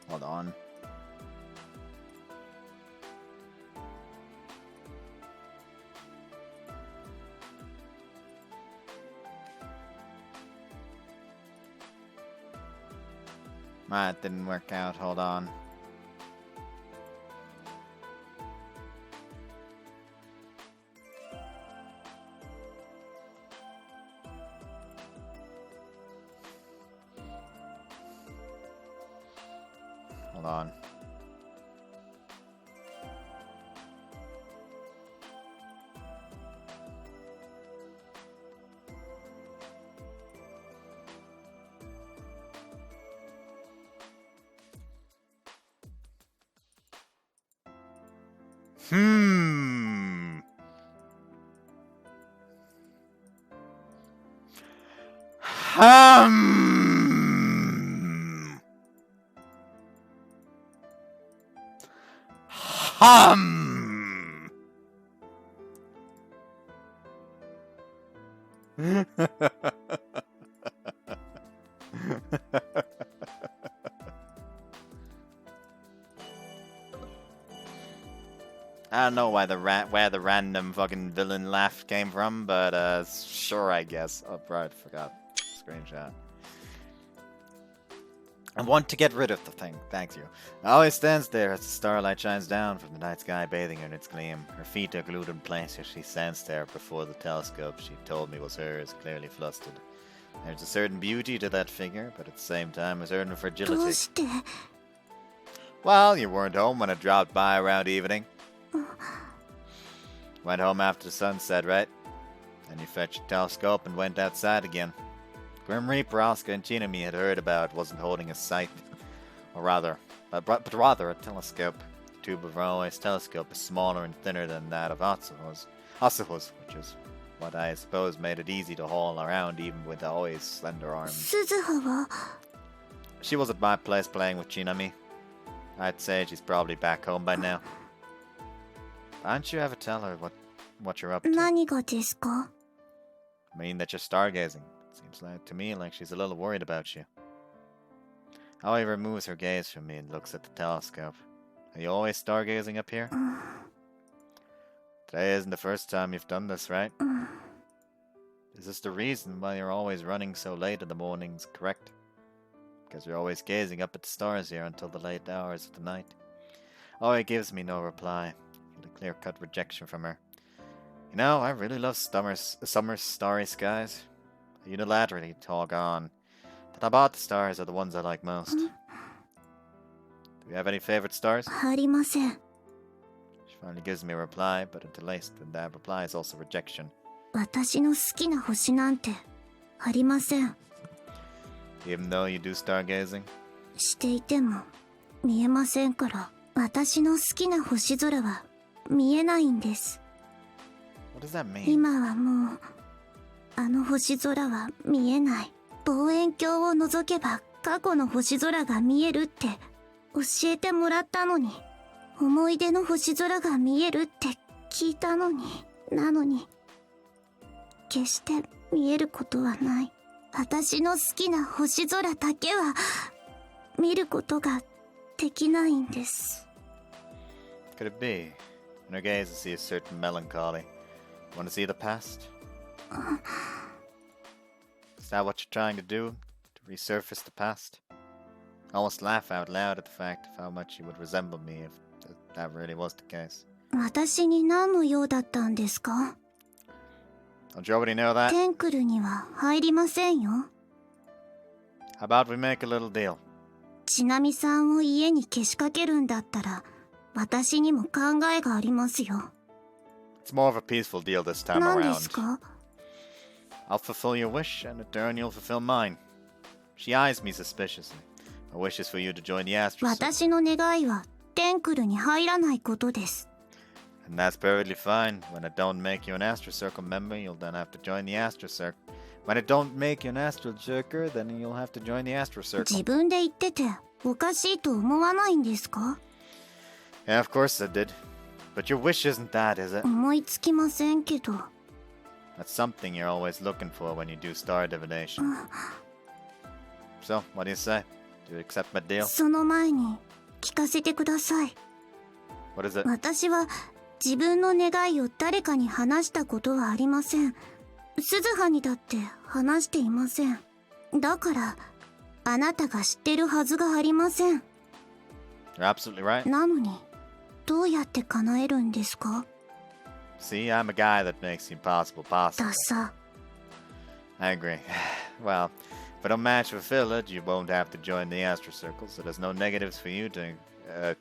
Hold on. That didn't work out. Hold on. Hold on. Hmm. Hum. Hum. I don't know why where the random fucking villain laugh came from, but sure, I guess. Oh, right, forgot. Screenshot. I want to get rid of the thing, thank you. It always stands there as the starlight shines down from the night sky, bathing her in its gleam. Her feet are glued in place as she stands there before the telescope she told me was hers, clearly flustered. There's a certain beauty to that figure, but at the same time a certain ど fragility. うして Well, you weren't home when I dropped by around evening. Went home after the sunset, right? Then you fetched your telescope and went outside again. Grim Reaper, Oscar, and Chino me had heard about wasn't holding a sight. Or rather, but rather a telescope. The tube of Raoi's telescope is smaller and thinner than that of Atsuho's, which is what I suppose made it easy to haul around even with Aoi's slender arms. 鈴葉は She was at my place playing with Chinami. I'd say she's probably back home by now. Why don't you ever tell her what you're up to? 何がですか I mean that you're stargazing. Seems like to me like she's a little worried about you. Aoi removes her gaze from me and looks at the telescope. Are you always stargazing up here? Today isn't the first time you've done this, right? Is this the reason why you're always running so late in the mornings, correct? Because you're always gazing up at the stars here until the late hours of the night. Aoi gives me no reply. I feel a clear-cut rejection from her. You know, I really love summer's starry skies. Unilaterally talk on. The Tabat stars are the ones I like most. Do you have any favorite stars? ありません She finally gives me a reply, but interlaced in that reply is also rejection. 私の好きな星なんてありません Even though you do stargazing? していても見えませんから私の好きな星空は見えないんです What does that mean? 今はもうあの星空は見えない望遠鏡を覗けば過去の星空が見えるって教えてもらったのに思い出の星空が見えるって聞いたのになのに決して見えることはない私の好きな星空だけは見ることができないんです Could it be? In her gaze I see a certain melancholy. Want to see the past? Is that what you're trying to do? To resurface the past? I almost laugh out loud at the fact of how much you would resemble me if that really was the case. 私に何の用だったんですか Don't you already know that? テンクルには入りませんよ How about we make a little deal? ちなみさんを家にけしかけるんだったら私にも考えがありますよ It's more of a peaceful deal this time 何で around. すか I'll fulfill your wish, and in turn you'll fulfill mine. She eyes me suspiciously. My wish is for you to join the Astro Circle. 私の願いはテンクルに入らないことです And that's perfectly fine. When I don't make you an Astro Circle member, you'll then have to join the Astro Circle. When I don't make you an Astral Jerker, then you'll have to join the Astro Circle. 自分で言ってておかしいと思わないんですか Yeah, of course I did. But your wish isn't that, is it? 思いつきませんけど That's something you're always looking for when you do star divination. So, what do you say? Do you accept my deal? その前に聞かせてください What is it? 私は自分の願いを誰かに話したことはありません鈴葉にだって話していませんだからあなたが知ってるはずがありません You're absolutely right. なのにどうやって叶えるんですか See, I'm a guy that makes the impossible possible. ダサ I agree. Well, If I don't match with Village, you won't have to join the Astro Circle, so there's no negatives for you to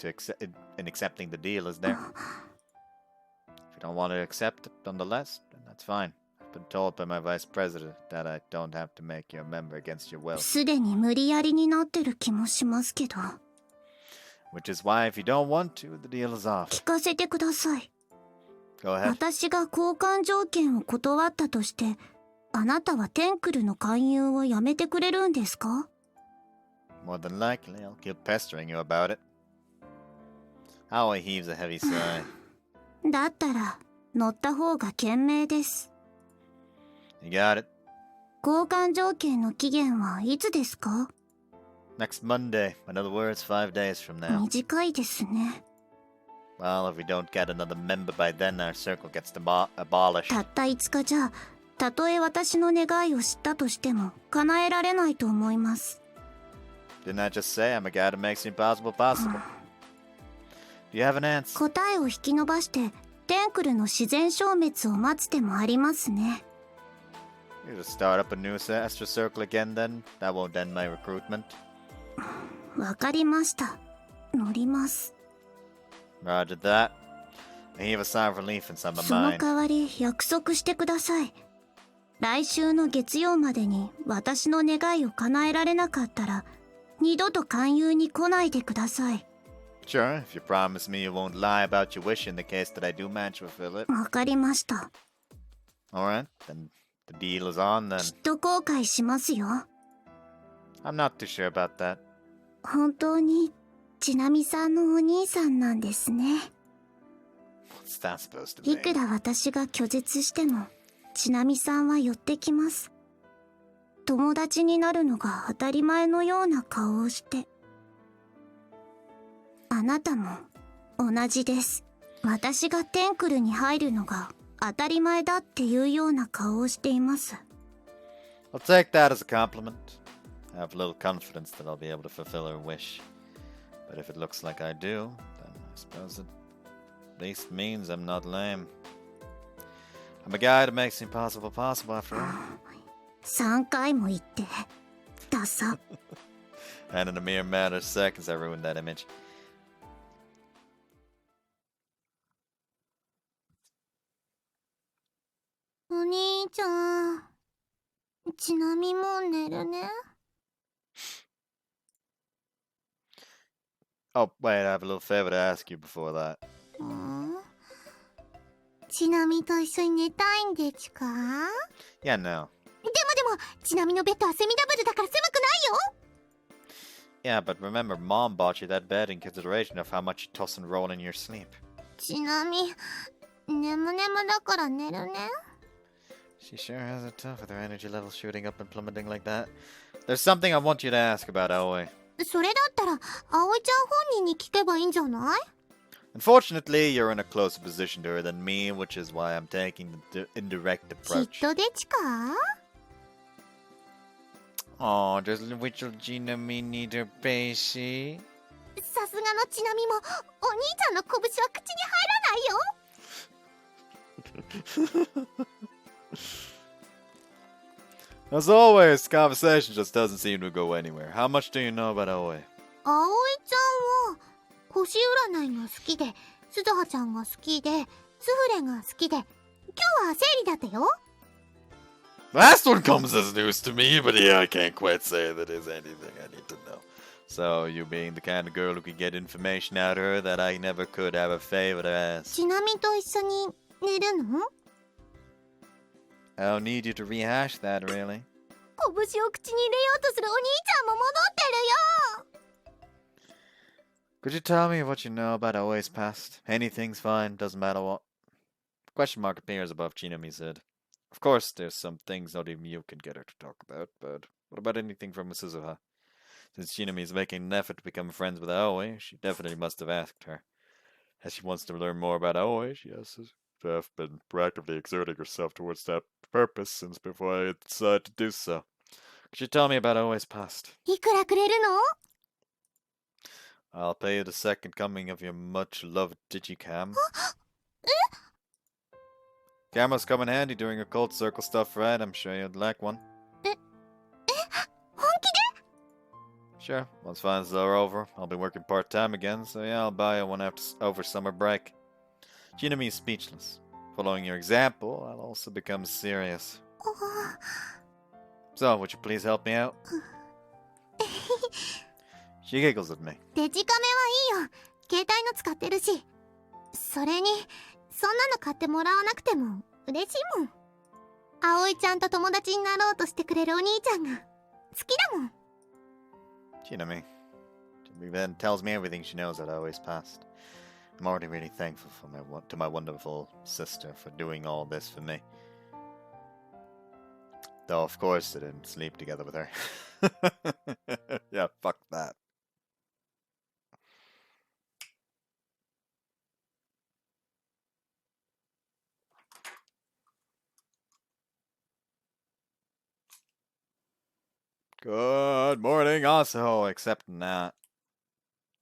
accept in accepting the deal, is there? If you don't want to accept it, nonetheless, then that's fine. I've been told by my vice president that I don't have to make you a member against your will. すでに無理やりになってる気もしますけど。 Which is why, if you don't want to, the deal is off. 聞かせてください。 Go ahead. 私が交換条件を断ったとして、あなたはテンクルの勧誘をやめてくれるんですか？ More than likely, I'll keep pestering you about it. Aoi heaves a heavy sigh. だったら乗った方が賢明です。 You got it. 交換条件の期限はいつですか？ Next Monday. In other words, 5 days from now. 短いですね。 Well, if we don't get another member by then, our circle gets abolished. たった5日じゃ、たとえ私の願いを知ったとしても叶えられないと思います。 Didn't I just say I'm a guy that makes the impossible possible? Do you have an answer? 答えを引き伸ばしてテンクルの自然消滅を待つ手もありますね。 You just start up a new Astro Circle again then? That won't end my recruitment. わかりました。乗ります。 Roger that. I heave a sigh of relief inside my その mind. 代わり約束してください。来週の月曜までに私の願いを叶えられなかったら二度と勧誘に来ないでください。 Sure, if you promise me you won't lie about your wish in the case that I do manage to fulfill it. わかりました。 Alright, then the deal is on き then. っと後悔しますよ。 I'm not too sure about that. 本当にちなみさんのお兄さんなんですね。 What's that supposed to い mean? くら私が拒絶してもちなみさんは寄ってきます。友達になるのが当たり前のような顔をして。あなたも同じです。私がテンクルに入るのが当たり前だっていうような顔をしています。 I'll take that as a compliment. I have little confidence that I'll be able to fulfill her wish. But if it looks like I do, then I suppose it at least means I'm not lame. I'm a guy that makes the impossible possible after all. 3回も言って。ダサ。 And in a mere matter of seconds, I ruined that image. お兄ちゃん。ちなみもう寝るね。 Oh, wait, I have a little favor to ask you before that. ちなみと一緒に寝たいんでちか？ Yeah, no. でもちなみのベッドはセミダブルだから狭くないよ。 Yeah, but remember, Mom bought you that bed in consideration of how much you toss and roll in your sleep. ちなみ、眠だから寝るね。 She sure has it tough with her energy levels shooting up and plummeting like that. There's something I want you to ask about Aoi. それだったら、葵ちゃん本人に聞けばいいんじゃない？ Unfortunately, you're in a closer position to her than me, which is why I'm taking the indirect きっ approach. とでちか？ Oh, does little Gina me need her baby? さすがのちなみも、お兄ちゃんの拳は口に入らないよ。 As always, the conversation just doesn't seem to go anywhere. How much do you know about Aoi? 葵ちゃんは、星占いが好きで、鈴葉ちゃんが好きで、スフレが好きで、今日は生理だったよ。 Last one comes as news to me, but yeah, I can't quite say that there's anything I need to know. So, you being the kind of girl who could get information out of her that I never could, have a favor to ask. ちなみと一緒に寝るの？ I don't need you to rehash that, really. 拳を口に入れようとするお兄ちゃんも戻ってるよ。 Could you tell me what you know about Aoi's past? Anything's fine, doesn't matter what. Question mark appears above Chinomi's head. Of course, there's some things not even you can get her to talk about, but what about anything from Suzuha? Since Shinami is making an effort to become friends with Aoi, she definitely must have asked her. As she wants to learn more about Aoi, she has to have been proactively exerting herself towards that purpose since before I decided to do so. Could you tell me about Aoi's past? いくらくれるの？ I'll pay you the second coming of your much-loved digicam. Cameras come in handy during occult circle stuff, right? I'm sure you'd like one. Sure, once finals are over, I'll be working part-time again, so yeah, I'll buy you one over summer break. Chino is speechless. Following your example, I'll also become serious. So, would you please help me out? She giggles at me. デジカメはいいよ。携帯の使ってるし。それに、そんなの買ってもらわなくても嬉しいもん。葵ちゃんと友達になろうとしてくれるお兄ちゃんが好きだもん。Chino me. She then tells me everything she knows that always passed. I'm already really thankful to my wonderful sister for doing all this for me. Though, of course, I didn't sleep together with her. Yeah, fuck that. Good morning, also, except not.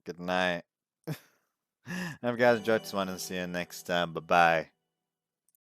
Good night. I've got to enjoy this one and see you next time. Bye-bye.